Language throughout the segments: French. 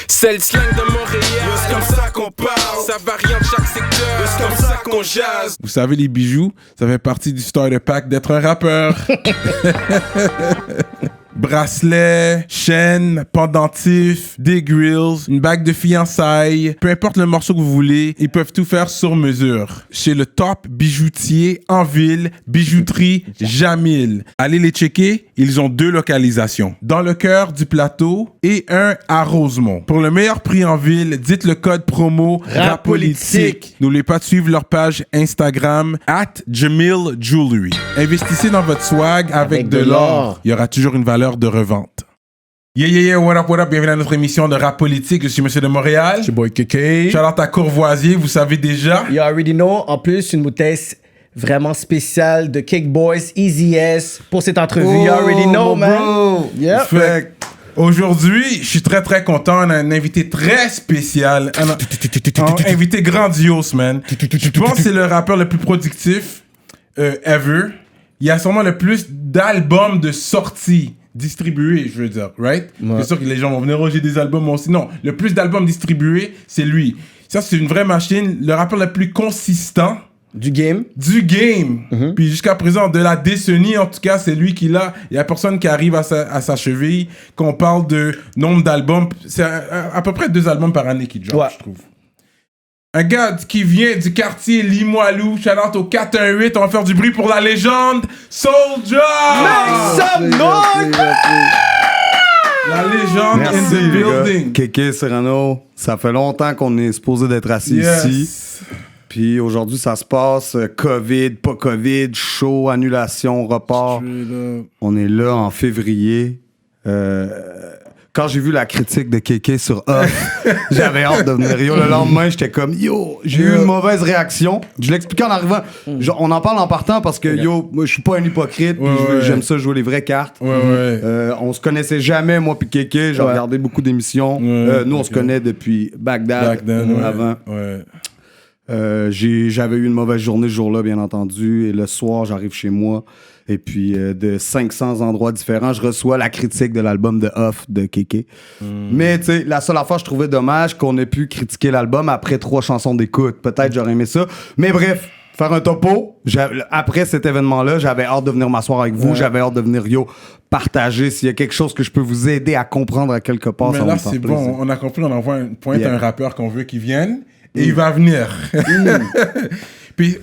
C'est le slang de Montréal, c'est comme ça qu'on parle. Ça varie en chaque secteur, c'est comme ça qu'on jase. Vous savez, les bijoux, ça fait partie du starter pack d'être un rappeur. Bracelet, chaîne, pendentif, des grills, une bague de fiançailles, peu importe le morceau que vous voulez, ils peuvent tout faire sur mesure. Chez le top bijoutier en ville, bijouterie Jamil. Allez les checker, ils ont 2 localisations. Dans le cœur du plateau et un à Rosemont. Pour le meilleur prix en ville, dites le code promo RAPOLITIQUE. N'oubliez pas de suivre leur page Instagram @JamilJewelry. Investissez dans votre swag avec de l'or. Il y aura toujours une valeur de revente. Yeah, what up, bienvenue à notre émission de Rap Politique. Je suis Monsieur de Montréal. C'est boy KK. Shout-out à Courvoisier, vous savez déjà. You already know. En plus, une bouteille vraiment spéciale de Kick Boys, Easy S pour cette entrevue. You already know, man. Yep. Fait aujourd'hui, je suis très content. On a un invité très spécial. Un invité grandiose, man. Je pense que c'est le rappeur le plus productif ever. Il y a sûrement le plus d'albums de sortie distribués, je veux dire, right? Ouais. C'est sûr que les gens vont venir, j'ai des albums, moi aussi. Non, le plus d'albums distribués, c'est lui. Ça, c'est une vraie machine. Le rappeur le plus consistant du game. Mm-hmm. Puis jusqu'à présent, de la décennie, en tout cas, c'est lui qui l'a. Il y a personne qui arrive à sa cheville. Quand on parle de nombre d'albums, c'est à peu près 2 albums par année qui drop, je trouve. Un gars qui vient du quartier Limoilou, shout-out au 418, on va faire du bruit pour la légende, Soulja! Make some noise! La légende in the building. Kéké Serrano, ça fait longtemps qu'on est supposé d'être assis ici. Puis aujourd'hui, ça se passe, COVID, pas COVID, show, annulation, report. On est là en février. Quand j'ai vu la critique de Kéké sur Off, j'avais hâte de venir. Yo, le lendemain, j'étais comme, yo, j'ai eu une mauvaise réaction. Je l'expliquais en arrivant. On en parle en partant parce que, yo, moi, je suis pas un hypocrite. J'aime ça jouer les vraies cartes. On se connaissait jamais, moi puis Kéké. J'ai regardé beaucoup d'émissions. Nous, on se connaît depuis Bagdad, avant. J'avais eu une mauvaise journée ce jour-là, bien entendu. Et le soir, j'arrive chez moi. Et puis, de 500 endroits différents, je reçois la critique de l'album de Off de Kéké. Mais, tu sais, la seule affaire, je trouvais dommage qu'on ait pu critiquer l'album après 3 chansons d'écoute. Peut-être j'aurais aimé ça. Mais bref, faire un topo. Après cet événement-là, j'avais hâte de venir m'asseoir avec vous. J'avais hâte de venir, partager. S'il y a quelque chose que je peux vous aider à comprendre à quelque part. Mais là, c'est bon. On a compris, on envoie une pointe à un rappeur qu'on veut qu'il vienne. Et il va venir. Puis,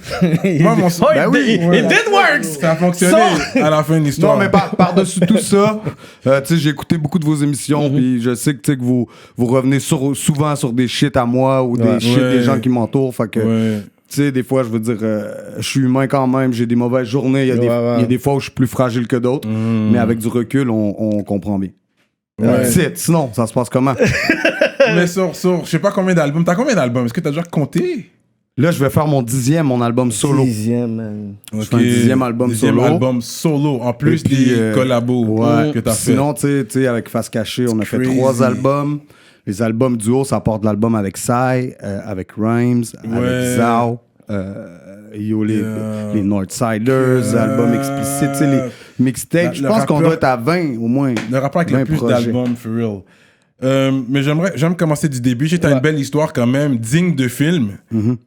moi, mon son... It did work! Ça a fonctionné à la fin de l'histoire. Non, mais par-dessus tout ça, tu sais, j'ai écouté beaucoup de vos émissions, puis je sais que vous revenez souvent sur des shit à moi ou des shit des gens qui m'entourent. Fait que, tu sais, des fois, je veux dire, je suis humain quand même, j'ai des mauvaises journées, il y a des fois où je suis plus fragile que d'autres, mais avec du recul, on comprend bien. Sinon, ça se passe comment? Mais sur je sais pas combien d'albums. T'as combien d'albums? Est-ce que t'as déjà compté? Là, je vais faire mon 10e, mon album solo. 10e, man. Je fais un 10e album solo. 10e album solo, en plus des collabos que t'as fait. Sinon, tu sais, avec Face Cachée, on a fait 3 albums. Les albums duo, ça porte l'album avec Psy, avec Rhymes, avec Zao. Les Northsiders, albums explicites, les mixtapes. Je pense qu'on doit être à 20 au moins. Le rappeur avec le plus d'albums, for real. Mais j'aime commencer du début. J'ai une belle histoire quand même, digne de film,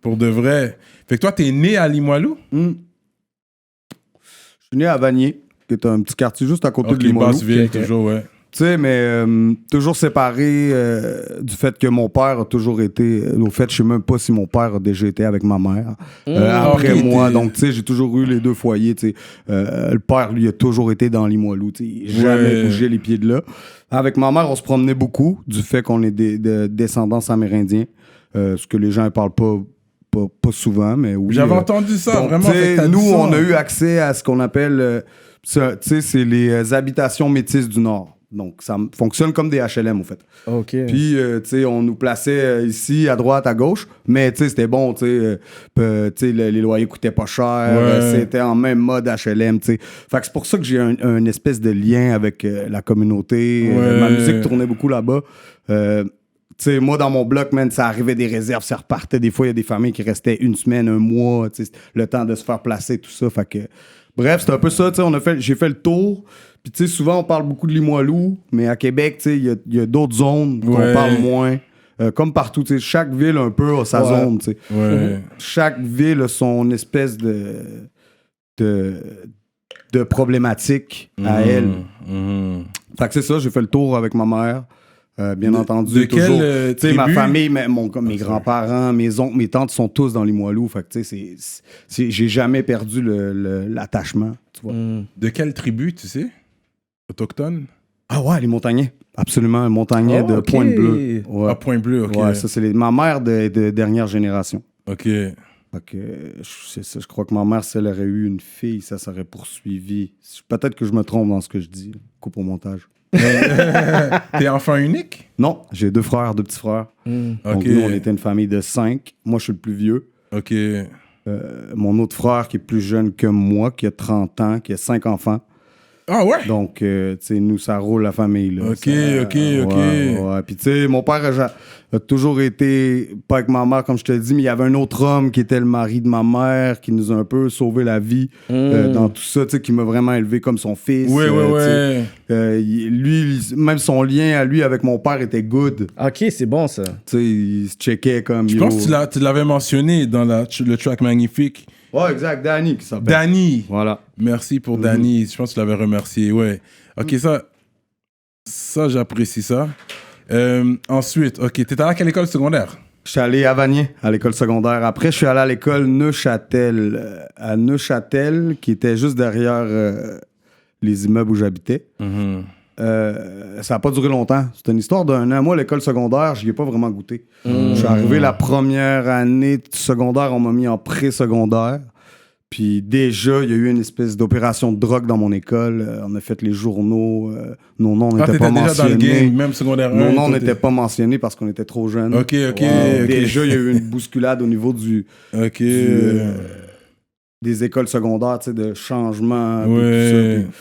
pour de vrai. Fait que toi, t'es né à Limoilou? Je suis né à Vanier, qui est un petit quartier juste à côté de Limoilou. Basse-Ville, toujours, ouais. Tu sais, mais toujours séparé du fait que mon père a toujours été... au fait, je sais même pas si mon père a déjà été avec ma mère après moi. Donc, tu sais, j'ai toujours eu les 2 foyers. Tu sais, le père, lui, a toujours été dans Limoilou. Tu sais, jamais bougé les pieds de là. Avec ma mère, on se promenait beaucoup du fait qu'on est de descendance amérindienne. Ce que les gens ne parlent pas souvent, mais oui. J'avais entendu ça, donc, vraiment. Nous, on a eu accès à ce qu'on appelle... tu sais, c'est les habitations métisses du Nord. Donc, ça fonctionne comme des HLM, en fait. OK. Puis, tu sais, on nous plaçait ici, à droite, à gauche. Mais, tu sais, c'était bon, tu sais, les loyers coûtaient pas cher. C'était en même mode HLM, tu sais. Fait que c'est pour ça que j'ai un espèce de lien avec la communauté. Ma musique tournait beaucoup là-bas. Tu sais, moi, dans mon bloc, man, ça arrivait des réserves, ça repartait. Des fois, il y a des familles qui restaient 1 semaine, 1 mois, tu sais, le temps de se faire placer, tout ça. Fait que... Bref, c'est un peu ça, tu sais, j'ai fait le tour. Puis, tu sais, souvent, on parle beaucoup de Limoilou, mais à Québec, tu sais, il y a d'autres zones qu'on parle moins. Comme partout, tu sais, chaque ville, un peu, a sa zone, tu sais. Ouais. Chaque ville a son espèce de problématique à elle. Fait que c'est ça, j'ai fait le tour avec ma mère. Bien entendu. De toujours. quelle Tu sais, ma tribu? famille, mes grands-parents, mes oncles, mes tantes sont tous dans Limoilou. Fait que tu sais, j'ai jamais perdu l'attachement. Tu vois. De quelle tribu, tu sais? Autochtone? Ah ouais, les montagnais. Absolument, un montagnais de ok. Pointe-Bleue. Ouais. Ah, Point Bleu, ok. Ouais, ça, c'est ma mère de dernière génération. Ok. Fait que, je crois que ma mère, si elle aurait eu une fille, ça serait poursuivi. Peut-être que je me trompe dans ce que je dis. Coupe au montage. T'es enfant unique? Non, j'ai 2 frères, 2 petits frères. Donc, Ok. nous, on était une famille de 5. Moi, je suis le plus vieux. Ok. Mon autre frère, qui est plus jeune que moi, qui a 30 ans, qui a 5 enfants. Ah ouais? Donc, tu sais, nous, ça roule la famille. Là. Ok, Ça, ok. Ouais. Puis, tu sais, mon père a toujours été, pas avec ma mère, comme je te le dis, mais il y avait un autre homme qui était le mari de ma mère, qui nous a un peu sauvé la vie dans tout ça, tu sais, qui m'a vraiment élevé comme son fils. Ouais, ouais. Lui, même son lien à lui avec mon père était good. Ok, c'est bon ça. Tu sais, il se checkait comme... Je pense que tu l'avais mentionné dans le track magnifique. Ouais, exact, Danny qui s'appelle. Danny. Voilà. Merci pour Danny. Je pense que tu l'avais remercié. Ouais. Ok, ça j'apprécie ça. Ensuite, ok, t'étais à quelle école secondaire? Je suis allé à Vanier, à l'école secondaire. Après, je suis allé à l'école Neuchâtel. À Neuchâtel, qui était juste derrière les immeubles où j'habitais. Ça n'a pas duré longtemps. C'était une histoire d'1 an. Moi, l'école secondaire, je n'y ai pas vraiment goûté. Je suis arrivé la première année de secondaire, on m'a mis en pré-secondaire. Puis déjà, il y a eu une espèce d'opération de drogue dans mon école. On a fait les journaux. Nos noms n'étaient pas déjà dans le mentionnés. game, même secondaire 1. Nos noms n'étaient pas mentionnés parce qu'on était trop jeunes. Ok. Déjà, il y a eu une bousculade au niveau Ok. des écoles secondaires, tu sais, de changement. Ouais. Tout ça.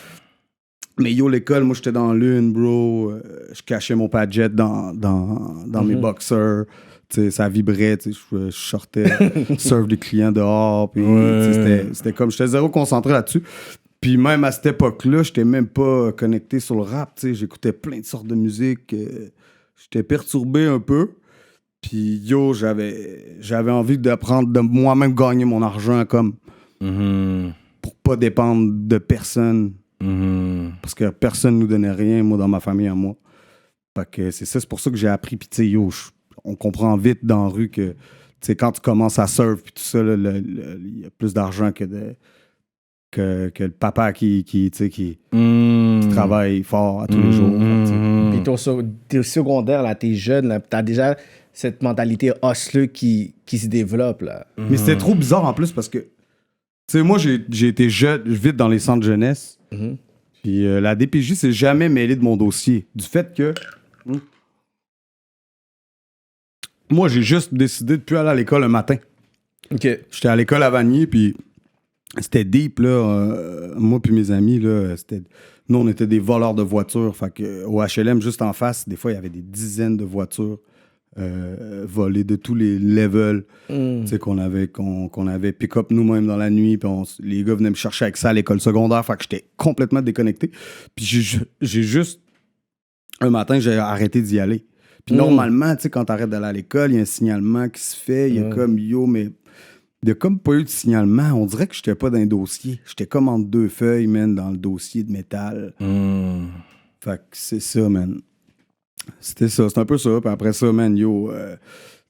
Mais yo, l'école, moi, j'étais dans l'une, bro. Je cachais mon padjet dans mes boxers. Tu sais, ça vibrait, tu sais, je sortais, serve des clients dehors. Puis, tu sais, c'était comme, j'étais zéro concentré là-dessus. Puis même à cette époque-là, j'étais même pas connecté sur le rap, tu sais. J'écoutais plein de sortes de musique. J'étais perturbé un peu. Puis yo, j'avais envie d'apprendre de moi-même gagner mon argent comme pour pas dépendre de personne. Parce que personne nous donnait rien, moi, dans ma famille à moi. Fait que c'est pour ça que j'ai appris. Puis, tu sais, yo, on comprend vite dans la rue que, tu sais, quand tu commences à surf, puis tout ça, il y a plus d'argent que le papa qui travaille fort à tous les jours. Puis t'es secondaire, là, t'es jeune, là, t'as déjà cette mentalité hustler qui se développe, là. Mais c'était trop bizarre en plus parce que, tu sais, moi, j'ai été jeune, vite dans les centres jeunesse. Puis la DPJ s'est jamais mêlée de mon dossier. Du fait que... Moi, j'ai juste décidé de plus aller à l'école un matin. OK. J'étais à l'école à Vanier, puis c'était deep, là. Moi puis mes amis, là, nous, on était des voleurs de voitures. Fait que, au HLM, juste en face, des fois, il y avait des dizaines de voitures volées de tous les levels. Tu sais, qu'on avait pick-up nous-mêmes dans la nuit, puis les gars venaient me chercher avec ça à l'école secondaire. Fait que j'étais complètement déconnecté. Puis j'ai juste... Un matin, j'ai arrêté d'y aller. Puis normalement, tu sais, quand t'arrêtes d'aller à l'école, il y a un signalement qui se fait. Il y a comme, yo, mais... Il n'y a comme pas eu de signalement. On dirait que j'étais pas dans un dossier. J'étais comme entre 2 feuilles, man, dans le dossier de métal. Fait que c'est ça, man. C'était ça, c'est un peu ça. Puis après ça, man, yo...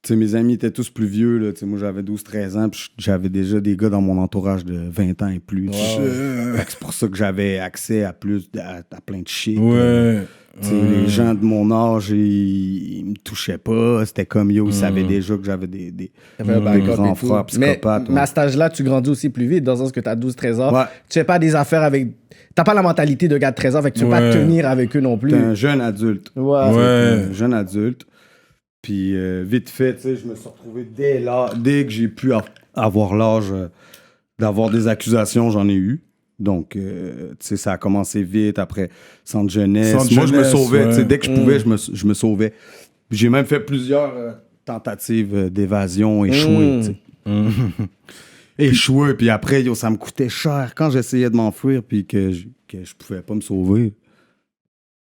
tu sais, mes amis étaient tous plus vieux, là. Tu sais, moi, j'avais 12-13 ans, puis j'avais déjà des gars dans mon entourage de 20 ans et plus. Fait que c'est pour ça que j'avais accès à plein de shit. Tu sais, les gens de mon âge, ils me touchaient pas. C'était comme, yo, ils savaient déjà que j'avais des grands frères psychopathes. Mais à cet âge-là, tu grandis aussi plus vite, dans le sens que t'as 12-13 ans. Ouais. Tu fais pas des affaires avec... T'as pas la mentalité de gars de 13 ans, fait que tu peux pas tenir avec eux non plus. T'es un jeune adulte. Un jeune adulte. Puis vite fait, tu sais, je me suis retrouvé dès que j'ai pu avoir l'âge d'avoir des accusations, j'en ai eu. Donc, tu sais, ça a commencé vite après centre jeunesse. Moi, je me sauvais. Tu sais, dès que je pouvais, je me sauvais. J'ai même fait plusieurs tentatives d'évasion échouées. Tu sais. Échouées. Puis après, yo, ça me coûtait cher quand j'essayais de m'enfuir puis que que je pouvais pas me sauver.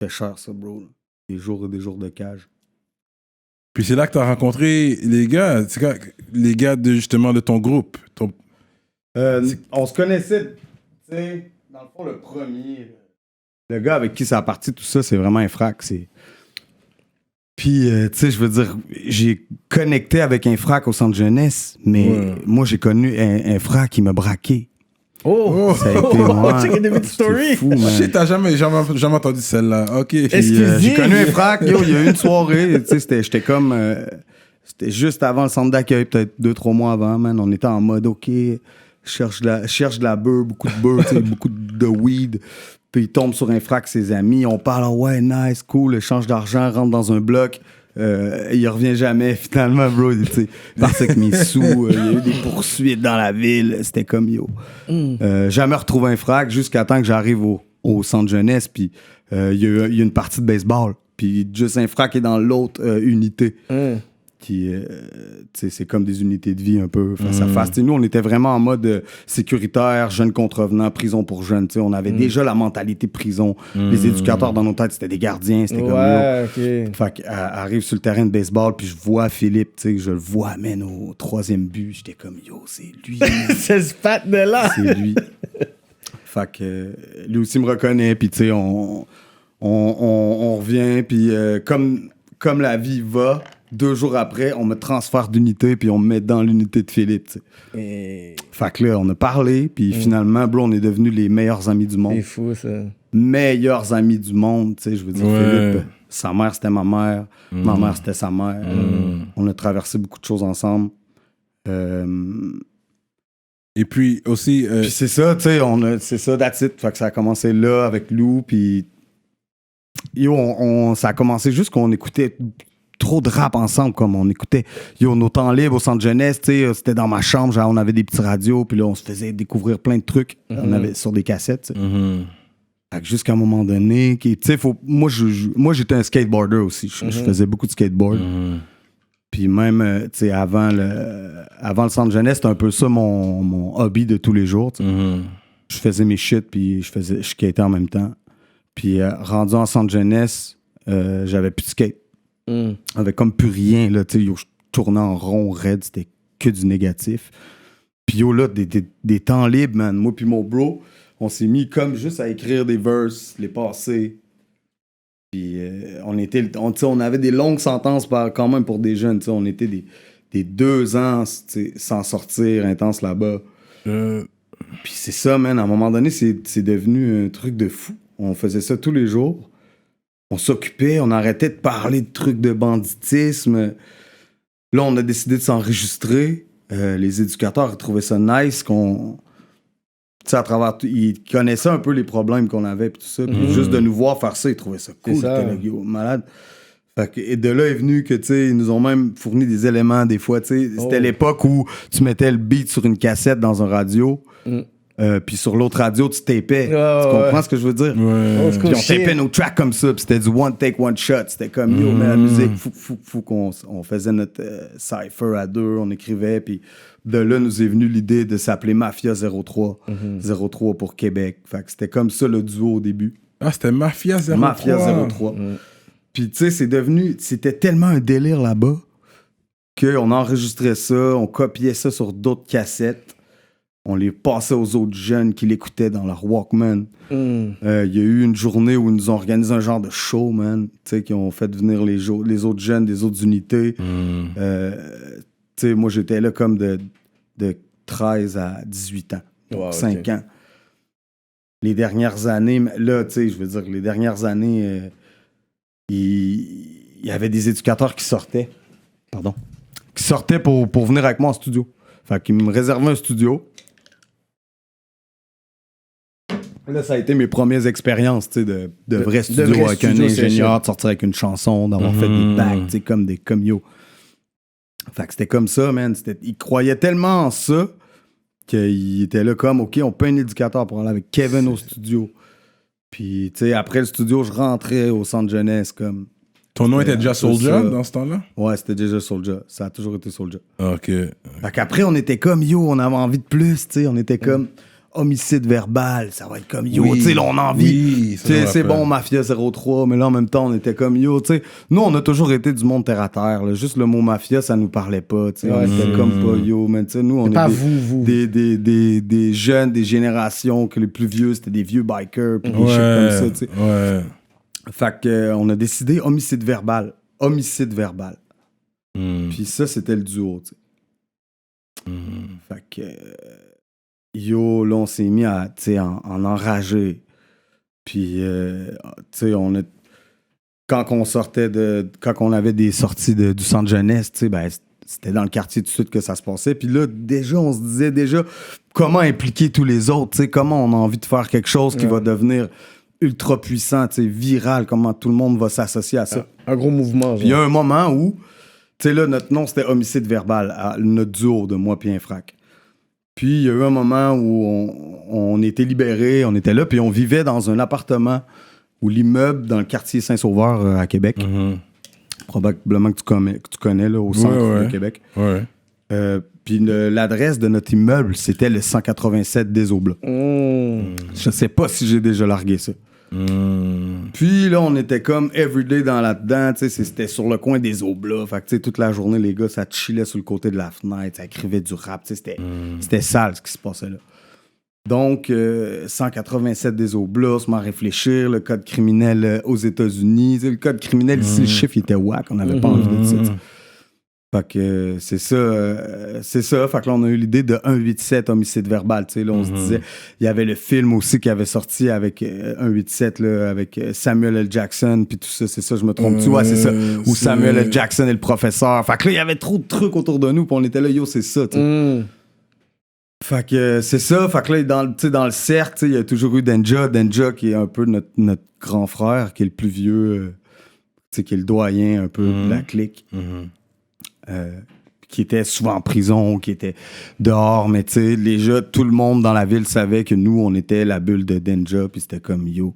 C'était cher, ça, bro. Des jours et des jours de cage. Puis c'est là que t'as rencontré les gars. C'est quoi, les gars justement de ton groupe. On se connaissait, tu sais, dans le fond, le premier. Le gars avec qui ça a parti, tout ça, c'est vraiment Infrac. Puis, tu sais, je veux dire, j'ai connecté avec Infrac au centre jeunesse, mais moi, j'ai connu Infrac qui m'a braqué. Oh! Ça a été check the story! fou, man. Shit, t'as jamais entendu celle-là. Ok. Puis, Excusez. j'ai connu Infrac, il y a eu une soirée, tu sais, j'étais comme... c'était juste avant le centre d'accueil, peut-être 2-3 mois avant, man. On était en mode, OK, cherche de la beurre, beaucoup de beurre, tu sais, beaucoup de weed. Puis il tombe sur Infrac, ses amis, on parle, ouais, nice, cool, échange d'argent, rentre dans un bloc. Il revient jamais, finalement, bro. Tu sais, parce que mes sous, il y a eu des poursuites dans la ville. C'était comme yo. Jamais retrouvé Infrac jusqu'à temps que j'arrive au centre jeunesse. Puis il y a une partie de baseball. Puis juste Infrac est dans l'autre unité. Qui, c'est comme des unités de vie un peu face à face. T'sais, nous, on était vraiment en mode sécuritaire, jeunes contrevenants, prison pour jeunes. On avait déjà la mentalité prison. Les éducateurs dans nos têtes, c'était des gardiens. C'était comme OK. Fait qu'elle arrive sur le terrain de baseball, puis je vois Philippe, je le vois, man, au 3e but. J'étais comme, yo, c'est lui. C'est ce pat de là. C'est lui. Fait que lui aussi me reconnaît, puis tu sais, on revient, puis comme la vie va... 2 jours après, on me transfère d'unité, puis on me met dans l'unité de Philippe. Fait que là, on a parlé, puis finalement, bro, on est devenus les meilleurs amis du monde. C'est fou, ça. Meilleurs amis du monde, tu sais, je veux dire, Philippe, sa mère, c'était ma mère, ma mère, c'était sa mère. On a traversé beaucoup de choses ensemble. Et puis aussi... Puis c'est ça, tu sais, c'est ça, that's it. Fait que ça a commencé là, avec Lou, puis... Yo, ça a commencé juste qu'on écoutait... trop de rap ensemble, comme on écoutait nos temps libres au centre jeunesse, tu sais, c'était dans ma chambre, genre on avait des petites radios, puis là on se faisait découvrir plein de trucs, on avait sur des cassettes, fait que jusqu'à un moment donné, tu sais, moi j'étais un skateboarder aussi, je faisais beaucoup de skateboard, puis même, tu sais, avant le centre jeunesse, c'était un peu ça mon hobby de tous les jours, je faisais mes shit, puis je skatais en même temps, puis rendu en centre jeunesse, j'avais plus de skate. Avec comme plus rien, là, tu sais, je tournais en rond, raide, c'était que du négatif. Puis yo, là, des temps libres, man, moi puis mon bro, on s'est mis comme juste à écrire des verses, les passer. Puis on avait des longues sentences quand même pour des jeunes, tu sais, on était des 2 ans, tu sais, sans sortir, intense là-bas. Puis c'est ça, man, à un moment donné, c'est devenu un truc de fou. On faisait ça tous les jours. On s'occupait, on arrêtait de parler de trucs de banditisme. Là, on a décidé de s'enregistrer. Les éducateurs ils trouvaient ça nice qu'on... Tu sais, à travers... Ils connaissaient un peu les problèmes qu'on avait puis tout ça. Puis juste de nous voir faire ça, ils trouvaient ça cool. C'était là, yo, malade. Fait que, et de là est venu que, tu sais, ils nous ont même fourni des éléments des fois, tu sais. C'était l'époque où tu mettais le beat sur une cassette dans un radio. Puis sur l'autre radio, tu tapais. Tu comprends ce que je veux dire? Puis on tapait nos tracks comme ça. Puis c'était du one take, one shot. C'était comme, yo, mais la musique, fou qu'on faisait notre cypher à 2, on écrivait. Puis de là, nous est venue l'idée de s'appeler Mafia 03. 03 pour Québec. Fait que c'était comme ça le duo au début. Ah, c'était Mafia 03. Mafia 03. Puis tu sais, c'était tellement un délire là-bas qu'on enregistrait ça, on copiait ça sur d'autres cassettes. On les passait aux autres jeunes qui l'écoutaient dans leur Walkman. Il y a eu une journée où ils nous ont organisé un genre de show, man. Tu sais, qui ont fait venir les autres jeunes des autres unités. Tu sais, moi, j'étais là comme de 13 à 18 ans. Donc 5 ans. Les dernières années, là, tu sais, je veux dire, les dernières années, il y avait des éducateurs qui sortaient. Qui sortaient pour venir avec moi en studio. Fait qu'ils me réservaient un studio. Là, ça a été mes premières expériences, tu sais, de vrais studios avec un ingénieur, de sortir avec une chanson, d'avoir fait des bacs, tu sais, comme yo. Fait que c'était comme ça, man. Il croyait tellement en ça qu'il était là comme, OK, on paie un éducateur pour aller avec Kevin au studio. Puis, tu sais, après le studio, je rentrais au centre jeunesse comme... Ton nom était déjà Soulja dans ce temps-là? Ouais, c'était déjà Soulja. Ça a toujours été Soulja. OK. Fait qu'après, on était comme, yo, on avait envie de plus, tu sais. On était comme... homicide verbal, ça va être comme yo, Oui. tu sais, là, on a envie. Oui, ça, Tu sais, je me c'est rappelle. bon, Mafia 03, mais là, en même temps, on était comme yo, tu sais. Nous, on a toujours été du monde terre à terre, là. Juste le mot mafia, ça nous parlait pas, tu sais. Ouais, On était c'est- comme pas yo, mais tu sais, nous, on pas est vous. des jeunes, des générations, que les plus vieux, c'était des vieux bikers, puis des shit comme ça, tu sais. Ouais. Fait que, on a décidé homicide verbal. Homicide verbal. Puis ça, c'était le duo, tu sais. Fait que, yo, là, on s'est mis à, tu sais, en enragé. Puis, tu sais, quand on avait des sorties du centre jeunesse, tu sais, ben, c'était dans le quartier tout de suite que ça se passait. Puis là, déjà, on se disait déjà comment impliquer tous les autres, tu sais, comment on a envie de faire quelque chose qui va devenir ultra puissant, tu sais, viral, comment tout le monde va s'associer à ça. Un gros mouvement. Puis il y a un moment où, tu sais, là, notre nom, c'était homicide verbal, notre duo de moi puis Infrac. Puis il y a eu un moment où on était libérés, on était là, puis on vivait dans un appartement où l'immeuble dans le quartier Saint-Sauveur à Québec. Probablement que tu connais là, au centre de Québec. Ouais. Puis l'adresse de notre immeuble, c'était le 187 des Oblats. Je sais pas si j'ai déjà largué ça. Puis là, on était comme everyday là-dedans, tu sais, c'était sur le coin des Oblats. Fait que tu sais, toute la journée, les gars, ça chillait sur le côté de la fenêtre, ça écrivait du rap, tu sais, c'était sale ce qui se passait là. Donc, 187 des Oblats, on m'a réfléchir, le code criminel aux États-Unis. Tu sais, le code criminel ici, le chiffre, il était whack, on n'avait pas envie de ça. T'sais. Fait que c'est ça. Fait que là, on a eu l'idée de 187 homicide verbal. Tu sais, là, on se disait, il y avait le film aussi qui avait sorti avec 187, là, avec Samuel L. Jackson, puis tout ça, c'est ça, je me trompe. Tu vois, c'est ça. Où Samuel L. Jackson est le professeur. Fait que là, il y avait trop de trucs autour de nous, puis on était là, yo, c'est ça, tu sais. Fait que c'est ça. Fait que là, dans le cercle, il y a toujours eu Denja. Denja, qui est un peu notre grand frère, qui est le plus vieux, qui est le doyen un peu de la clique. Qui était souvent en prison, qui était dehors, mais tu sais, déjà, tout le monde dans la ville savait que nous, on était la bulle de Denja, puis c'était comme yo.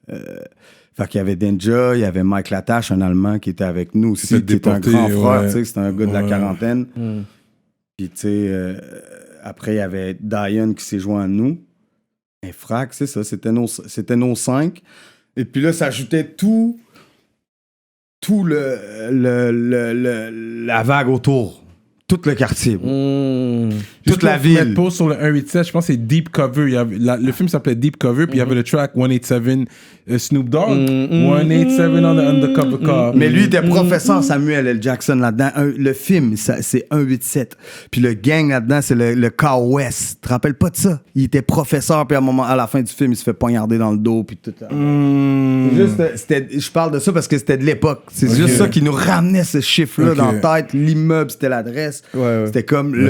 Fait qu'il y avait Denja, il y avait Mike Latache, un Allemand, qui était avec nous aussi, qui était un grand frère, tu sais, c'était un gars de la quarantaine. Puis tu sais, après, il y avait Diane qui s'est joint à nous. Infrac, c'est ça, c'était nos 5. Et puis là, ça ajoutait tout la vague autour. Tout le quartier. Toute la ville. Mettre pause sur le 187, je pense que c'est Deep Cover. Le film s'appelait Deep Cover, puis il y avait le track 187 Snoop Dogg. 187 on the undercover car. Mais lui, il était professeur Samuel L. Jackson là-dedans. Le film, c'est 187. Puis le gang là-dedans, c'est le Car West. Tu te rappelles pas de ça? Il était professeur, puis à la fin du film, il se fait poignarder dans le dos, puis tout. Je parle de ça parce que c'était de l'époque. C'est juste ça qui nous ramenait ce chiffre-là dans la tête. L'immeuble, c'était l'adresse. C'était comme tu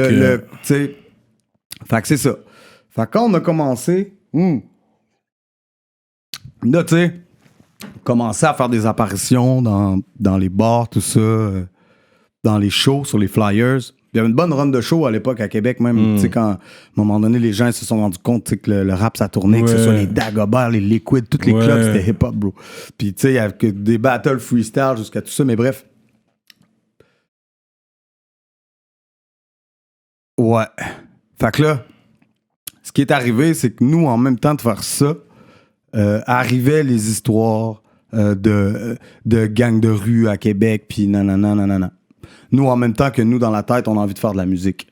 sais. Fait que c'est ça. Fait que quand on a commencé, là, tu sais, on commençait à faire des apparitions dans les bars, tout ça, dans les shows, sur les flyers. Il y avait une bonne run de shows à l'époque à Québec, même, tu sais, quand, à un moment donné, les gens se sont rendus compte, tu sais, que le rap, ça tournait, que ce soit les Dagobert, les Liquid, tous les clubs, c'était hip-hop, bro. Puis, tu sais, il y avait des battles freestyle jusqu'à tout ça, mais bref. Ouais. Fait que là, ce qui est arrivé, c'est que nous, en même temps de faire ça, arrivaient les histoires de gangs de rue à Québec, puis nanana. Nous, en même temps que nous, dans la tête, on a envie de faire de la musique.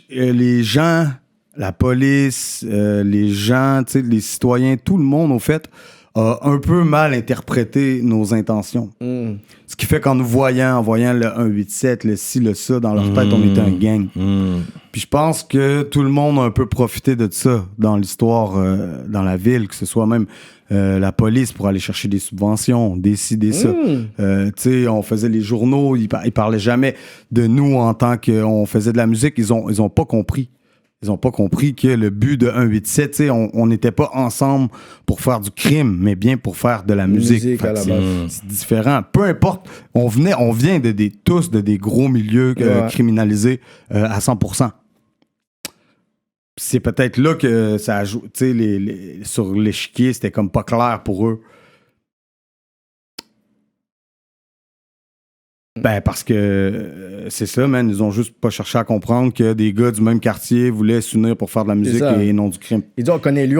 Les gens, la police, les gens, tu sais, les citoyens, tout le monde, au fait, a un peu mal interprété nos intentions. Ce qui fait qu'en nous voyant, en voyant le 187, le ci, le ça, dans leur tête, on était un gang. Puis je pense que tout le monde a un peu profité de ça dans l'histoire, dans la ville, que ce soit même la police pour aller chercher des subventions, des ci, des ça. Tu sais, on faisait les journaux, ils parlaient jamais de nous en tant qu'on faisait de la musique. Ils ont pas compris. Ils ont pas compris que le but de 187, tu sais, on n'était pas ensemble pour faire du crime, mais bien pour faire de la musique. À la base. C'est différent. Peu importe, on vient tous de des gros milieux criminalisés à 100%. C'est peut-être là que ça ajoute, tu sais, sur l'échiquier, c'était comme pas clair pour eux. Ben, parce que c'est ça, man. Ils ont juste pas cherché à comprendre que des gars du même quartier voulaient s'unir pour faire de la musique et non du crime. Ils disent on connaît lui.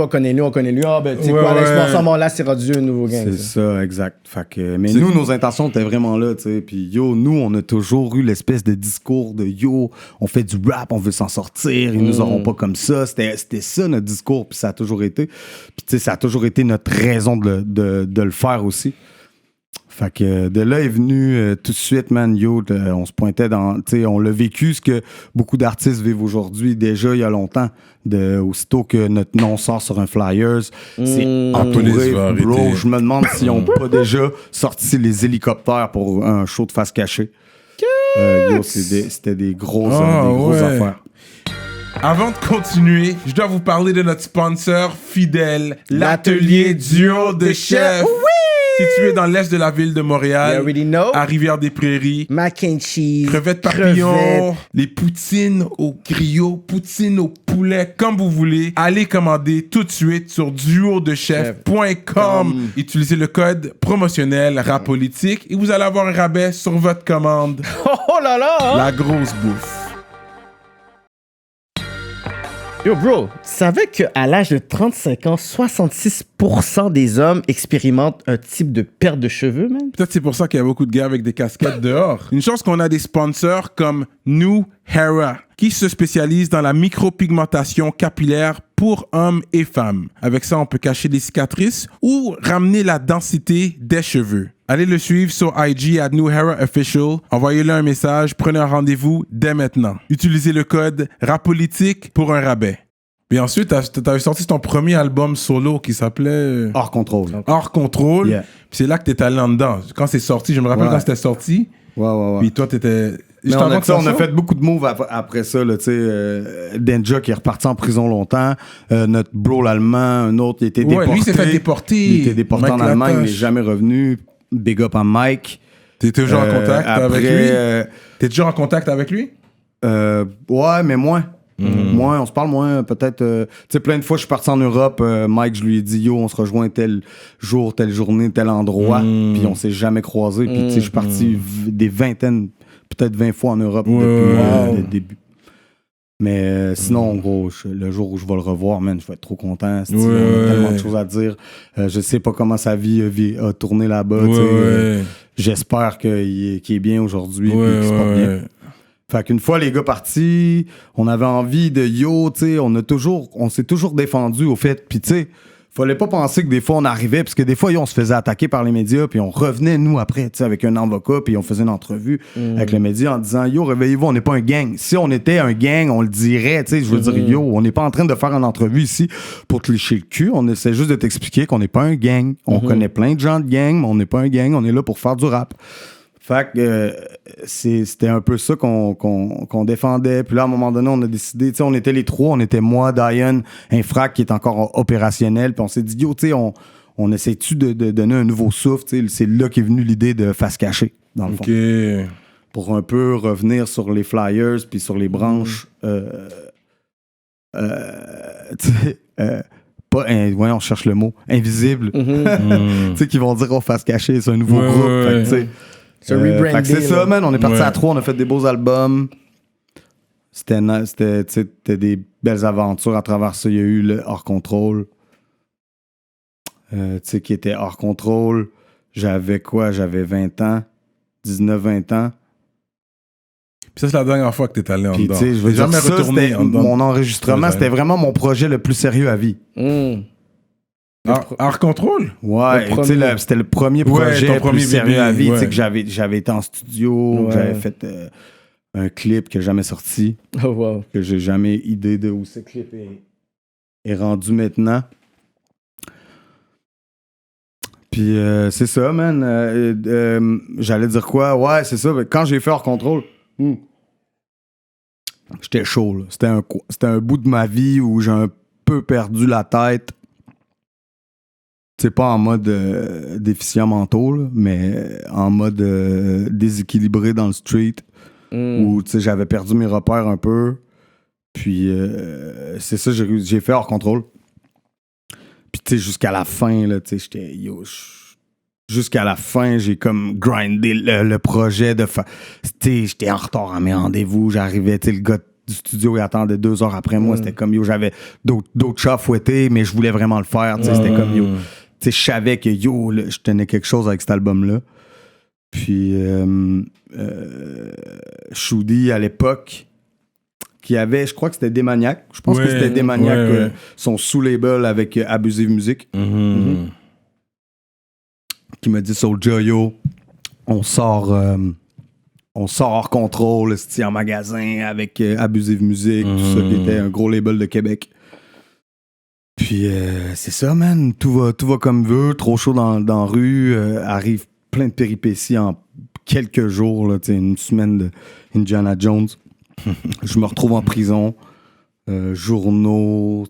Ah, ben, tu sais quoi, l'explosion, là, c'est rendu un nouveau gang. C'est ça, exact. Fait que, mais nous, nos intentions étaient vraiment là, tu sais. Puis yo, nous, on a toujours eu l'espèce de discours de yo, on fait du rap, on veut s'en sortir, ils nous auront pas comme ça. C'était ça notre discours, puis ça a toujours été. Puis tu sais, ça a toujours été notre raison de le faire aussi. Fait que de là est venu tout de suite, man, yo, on se pointait dans, tu sais, on l'a vécu, ce que beaucoup d'artistes vivent aujourd'hui, déjà il y a longtemps, aussitôt que notre nom sort sur un Flyers, c'est entouré, bro, je me demande s'ils n'ont pas déjà sorti les hélicoptères pour un show de face cachée. Yo, c'était des grosses affaires. Avant de continuer, je dois vous parler de notre sponsor fidèle, l'atelier duo de chef. Situé dans l'est de la ville de Montréal, à Rivière-des-Prairies. Mac and cheese, crevettes papillons, les poutines au griot, poutines au poulet, comme vous voulez. Allez commander tout de suite sur duodechef.com. Utilisez le code promotionnel RAPOLITIQUE et vous allez avoir un rabais sur votre commande. Oh là là! Hein? La grosse bouffe. Yo, bro, tu savais qu'à l'âge de 35 ans, 66% des hommes expérimentent un type de perte de cheveux, man? Peut-être c'est pour ça qu'il y a beaucoup de gars avec des casquettes dehors. Une chance qu'on a des sponsors comme New Hera, qui se spécialise dans la micropigmentation capillaire pour hommes et femmes. Avec ça, on peut cacher des cicatrices ou ramener la densité des cheveux. Allez le suivre sur IG à New Hera Official. Envoyez-le un message, prenez un rendez-vous dès maintenant. Utilisez le code RAPOLITIQUE pour un rabais. Et ensuite, t'avais sorti ton premier album solo qui s'appelait... Hors contrôle. Hors contrôle. Yeah. Puis c'est là que t'étais allé en dedans. Quand c'est sorti, je me rappelle quand c'était sorti. Ouais. Puis toi, t'étais... Mais on a fait beaucoup de moves après ça. Là, Denja qui est reparti en prison longtemps. Notre bro l'allemand, un autre, il était déporté. Lui, il s'est fait déporter. Il était déporté en Allemagne, il n'est jamais revenu. Big up à Mike. T'es toujours en contact avec lui? T'es toujours en contact avec lui? Ouais, mais moins. Moins, on se parle moins, peut-être. Tu sais, plein de fois, je suis parti en Europe. Mike, je lui ai dit, yo, on se rejoint tel jour, telle journée, tel endroit. Puis on s'est jamais croisés. Puis tu sais, je suis parti des vingtaines, peut-être 20 fois en Europe depuis le début. Mais sinon, gros, le jour où je vais le revoir, man, je vais être trop content. On a tellement de choses à dire. Je sais pas comment sa vie a tourné là-bas. J'espère qu'il est bien aujourd'hui et qu'il se porte bien. Fait qu'une fois les gars partis, on avait envie de yo, tu sais, on s'est toujours défendu au fait. Puis tu sais, fallait pas penser que des fois on arrivait, parce que des fois, on se faisait attaquer par les médias, puis on revenait, nous, après, tu sais, avec un avocat, puis on faisait une entrevue avec les médias en disant, yo, réveillez-vous, on n'est pas un gang. Si on était un gang, on le dirait, tu sais, je veux dire, yo, on n'est pas en train de faire une entrevue ici pour te lécher le cul, on essaie juste de t'expliquer qu'on n'est pas un gang. On connaît plein de gens de gang, mais on n'est pas un gang, on est là pour faire du rap. Fait que c'était un peu ça qu'on défendait. Puis là, à un moment donné, on a décidé, tu sais, on était les trois, on était moi, Diane, Infrac qui est encore opérationnel. Puis on s'est dit, yo, tu sais, on essaie-tu de donner un nouveau souffle, tu sais. C'est là qu'est venue l'idée de Face Cachée, dans le fond. Pour un peu revenir sur les flyers, puis sur les branches. Tu sais, on cherche le mot, invisible. Tu sais, qui vont dire, oh, Face Cachée, c'est un nouveau groupe. Fait que, tu sais, c'est ça, man. On est parti à trois, on a fait des beaux albums. C'était des belles aventures à travers ça. Il y a eu le Hors Contrôle. Tu sais, qui était Hors Contrôle. J'avais 20 ans. 19-20 ans. Puis ça, c'est la dernière fois que t'es allé en dedans. Tu sais, je veux dire, ça, c'était mon enregistrement. C'était vraiment mon projet le plus sérieux à vie. Hors Contrôle? Ouais, c'était le premier projet le plus sérieux à vie. Tu sais, que j'avais été en studio, que j'avais fait un clip que j'ai jamais sorti. Oh, wow. Que j'ai jamais idée de où ce clip est rendu maintenant. Puis c'est ça, man. J'allais dire quoi? Ouais, c'est ça. Quand j'ai fait Hors Contrôle, j'étais chaud, là. C'était un bout de ma vie où j'ai un peu perdu la tête. C'est pas en mode déficient mentaux, là, mais en mode déséquilibré dans le street, où j'avais perdu mes repères un peu. Puis c'est ça, j'ai fait Hors Contrôle. Puis jusqu'à la fin, là, j'étais jusqu'à la fin, j'ai comme grindé le projet de faire. J'étais en retard à mes rendez-vous. J'arrivais, le gars du studio, il attendait 2 heures après moi. C'était comme, yo, j'avais d'autres chats fouettés, mais je voulais vraiment le faire. C'était comme, yo, je savais que, yo, je tenais quelque chose avec cet album-là. Puis, Shoudi, à l'époque, qui avait, je crois que c'était Démaniac. Je pense que c'était Démaniac, son sous-label avec Abusive Music. Qui m'a dit, Soulja, yo, on sort hors contrôle, en magasin avec Abusive Music, tout ça, qui était un gros label de Québec. Puis, c'est ça, man. Tout va comme veut. Trop chaud dans la rue. Arrive plein de péripéties en quelques jours, là, une semaine de Indiana Jones. Je me retrouve en prison. Journaux,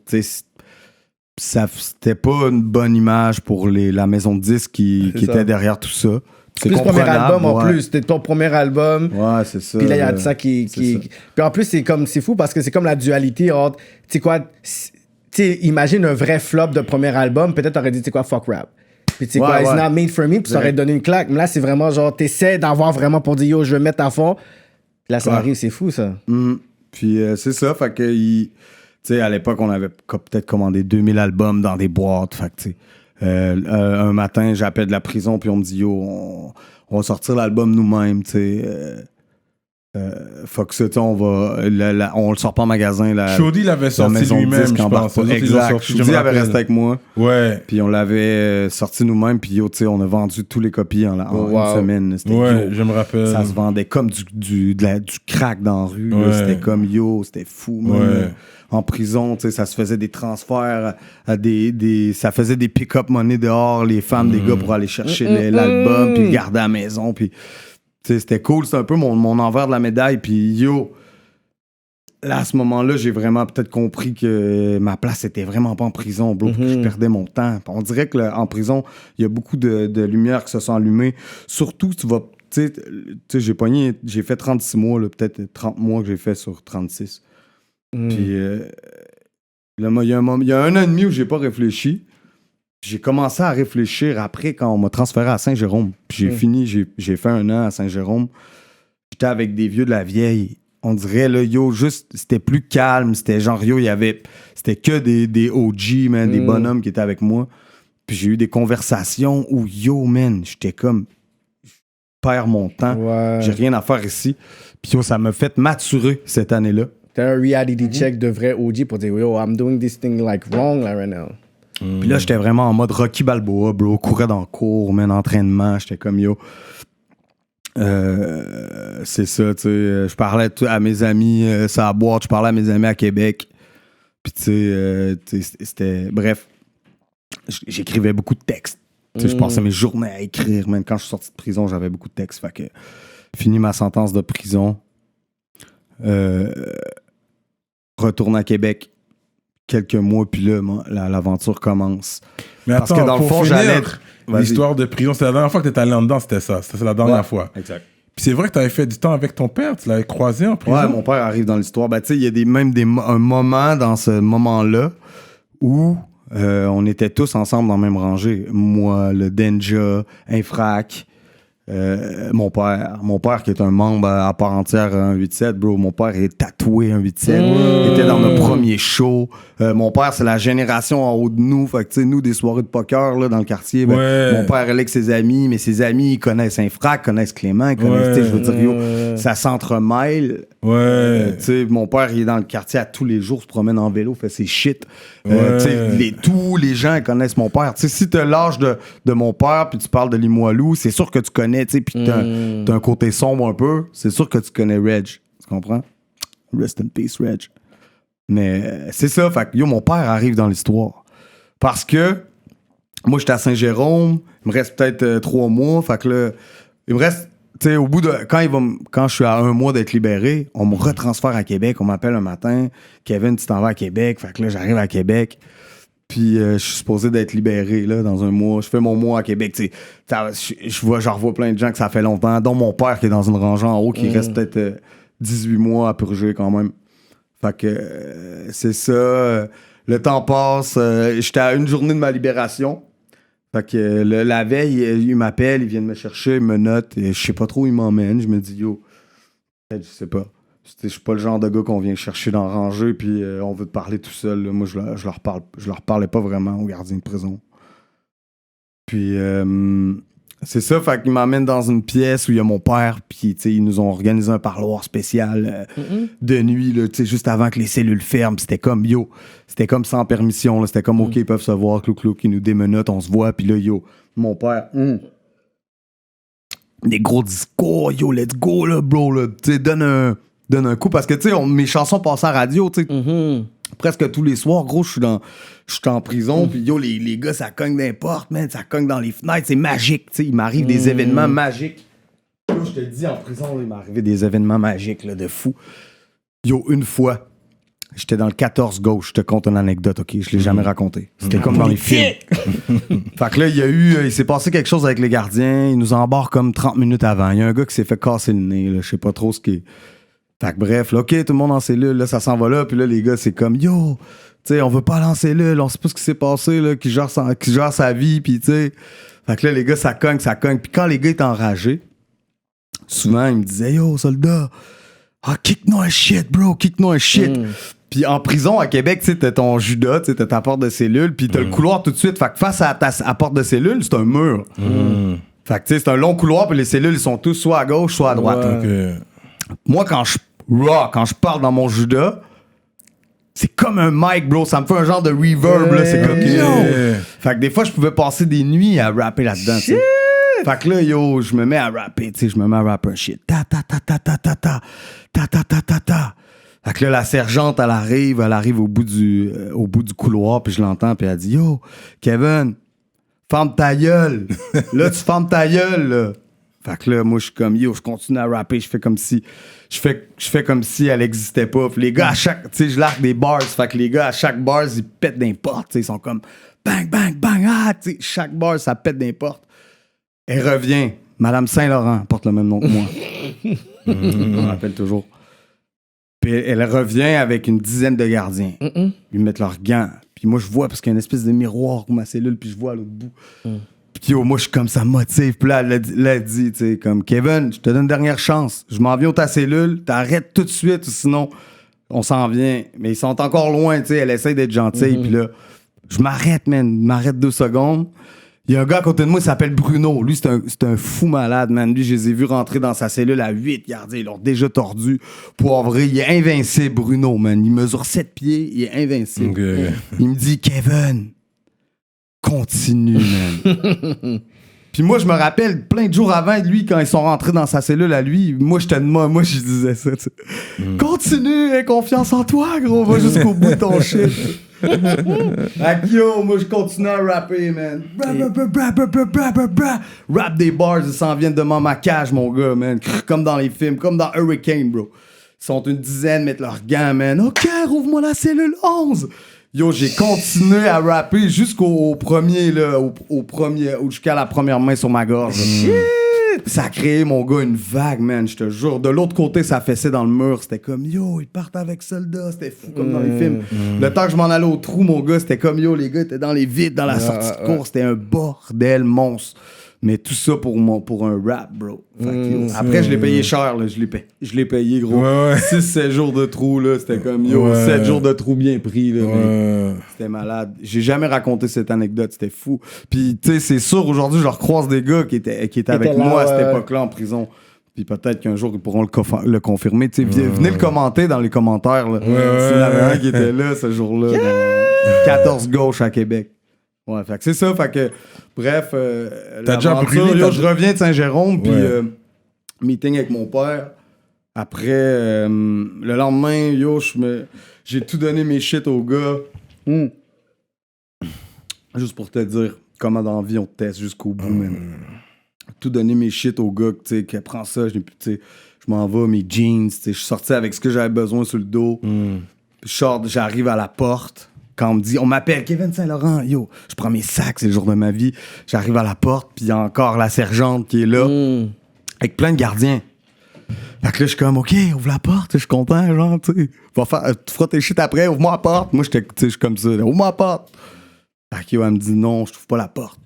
c'était pas une bonne image pour la maison de disques qui était derrière tout ça. C'est plus le premier album en plus. C'était ton premier album. Ouais, c'est ça. Puis là, il y a ça qui. Puis en plus, c'est fou parce que c'est comme la dualité entre. Tu sais quoi, imagine un vrai flop de premier album. Peut-être t'aurais dit, tu sais quoi, fuck rap. Puis tu sais quoi, it's not made for me. Puis ça aurait donné une claque. Mais là, c'est vraiment genre, t'essaies d'avoir vraiment pour dire, yo, je vais mettre à fond. Puis là, ça arrive, c'est fou, ça. Puis c'est ça. Fait que, tu sais, à l'époque, on avait peut-être commandé 2000 albums dans des boîtes. Fait que, tu sais. Un matin, j'appelle de la prison, puis on me dit, yo, on va sortir l'album nous-mêmes, tu sais. Fuck ça, on le sort pas en magasin. Shoudi l'avait sorti lui-même, je pense. Exact. Shoudi avait resté avec moi. Ouais. Puis on l'avait sorti nous-mêmes, puis yo, tu sais, on a vendu tous les copies en une semaine. Ouais, je me rappelle. Ça se vendait comme du crack dans la rue. Ouais. C'était comme, yo, c'était fou, man. Ouais. En prison, tu sais, ça se faisait des transferts à ça faisait des pick-up money dehors, les femmes des gars pour aller chercher l'album, puis le garder à la maison, puis tu sais, c'était cool, c'était un peu mon envers de la médaille, puis yo, là, à ce moment-là, j'ai vraiment peut-être compris que ma place était vraiment pas en prison, bro, que je perdais mon temps. On dirait que en prison, il y a beaucoup de lumières qui se sont allumées, surtout, tu sais, j'ai fait 36 mois, là, peut-être 30 mois que j'ai fait sur 36. Puis là, il y a un an et demi où j'ai pas réfléchi. J'ai commencé à réfléchir après quand on m'a transféré à Saint-Jérôme. Puis j'ai fait 1 an à Saint-Jérôme. J'étais avec des vieux de la vieille. On dirait, là, yo, juste, c'était plus calme. C'était genre, yo, c'était que des OG, man, des bonhommes qui étaient avec moi. Puis j'ai eu des conversations où, yo, man, j'étais comme, je perds mon temps. Ouais. J'ai rien à faire ici. Puis yo, ça m'a fait maturer cette année-là. T'as un reality check de vrai OG pour dire, yo, I'm doing this thing like wrong right now. Puis là, j'étais vraiment en mode Rocky Balboa, bro. Courais dans le cours, man, entraînement. J'étais comme, yo. C'est ça, tu sais. Je parlais à mes amis, ça à boîte. Je parlais à mes amis à Québec. Puis, tu sais, c'était. Bref, j'écrivais beaucoup de textes. Tu sais, je passais mes journées à écrire, man. Quand je suis sorti de prison, j'avais beaucoup de textes. Fait que, fini ma sentence de prison. Retourne à Québec quelques mois, puis là, l'aventure commence. Mais attends, parce que dans le fond, l'histoire de prison, c'est la dernière fois que tu étais allé en dedans, c'était ça. C'était la dernière fois. Exact. Puis c'est vrai que tu avais fait du temps avec ton père, tu l'avais croisé en prison. Ouais, mon père arrive dans l'histoire. Ben, tu sais, il y a un moment dans ce moment-là où on était tous ensemble dans la même rangée. Moi, le Denja, Infrac, mon père qui est un membre à part entière 187, bro, mon père est tatoué 187, il était dans notre premier show. Mon père, c'est la génération en haut de nous, fait que tu sais, nous, des soirées de poker là, dans le quartier, mon père est là avec ses amis, mais ses amis, ils connaissent Infrac, connaissent Clément, ils connaissent, je veux dire, yo, ça s'entremêle. Tu sais, mon père, il est dans le quartier à tous les jours, se promène en vélo, fait ses shit. Tu sais, tous les gens ils connaissent mon père. Tu sais, si t'as l'âge de mon père, puis tu parles de Limoilou, c'est sûr que tu connais, tu sais, puis t'as un côté sombre un peu, c'est sûr que tu connais Reg. Tu comprends? Rest in peace, Reg. Mais c'est ça, fait que yo, mon père arrive dans l'histoire. Parce que moi, j'étais à Saint-Jérôme, il me reste peut-être 3 mois, fait que là, il me reste, tu sais, au bout de. Quand je suis à 1 mois d'être libéré, on me retransfère à Québec, on m'appelle un matin, Kevin, tu t'en vas à Québec, fait que là, j'arrive à Québec. Puis je suis supposé d'être libéré là, dans 1 mois. Je fais mon mois à Québec. Je revois plein de gens que ça fait longtemps, dont mon père qui est dans une rangée en haut, qui reste peut-être 18 mois à purger quand même. Fait que c'est ça. Le temps passe. J'étais à 1 journée de ma libération. Fait que la veille, il m'appelle, il vient de me chercher, il me note, et je sais pas trop où il m'emmène. Je me dis, yo, je sais pas. Je suis pas le genre de gars qu'on vient chercher dans la rangée, puis on veut te parler tout seul. Là. Moi, je leur parlais pas vraiment aux gardiens de prison. Puis, c'est ça, fait qu'il m'emmène dans une pièce où il y a mon père, puis ils nous ont organisé un parloir spécial de nuit, là, juste avant que les cellules ferment. C'était comme, yo, c'était comme sans permission, là, c'était comme, OK, ils peuvent se voir, clou, ils nous démenotent, on se voit, puis là, yo, mon père, des gros discours, yo, let's go, là, bro, là, donne un coup, parce que, tu sais, mes chansons passaient à la radio, tu sais, presque tous les soirs, gros, je suis en prison, puis yo, les gars, ça cogne dans les portes, man, ça cogne dans les fenêtres, c'est magique, tu sais, il m'arrive des événements magiques. Yo, je te le dis, en prison, là, il m'est arrivé des événements magiques, là, de fou. Yo, une fois, j'étais dans le 14 gauche, je te conte une anecdote, OK, je l'ai jamais raconté. C'était comme dans les films. Fait que là, il s'est passé quelque chose avec les gardiens, ils nous embarquent comme 30 minutes avant. Il y a un gars qui s'est fait casser le nez, là, je sais pas trop ce qui est. Fait que bref, là, OK, tout le monde en cellule, là, ça s'en va là, puis là, les gars, c'est comme, yo, tu sais, on veut pas aller en cellule, on sait pas ce qui s'est passé, là, qui gère sa vie, puis tu sais. Fait que là, les gars, ça cogne. Puis quand les gars étaient enragés, souvent, ils me disaient, yo, soldat, kick-nous un shit, bro, kick-nous un shit. Puis en prison, à Québec, tu sais, t'as ton Judas, tu sais, t'as ta porte de cellule, puis t'as le couloir tout de suite. Fait que face à ta porte de cellule, c'est un mur. Fait que tu sais, c'est un long couloir, puis les cellules, ils sont tous soit à gauche, soit à droite. Okay. Moi, quand je parle dans mon Judas, c'est comme un mic, bro. Ça me fait un genre de reverb, là. C'est comme, yo! Fait que des fois, je pouvais passer des nuits à rapper là-dedans, tu sais. Fait que là, yo, je me mets à rapper, tu sais. Je me mets à rapper un shit. Ta ta ta ta ta ta ta ta ta ta ta ta. Fait que là, la sergente, elle arrive au bout du couloir, puis je l'entends, puis elle dit, yo, Kevin, ferme ta gueule. Là, tu fermes ta gueule, là. Fait que là, moi, je suis comme, yo, je continue à rapper, je fais comme si elle existait pas. Puis les gars, à chaque, tu sais, je largue des bars. Fait que les gars, à chaque bars, ils pètent des portes, tu sais, ils sont comme, bang, bang, bang, tu sais, chaque bar, ça pète des portes. Elle revient. Madame Saint-Laurent porte le même nom que moi. Je me rappelle toujours. Puis elle revient avec une dizaine de gardiens. Ils mettent leurs gants. Puis moi, je vois, parce qu'il y a une espèce de miroir pour ma cellule, puis je vois à l'autre bout. Puis yo, moi, je suis comme, ça me motive. Puis là, elle dit, tu sais, comme, Kevin, je te donne une dernière chance. Je m'en viens à ta cellule, t'arrêtes tout de suite, sinon, on s'en vient. Mais ils sont encore loin, tu sais, elle essaie d'être gentille. Puis là, je m'arrête, man. Je m'arrête 2 secondes. Il y a un gars à côté de moi, il s'appelle Bruno. Lui, c'est un fou malade, man. Lui, je les ai vus rentrer dans sa cellule à 8 gardiens. Ils l'ont déjà tordu. Poivré, il est invincible, Bruno, man. Il mesure 7 pieds, il est invincible. Okay. Il me dit, Kevin, continue, man. Puis moi, je me rappelle, plein de jours avant, lui, quand ils sont rentrés dans sa cellule à lui, moi, je disais ça, tu sais. Continue, aie confiance en toi, gros. Va jusqu'au bout de ton shit. Yo, moi, je continue à rapper, man. Rap des bars, ils s'en viennent devant ma cage, mon gars, man. Comme dans les films, comme dans Hurricane, bro. Ils sont une dizaine, mettent leurs gants, man. OK, rouvre-moi la cellule 11. Yo, j'ai continué à rapper jusqu'au premier, là, jusqu'à la première main sur ma gorge. Shit! Ça a créé, mon gars, une vague, man, je te jure. De l'autre côté, ça fessait dans le mur. C'était comme, yo, ils partent avec soldats. C'était fou, comme dans les films. Le temps que je m'en allais au trou, mon gars, c'était comme, yo, les gars étaient dans les vides, dans la sortie de cours. C'était un bordel monstre. Mais tout ça pour un rap, bro. Après, je l'ai payé cher, là. Je l'ai payé, gros. 6-7 jours de trou, là. C'était comme, yo, 7 jours de trou bien pris, là. C'était malade. J'ai jamais raconté cette anecdote. C'était fou. Puis, tu sais, c'est sûr, aujourd'hui, je recroise des gars qui étaient avec moi à cette époque-là en prison. Puis peut-être qu'un jour, ils pourront le confirmer. Tu sais, venez le commenter dans les commentaires, là. S'il y en avait un qui était là ce jour-là. 14 gauche à Québec. Ouais, fait que c'est ça, fait que bref, t'as déjà brûlé, je reviens de Saint-Jérôme, puis meeting avec mon père. Après, le lendemain, yo, j'ai tout donné mes shit au gars. Juste pour te dire comment dans la vie on te teste jusqu'au bout, man. Tout donné mes shit au gars, tu sais, qui prend ça, je m'en vais, mes jeans, tu sais, je suis sorti avec ce que j'avais besoin sur le dos. J'arrive à la porte. Quand on m'appelle Kevin Saint-Laurent, yo, je prends mes sacs, c'est le jour de ma vie. J'arrive à la porte, puis il y a encore la sergente qui est là, avec plein de gardiens. Fait que là, je suis comme, OK, ouvre la porte, je suis content, genre, tu sais. Tu feras tes shit après, ouvre-moi la porte. Moi, je suis comme ça, ouvre-moi la porte. Fait que yo, elle me dit non, je trouve pas la porte.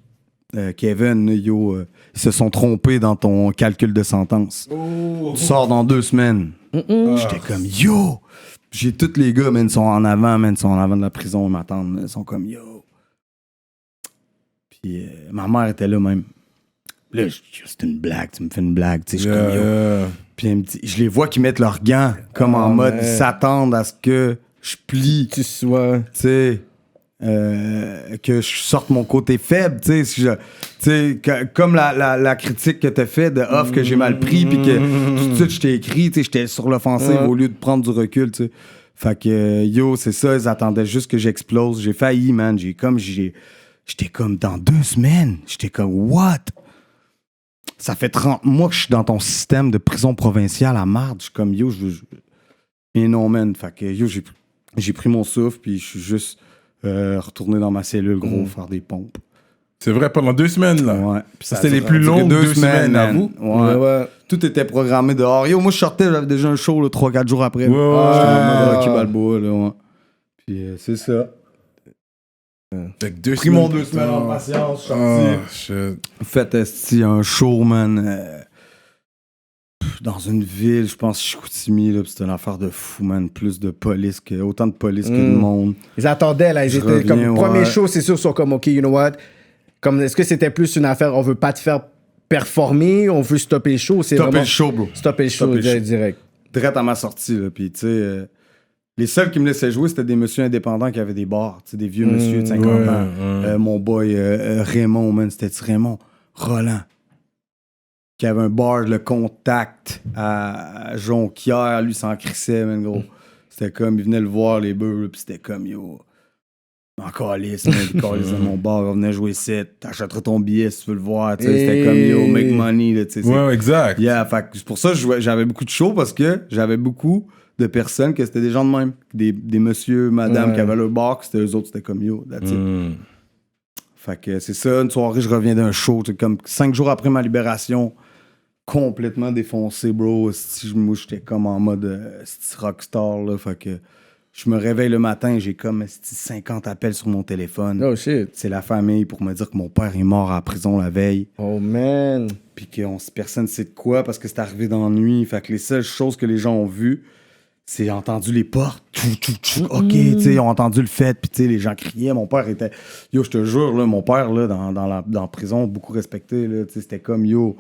Kevin, yo, ils se sont trompés dans ton calcul de sentence. Tu sors dans 2 semaines. J'étais comme, yo! J'ai tous les gars, man, ils sont en avant, de la prison, ils m'attendent, ils sont comme, yo. Puis ma mère était là même. Là, c'est une blague, tu me fais une blague, tu sais, je suis comme, yo. Puis elle me dit, je les vois qui mettent leurs gants, comme en mode, ils s'attendent à ce que je plie. Tu sais, que je sorte mon côté faible, tu sais, comme la critique que t'as fait de off que j'ai mal pris, puis que tout de suite je t'ai écrit, tu sais, j'étais sur l'offensive au lieu de prendre du recul, tu sais. Fait que, yo, c'est ça, ils attendaient juste que j'explose. J'ai failli, man, j'étais comme dans 2 semaines, j'étais comme, what? Ça fait 30 mois que je suis dans ton système de prison provinciale à marde. Je suis comme, yo, et non, man. Fait que, yo, j'ai pris mon souffle, puis je suis juste retourné dans ma cellule, gros, faire des pompes. C'est vrai, pendant 2 semaines, là. Ouais. C'était les plus longues 2 semaines, à vous. Ouais. Tout était programmé dehors. Yo, moi, je sortais, j'avais déjà un show, 3-4 jours après. J'étais en mode Rocky Balboa, là, ouais. Puis c'est ça. Fait que 2 pris mon 2 semaines en patience, fait un show, man, dans une ville, je pense Chicoutimi, là, c'était une affaire de fou, man, autant de police que de monde. Ils attendaient, là, ils étaient comme, premier show, c'est sûr, ils sont comme, OK, you know what, comme, est-ce que c'était plus une affaire, on veut pas te faire performer, on veut stopper le show, stopper le show, bro. Stopper le show, direct. Direct à ma sortie, là, puis tu sais... les seuls qui me laissaient jouer, c'était des messieurs indépendants qui avaient des bars, des vieux messieurs de 50 ans. Mon boy Raymond, man, c'était Raymond. Roland, qui avait un bar, le Contact à Jonquière, lui s'en crissait, man, gros. C'était comme, il venait le voir, les beurs, puis c'était comme, yo, encore lisse, de mon bar, on venait jouer ici, t'achèteras ton billet si tu veux le voir, c'était comme, yo, make money, là, tu sais. Ouais, exact. Yeah, fait c'est pour ça que j'avais beaucoup de shows, parce que j'avais beaucoup de personnes que c'était des gens de même. Des messieurs, madame qui avaient leur bar, c'était eux autres, c'était comme yo, that's it. Fait que c'est ça, une soirée, je reviens d'un show, comme 5 jours après ma libération, complètement défoncé, bro. Moi, j'étais comme en mode rockstar, là. Fait que je me réveille le matin, j'ai comme 50 appels sur mon téléphone. Oh shit. C'est la famille pour me dire que mon père est mort à la prison la veille. Oh man. Puis que personne ne sait de quoi parce que c'est arrivé dans la nuit. Fait que les seules choses que les gens ont vues, c'est entendu les portes. OK, tu sais, ils ont entendu le fait. Puis tu sais, les gens criaient. Mon père était... Yo, je te jure, là, mon père, là, dans la prison, beaucoup respecté, là, tu sais, c'était comme, yo...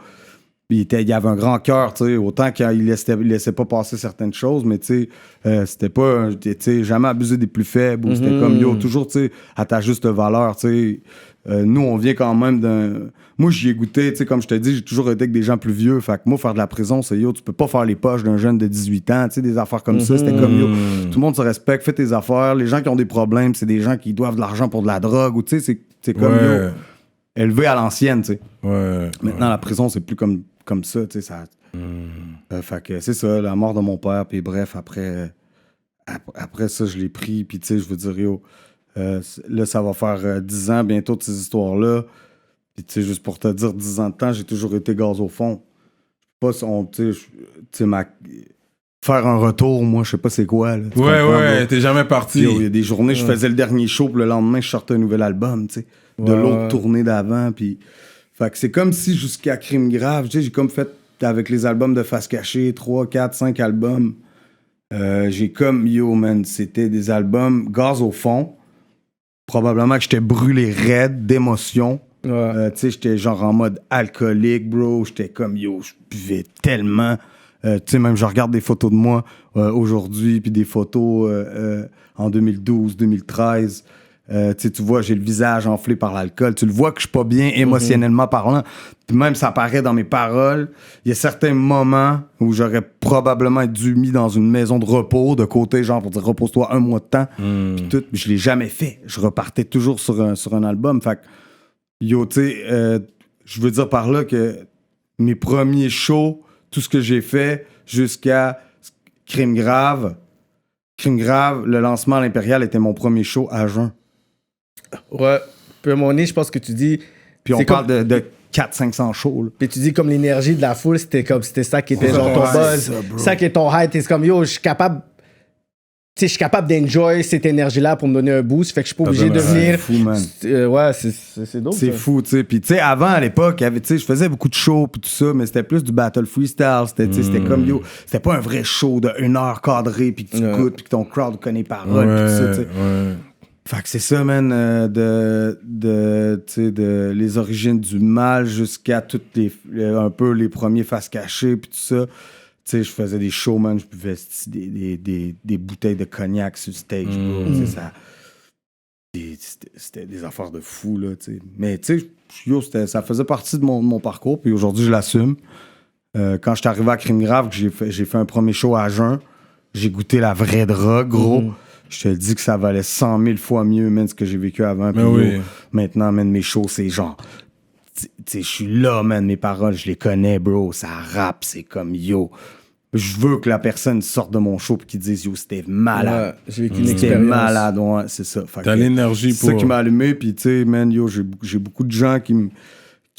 Il avait un grand cœur, tu sais, autant qu'il laissait pas passer certaines choses, mais tu sais, c'était pas, tu sais, jamais abuser des plus faibles, ou c'était comme, yo, toujours, tu sais, à ta juste valeur, tu sais. Nous, on vient quand même d'un... Moi, j'y ai goûté, tu sais, comme je te dis, j'ai toujours été avec des gens plus vieux, fait que moi, faire de la prison, c'est, yo, tu peux pas faire les poches d'un jeune de 18 ans, tu sais, des affaires comme ça, c'était comme, yo, tout le monde se respecte, fais tes affaires, les gens qui ont des problèmes, c'est des gens qui doivent de l'argent pour de la drogue, ou tu sais, c'est comme, yo, élevé à l'ancienne, tu sais. Maintenant, la prison, c'est plus comme ça, tu sais, ça... fait que c'est ça, la mort de mon père, puis bref, après ça, je l'ai pris, puis tu sais, je veux dire, yo, là, ça va faire 10 ans bientôt de ces histoires-là, puis tu sais, juste pour te dire, 10 ans de temps, j'ai toujours été gaz au fond. Pas, tu sais, faire un retour, moi, je sais pas c'est quoi, là. Ouais, t'es jamais parti. Il y a des journées, je faisais le dernier show, puis le lendemain, je sortais un nouvel album, tu sais, de l'autre tournée d'avant, puis... Fait que c'est comme si jusqu'à Crime Grave, tu sais, j'ai comme fait avec les albums de Face Cachée, 3, 4, 5 albums. J'ai comme, yo man, c'était des albums gaz au fond. Probablement que j'étais brûlé raide d'émotion. Tu sais, j'étais genre en mode alcoolique, bro. J'étais comme, yo, je buvais tellement. Tu sais, même je regarde des photos de moi aujourd'hui, puis des photos en 2012, 2013. Tu vois, j'ai le visage enflé par l'alcool. Tu le vois que je suis pas bien émotionnellement parlant. Puis même, ça apparaît dans mes paroles. Il y a certains moments où j'aurais probablement dû mis dans une maison de repos de côté, genre pour dire repose-toi un mois de temps. Puis tout, mais je l'ai jamais fait. Je repartais toujours sur un album. Fait que, yo, tu sais, je veux dire par là que mes premiers shows, tout ce que j'ai fait jusqu'à Crime Grave, le lancement à l'Impérial était mon premier show à jeun. Ouais. Puis à un moment donné, je pense que tu dis... Puis on parle de 400-500 shows. Là. Puis tu dis comme l'énergie de la foule, c'était ça qui était genre ton buzz. Ça qui est ton hype. T'es comme, yo, je suis capable... je suis capable d'enjoy cette énergie-là pour me donner un boost. Fait que je suis pas obligé de venir. C'est fou, man. Ouais, c'est dope. C'est ça. fou, tu sais. Puis, tu sais, avant, à l'époque, je faisais beaucoup de shows puis tout ça, mais c'était plus du battle freestyle. C'était comme, c'était pas un vrai show de 1 heure cadré puis que tu écoutes puis que ton crowd connaît les paroles puis tout ça, tu sais. Fait que c'est ça, man, de les origines du mal jusqu'à toutes un peu les premiers faces cachées puis tout ça. Tu sais, je faisais des shows, man, je buvais des bouteilles de cognac sur le stage, bro. Ça, c'était des affaires de fou, là, tu sais. Mais, tu sais, ça faisait partie de mon parcours, puis aujourd'hui, je l'assume. Quand je suis arrivé à Crime Grave, j'ai fait un premier show à jeun, j'ai goûté la vraie drogue, gros. Je te dis que ça valait 100 000 fois mieux, man, ce que j'ai vécu avant. Puis, maintenant, man, mes shows, c'est genre... Tu sais, je suis là, man, mes paroles, je les connais, bro. Ça rappe, c'est comme, yo... Je veux que la personne sorte de mon show et qu'il dise, yo, c'était malade. Ouais, j'ai vécu une C'était expérience. malade, ouais, c'est ça. T'as l'énergie pour... C'est ça qui m'a allumé, puis tu sais, man, yo, j'ai beaucoup de gens qui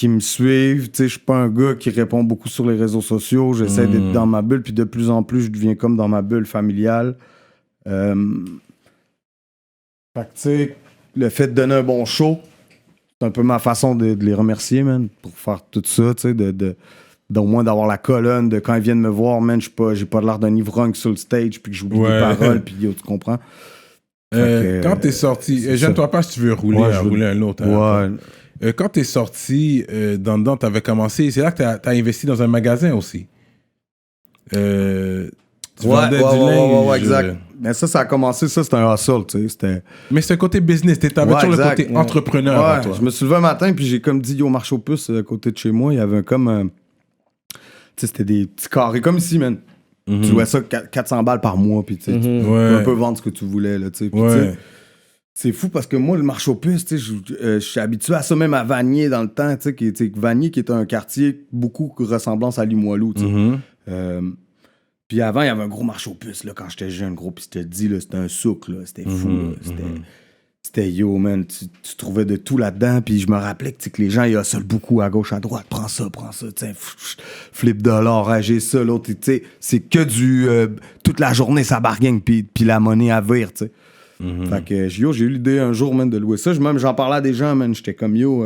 me suivent. Tu sais, je suis pas un gars qui répond beaucoup sur les réseaux sociaux. J'essaie d'être dans ma bulle, puis de plus en plus, je deviens comme dans ma bulle familiale. Fait que, tu sais, le fait de donner un bon show, c'est un peu ma façon de les remercier, man, pour faire tout ça, tu sais, d'au moins d'avoir la colonne de quand ils viennent me voir, man, j'ai pas l'air d'un ivrogne sur le stage puis que j'oublie les paroles, puis yo, tu comprends? Quand t'es sorti, gêne-toi pas si tu veux rouler, rouler un autre. Quand t'es sorti, dedans, t'avais commencé, c'est là que t'as investi dans un magasin aussi. Tu vendais du linge. Ouais, exact. Mais ça a commencé, ça, c'était un hustle, tu sais. Mais c'est un côté business, t'avais toujours le côté entrepreneur. Ouais, toi. Je me suis levé un matin, puis j'ai comme dit, yo, marche aux puces, à côté de chez moi, il y avait comme... tu sais, c'était des petits carrés, comme ici, man. Tu louais ça 400 balles par mois, puis tu peux un peu vendre ce que tu voulais, là, tu sais. C'est fou parce que moi, le marché aux puces, tu sais, je suis habitué à ça, même à Vanier dans le temps, tu sais, Vanier qui est un quartier beaucoup ressemblance à Limoilou, tu sais. Puis avant, il y avait un gros marché aux puces, là, quand j'étais jeune, gros, puis je te dis, là, c'était un souk, là, c'était fou, là, c'était yo, man, tu trouvais de tout là-dedans, puis je me rappelais que les gens, ils hustlent beaucoup à gauche, à droite, prends ça, tu sais, flip de l'or, j'ai ça, l'autre, tu sais, c'est que du, toute la journée, ça bargaine, puis la monnaie à vire, tu sais. Fait que, j'ai eu l'idée un jour, man, de louer ça, j'en parlais à des gens, man, j'étais comme, yo,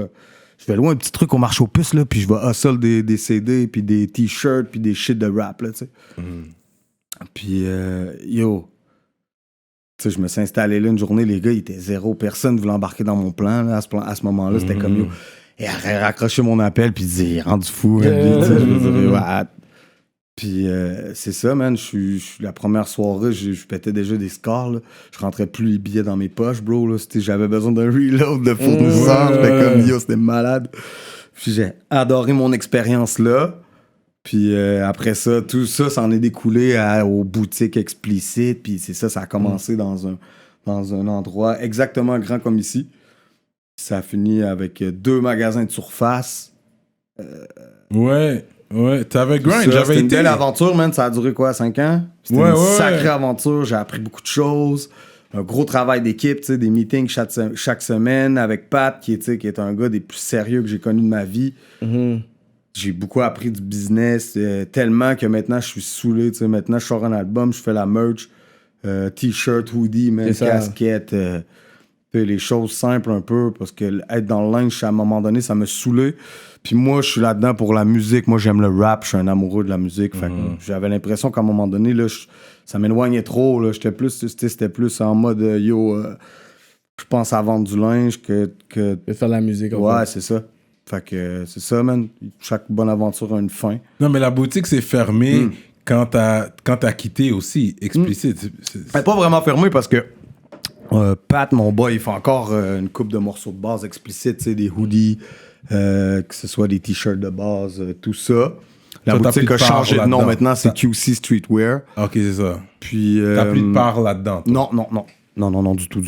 je vais louer un petit truc au marché aux puces, là, puis je vais hustle des CD, puis des t-shirts, puis des shit de rap, là, tu sais. Puis, yo... Tu sais, je me suis installé là une journée, les gars, il était 0 personne voulait embarquer dans mon plan. Là, à ce moment-là, c'était comme yo. Et raccroché mon appel, puis il dit, il est rendu fou. Puis c'est ça, man. La première soirée, je pétais déjà des scores. Là. Je rentrais plus les billets dans mes poches, bro. Là. J'avais besoin d'un reload de fournisseur. J'étais comme yo, c'était malade. Puis j'ai adoré mon expérience là. Puis après ça, tout ça s'en est découlé aux boutiques explicites. Puis c'est ça, ça a commencé dans un endroit exactement grand comme ici. Puis ça a fini avec 2 magasins de surface. Ouais, t'avais grind, ça, j'avais c'était été... une belle aventure, man. Ça a duré quoi, 5 ans? C'était une sacrée aventure. J'ai appris beaucoup de choses. Un gros travail d'équipe, tu sais, des meetings chaque semaine avec Pat, qui est un gars des plus sérieux que j'ai connu de ma vie. J'ai beaucoup appris du business, tellement que maintenant, je suis saoulé. Maintenant, je sors un album, je fais la merch, t-shirt, hoodie, man, casquette, les choses simples un peu, parce que être dans le linge, à un moment donné, ça me saoulait. Puis moi, je suis là-dedans pour la musique. Moi, j'aime le rap, je suis un amoureux de la musique. Fait que j'avais l'impression qu'à un moment donné, là, ça m'éloignait trop. Là. C'était plus en mode, je pense à vendre du linge que... De faire de la musique. Ouais, c'est ça. Fait que c'est ça, man. Chaque bonne aventure a une fin. Non, mais la boutique s'est fermée quand t'as quitté aussi, explicite. Elle n'est pas vraiment fermée parce que Pat, mon boy, il fait encore une coupe de morceaux de base explicites, tu sais, des hoodies, que ce soit des t-shirts de base, tout ça. La boutique a changé de nom maintenant, c'est QC Streetwear. Ok, c'est ça. Puis... T'as plus de part là-dedans. Non, du tout.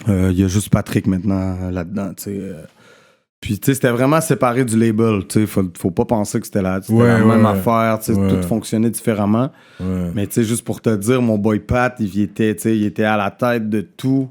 Il y a juste Patrick maintenant là-dedans, tu sais. Puis, tu sais, c'était vraiment séparé du label, tu sais. Faut pas penser que c'était la même affaire, tu sais. Tout fonctionnait différemment. Mais, tu sais, juste pour te dire, mon boy Pat, il était à la tête de tout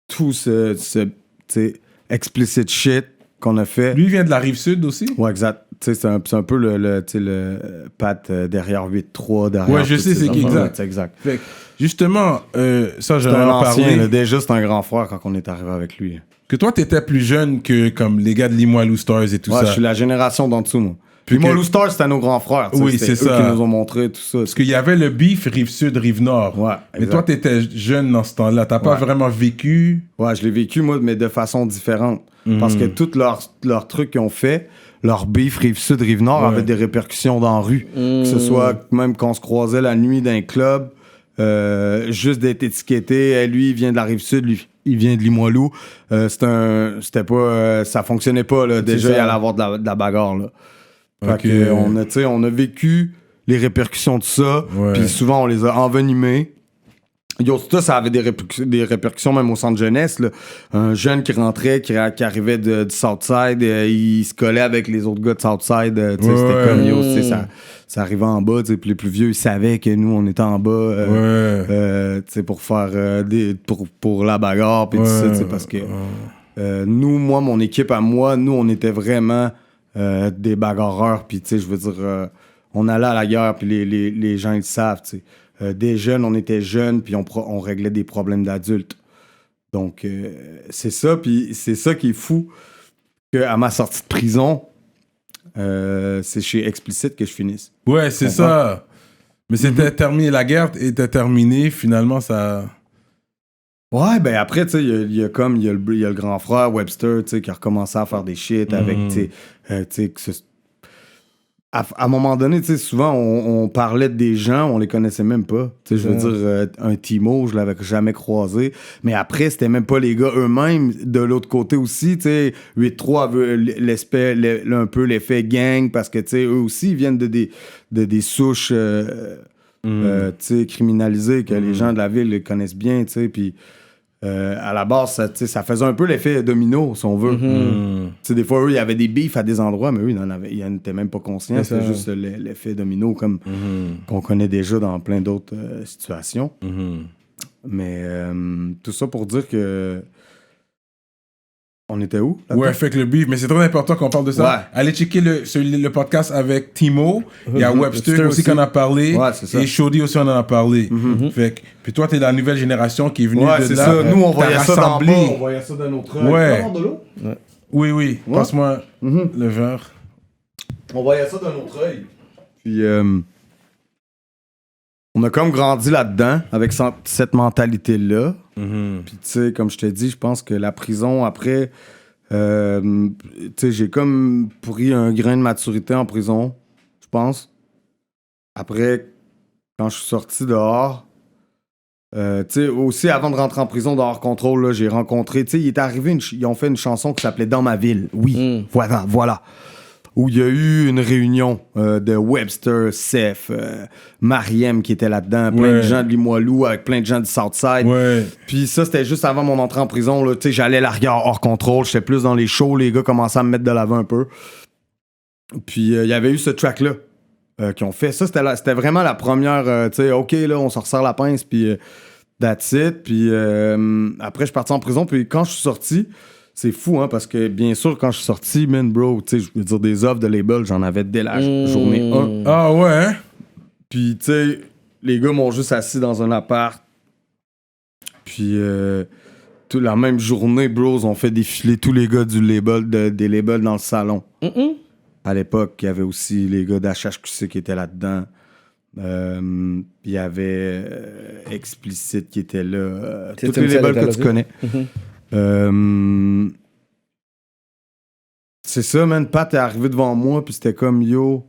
ce tu sais, explicit shit qu'on a fait. Lui, il vient de la Rive-Sud aussi? Ouais, exact. sais, c'est un peu le Pat derrière 8-3, derrière. Ouais, je sais, c'est exact. C'est exact. Fait que, justement, ça, C'est j'en ai un ancien, parlé. là, déjà, c'est un grand frère quand on est arrivé avec lui. Que toi, t'étais plus jeune que comme les gars de Limoilou Stars et tout Ouais, ça. je suis la génération d'en dessous, moi. Puis que- Limoilou Stars, c'était nos grands frères. tu sais, Oui, c'était c'est eux ça. qui nous ont montré tout ça. Parce qu'il y avait le beef Rive-Sud, Rive-Nord. Ouais, Mais exact. toi, t'étais jeune dans ce temps-là. T'as pas Ouais. vraiment vécu. Ouais, je l'ai vécu, moi, mais de façon différente. Parce que tous leurs trucs qu'ils ont fait, leur beef Rive-Sud, Rive-Nord, Ouais. avait des répercussions dans la rue. Que ce soit même quand on se croisait la nuit d'un club, juste d'être étiqueté, hey, lui, il vient de la Rive-Sud, lui, il vient de Limoilou. C'était pas... ça fonctionnait pas, là. Déjà, ça. il allait avoir de la bagarre, là. Fait Ok. que, on a vécu les répercussions de ça, Ouais. puis souvent, on les a envenimés. Yo, ça avait des répercussions même au centre jeunesse. Là. Un jeune qui rentrait, qui arrivait du Southside, il se collait avec les autres gars de Southside. Tu sais, c'était comme, yo, tu sais, ça arrivait en bas. Tu sais, puis les plus vieux, ils savaient que nous, on était en bas tu sais, pour faire pour la bagarre. Puis tout ça, tu sais, parce que nous, mon équipe à moi, nous, on était vraiment des bagarreurs. Puis, tu sais, je veux dire, on allait à la guerre, puis les gens, ils le savent, tu sais. Des jeunes, on était jeunes, puis on réglait des problèmes d'adultes. Donc, c'est ça, puis c'est ça qui est fou, qu'à ma sortie de prison, c'est chez Explicit que je finisse. Ouais, c'est Comprends? ça. Mais c'était terminé. La guerre était terminée. Finalement, ça... Ouais, ben après, tu sais, il y a le grand frère Webster, tu sais, qui a recommencé à faire des shit avec, tu sais, que à un moment donné, tu sais, souvent, on parlait des gens, on les connaissait même pas. Tu sais, je veux dire, un Timo, je l'avais jamais croisé. Mais après, c'était même pas les gars eux-mêmes. De l'autre côté aussi, tu sais, 8-3 avait un peu l'effet gang, parce que, tu sais, eux aussi, ils viennent de des souches, tu sais, criminalisées, que les gens de la ville les connaissent bien, tu sais, puis... à la base, ça faisait un peu l'effet domino, si on veut. Tu sais, des fois, eux, il y avait des beefs à des endroits, mais eux, ils n'en étaient même pas conscients. C'était juste l'effet domino, comme qu'on connaît déjà dans plein d'autres situations. Mais tout ça pour dire que... On était où? là-dedans? Ouais, fait que le beef. Mais c'est très important qu'on parle de ça. Ouais. Allez checker le podcast avec Timo. Il y a Webster aussi aussi. qui en a parlé. Ouais, c'est ça. Et Shody aussi en a parlé. Fait que, puis toi, t'es la nouvelle génération qui est venue Ouais, de c'est là. ça. Nous, on T'as voyait ça d'en rassemblé. bas, on voyait ça de notre œil. Ouais. Tu peux avoir de l'eau? Oui, oui. Passe-moi le verre. On voyait ça de notre œil. Puis, on a comme grandi là-dedans, avec cette mentalité-là. Puis, tu sais, comme je te dis, je pense que la prison, après, tu sais, j'ai comme pris un grain de maturité en prison, je pense. Après, quand je suis sorti dehors, tu sais, aussi, avant de rentrer en prison, dehors contrôle, là, j'ai rencontré, tu sais, il est arrivé, ils ont fait une chanson qui s'appelait Dans ma ville. Oui, voilà. Où il y a eu une réunion de Webster, Seth, Mariem qui était là-dedans, plein de gens de Limoilou avec plein de gens du Southside. Ouais. Puis ça, c'était juste avant mon entrée en prison. Tu sais, j'allais la regarder hors contrôle, j'étais plus dans les shows, les gars commençaient à me mettre de l'avant un peu. Puis il y avait eu ce track-là qu'ils ont fait. Ça, c'était vraiment la première, tu sais, OK, là, on se resserre la pince, puis that's it. Puis après, je suis parti en prison, puis quand je suis sorti... C'est fou, hein, parce que bien sûr, quand je suis sorti, man, bro, tu sais, je veux dire, des offres de label, j'en avais dès la journée 1. Ah ouais, hein? Puis, tu sais, les gars m'ont juste assis dans un appart. Puis, la même journée, bros, on fait défiler tous les gars du label, des labels dans le salon. À l'époque, il y avait aussi les gars d'HHQC qui étaient là-dedans. Il y avait Explicit qui était là. Tous les labels que tu connais. C'est ça, man. Pat est arrivé devant moi, puis c'était comme yo.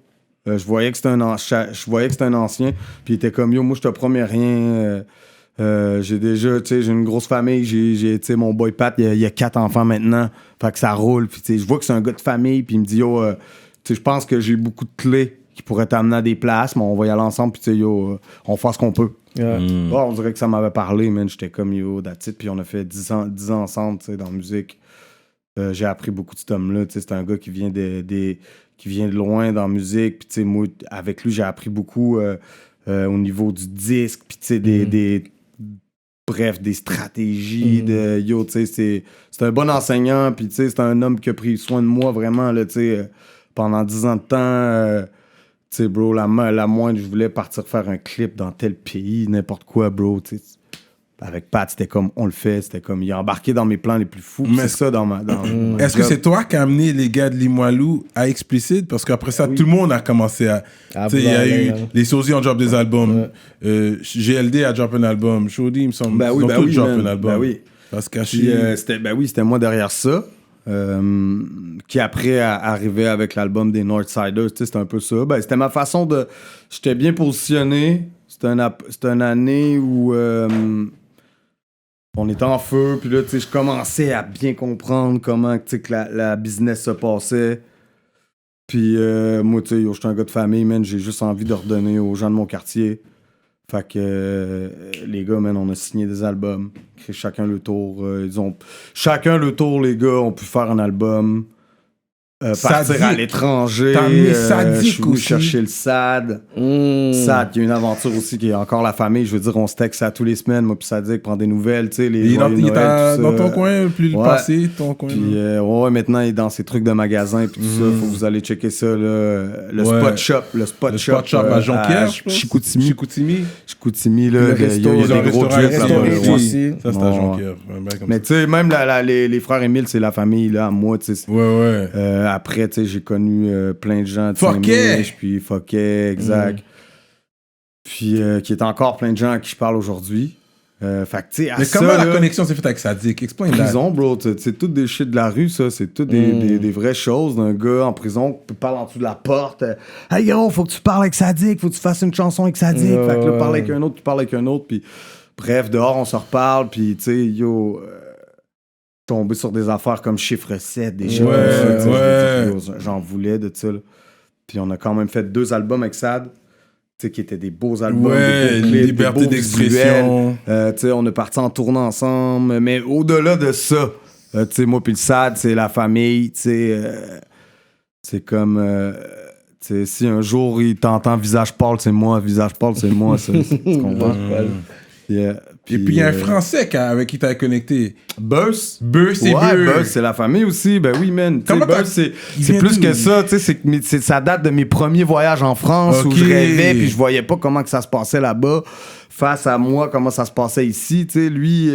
Je voyais que c'était un ancien, puis il était comme yo. Moi, je te promets rien. J'ai déjà, tu sais, j'ai une grosse famille. J'ai tu sais, mon boy Pat, il y a 4 enfants maintenant. Fait que ça roule. Puis, tu sais, je vois que c'est un gars de famille, puis il me dit yo, tu sais, je pense que j'ai beaucoup de clés qui pourraient t'amener à des places, mais on va y aller ensemble, puis, tu sais, yo, on fait ce qu'on peut. On dirait que ça m'avait parlé, man. J'étais comme yo, that's it. Puis on a fait 10 ans ensemble, tu sais, dans la musique. J'ai appris beaucoup de cet homme-là. Tu sais, c'est un gars qui vient qui vient de loin dans la musique. Puis, tu sais, moi, avec lui, j'ai appris beaucoup au niveau du disque. Puis, tu sais, bref, des stratégies de yo, tu sais, c'est un bon enseignant. Puis, tu sais, c'est un homme qui a pris soin de moi vraiment, là, tu sais. pendant 10 ans de temps, tu sais, bro, la moindre, je voulais partir faire un clip dans tel pays, n'importe quoi, bro, tu sais. Avec Pat, c'était comme, on le fait, c'était comme, il a embarqué dans mes plans les plus fous. C'est ça dans ma... Est-ce que c'est toi qui as amené les gars de Limoilou à Explicit? Parce qu'après ça, tout le monde a commencé à... Tu sais, il y a eu... Les Sozy ont drop des albums. GLD a drop un album. Shody, il me semble. Ils ont tous drop un album. Oui. Ça se cachait. C'était moi derrière ça. Qui après arrivait avec l'album des Northsiders. Tu sais, c'était un peu ça. C'était ma façon de... J'étais bien positionné. C'était une année où... on était en feu, puis là, tu sais, je commençais à bien comprendre comment, tu sais, que la business se passait. Puis moi, tu sais, j'étais un gars de famille, man, j'ai juste envie de redonner aux gens de mon quartier. Fait que les gars, man, on a signé des albums. Chacun le tour. Chacun le tour, les gars, ont pu faire un album. Partir à l'étranger. T'as amené Sadik je suis venu aussi. chercher le SAD. SAD, il y a une aventure aussi qui est encore la famille. Je veux dire, on se texte ça tous les semaines. Moi puis Sadik prend des nouvelles, tu sais. Il est dans ton coin, plus le passé, ton coin. Puis maintenant, il est dans ses trucs de magasin puis tout ça. Faut que vous allez checker ça, là. Le Spot Shop. Le Spot Shop à Jonquière, je pense. Chicoutimi, là. Il y a des gros trips là-bas. Ça, c'est à Jonquière. Mais tu sais, même les frères Émile, c'est la famille, là, moi, tu sais. Ouais. Après, tu sais, j'ai connu plein de gens. Foquet! Puis Foquet, exact. Puis qui est encore plein de gens à qui je parle aujourd'hui. Fait que, tu sais, mais comment la connexion s'est faite avec Sadik? Explain-le. Prison, bro, c'est toutes des shit de la rue, ça. C'est toutes des vraies choses d'un gars en prison qui parle en dessous de la porte. Hey, gros, faut que tu parles avec Sadik, faut que tu fasses une chanson avec Sadik. Fait que là, parle avec un autre, tu parles avec un autre. Puis bref, dehors, on se reparle. Puis, tu sais, tomber sur des affaires comme chiffre 7, des choses comme ça. J'en voulais de ça. Là. Puis on a quand même fait 2 albums avec Sad, qui étaient des beaux albums. Ouais, des clips, liberté des beaux d'expression. On est partis en tournant ensemble. Mais au-delà de ça, moi puis le Sad, c'est la famille. C'est comme... si un jour il t'entend Visage Paul, c'est moi. Visage Paul, c'est moi. Tu comprends? Et puis il y a un Français avec qui t'as connecté. Buzz, c'est Buzz. Buzz, c'est la famille aussi. Ben oui, man. Buzz, c'est plus que ça. Ça date de mes premiers voyages en France où je rêvais puis je voyais pas comment que ça se passait là-bas. Face à moi, comment ça se passait ici. Lui,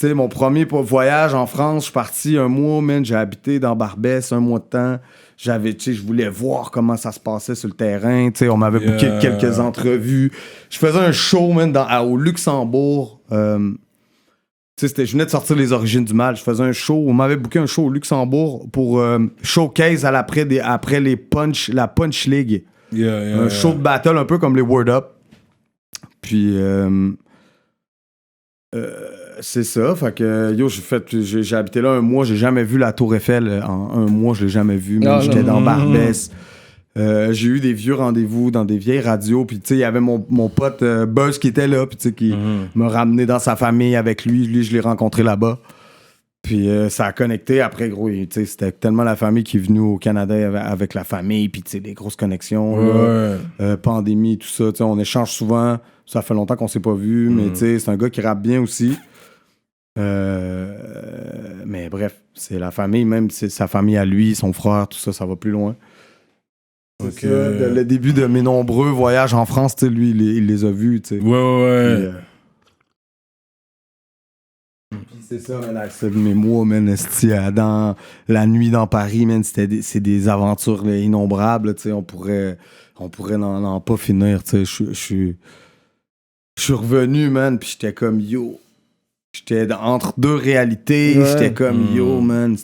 mon premier voyage en France, je suis parti 1 mois, man. J'ai habité dans Barbès 1 mois de temps. Je voulais voir comment ça se passait sur le terrain. On m'avait booké quelques entrevues. Je faisais un show, man, au Luxembourg. Je venais de sortir Les Origines du Mal. Je faisais un show. On m'avait booké un show au Luxembourg pour showcase après la Punch League. Un show de battle un peu comme les Word Up. Puis... c'est ça, fait que j'ai habité là 1 mois, j'ai jamais vu la Tour Eiffel en 1 mois, je l'ai jamais vu, j'étais dans Barbès. J'ai eu des vieux rendez-vous dans des vieilles radios, puis tu sais, il y avait mon pote Buzz qui était là, puis tu sais, qui m'a ramené dans sa famille avec lui, je l'ai rencontré là-bas. Puis ça a connecté après, gros, tu sais, c'était tellement la famille qui est venue au Canada avec la famille, puis tu sais, des grosses connexions, pandémie, tout ça, tu sais, on échange souvent, ça fait longtemps qu'on s'est pas vu, mais tu sais, c'est un gars qui rappe bien aussi. Mais bref, c'est la famille, même c'est sa famille à lui, son frère, tout ça, ça va plus loin. Okay. Le début de mes nombreux voyages en France, lui, il les a vus. T'sais. Ouais. Puis c'est ça, man, mes mois, man, dans la nuit dans Paris, man, c'est des aventures là, innombrables. On pourrait n'en pas finir. Je suis revenu, man, puis j'étais comme yo. J'étais entre 2 réalités. J'étais comme yo, man.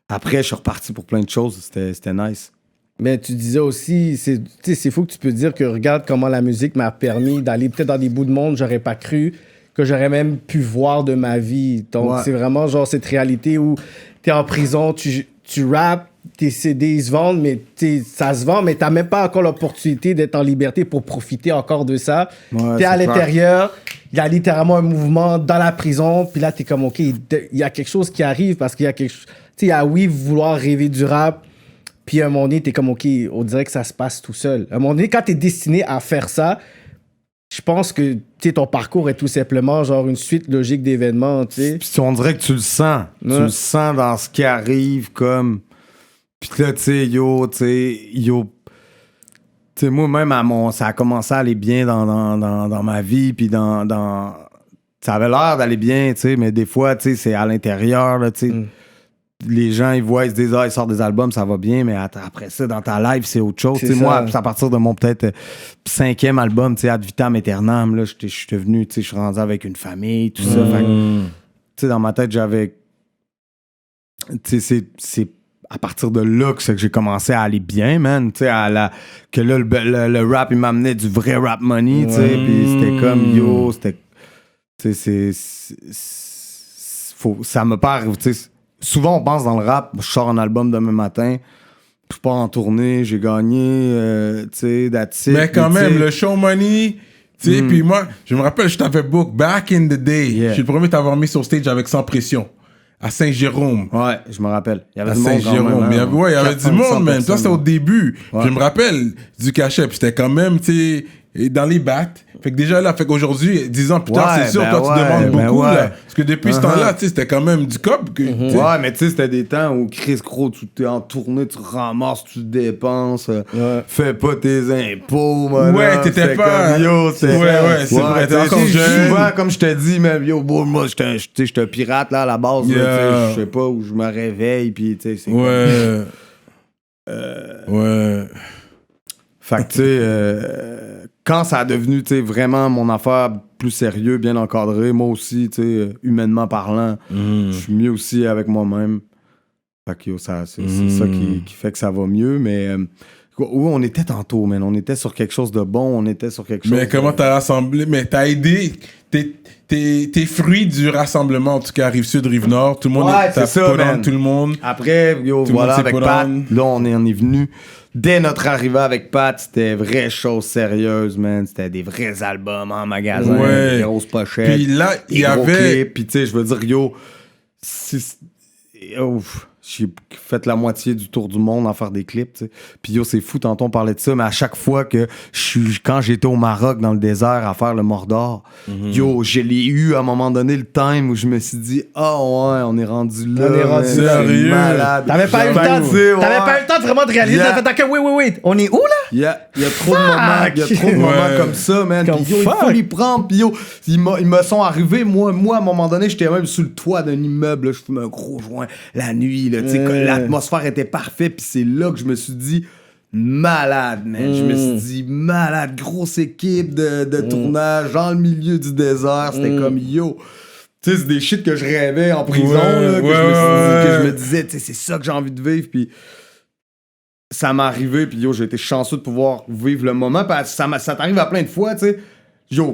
Après, je suis reparti pour plein de choses. C'était nice. Mais tu disais aussi, c'est fou que tu peux dire que regarde comment la musique m'a permis d'aller peut-être dans des bouts de monde, j'aurais pas cru que j'aurais même pu voir de ma vie. Donc, c'est vraiment genre cette réalité où t'es en prison, tu rappes, tes CD ils se vendent, mais ça se vend, mais t'as même pas encore l'opportunité d'être en liberté pour profiter encore de ça. T'es à l'intérieur, il y a littéralement un mouvement dans la prison, puis là, t'es comme, OK, il y a quelque chose qui arrive parce qu'il y a quelque chose... Tu sais, il y a vouloir rêver du rap, puis à un moment donné, t'es comme, OK, on dirait que ça se passe tout seul. À un moment donné, quand t'es destiné à faire ça, je pense que ton parcours est tout simplement genre une suite logique d'événements. Puis on dirait que tu le sens. Tu le sens dans ce qui arrive comme... Puis là, tu sais, moi-même, ça a commencé à aller bien dans ma vie, puis dans... Ça avait l'air d'aller bien, tu sais, mais des fois, tu sais, c'est à l'intérieur, là, tu sais. Les gens, ils voient, ils se disent, ils sortent des albums, ça va bien, mais après ça, dans ta live, c'est autre chose. Tu sais, moi, à partir de mon peut-être 5e album, tu sais, Ad Vitam Aeternam, là, je suis devenu, tu sais, je suis rendu avec une famille, tout ça. Fait tu sais, dans ma tête, j'avais... Tu sais, c'est à partir de là que j'ai commencé à aller bien, man. Tu sais, que là, le rap, il m'amenait du vrai rap money, tu sais, puis c'était comme, c'était... Tu sais, ça me part, tu sais... Souvent, on pense dans le rap, je sors un album demain matin, je pars en tournée, j'ai gagné, tu sais, that's it. Mais quand même, le show money, tu sais, puis moi, je me rappelle, je t'avais book back in the day. Je suis le premier à t'avoir mis sur stage avec Sans Pression, à Saint-Jérôme. Ouais, je me rappelle. Il y avait à du monde quand même. Il y avait du monde, man. Ça, c'était au début. Je me rappelle du cachet, puis c'était quand même, tu sais... Et dans les battes. Fait que déjà là, fait qu'aujourd'hui, 10 ans plus tard, c'est sûr, toi, tu demandes beaucoup, là. Parce que depuis ce temps-là, tu sais, c'était quand même du cop. Ouais, mais tu sais, c'était des temps où Chris Gros, tu t'es en tournée, tu ramasses, tu dépenses, fais pas tes impôts, man. Ouais, t'étais pas... Comme, yo, c'est vrai, t'es encore jeune. Souvent, comme je te dis, même, yo, bon, moi, j'étais un pirate, là, à la base, je sais pas où je me réveille, puis tu sais, c'est ouais. Ouais. Fait que, tu sais, quand ça a devenu, tu sais, vraiment mon affaire plus sérieux, bien encadré, moi aussi, tu sais, humainement parlant, je suis mieux aussi avec moi-même. Fait que, c'est ça qui fait que ça va mieux, mais... où on était tantôt, man? On était sur quelque chose de bon, on était sur quelque chose... Mais comment t'as rassemblé? Mais t'as aidé... T'es fruits du rassemblement, en tout cas, Rive-Sud, Rive-Nord. Tout le monde c'est ça, man. Tout le monde. Après, voilà, avec Pat, là, on est venu... Dès notre arrivée avec Pat, c'était vraie chose sérieuse, man. C'était des vrais albums en magasin, des grosses pochettes. Puis là, il y avait... Puis tu sais, je veux dire, j'ai fait la moitié du tour du monde en faire des clips, tu sais. Puis c'est fou, tantôt on parlait de ça, mais à chaque fois que quand j'étais au Maroc, dans le désert, à faire le Mordor, je l'ai eu à un moment donné le time où je me suis dit, ouais, on est rendu là. On est rendu sérieux. Malade. T'avais pas eu le temps de vraiment de réaliser. T'avais fait, oui, on est où, là? Il y a trop de moments comme ça, man. Puis il faut les prendre. Puis ils me sont arrivés. Moi, à un moment donné, j'étais même sur le toit d'un immeuble. Là, je fumais un gros joint la nuit. Là, l'atmosphère était parfaite. Puis c'est là que je me suis dit, malade, man. Je me suis dit, malade. Grosse équipe de tournage dans le milieu du désert. C'était comme, yo. Tu sais, c'est des shit que je rêvais en prison. Là, que je me disais, tu sais, c'est ça que j'ai envie de vivre. Puis ça m'est arrivé, puis j'ai été chanceux de pouvoir vivre le moment. Parce que ça t'arrive à plein de fois, tu sais.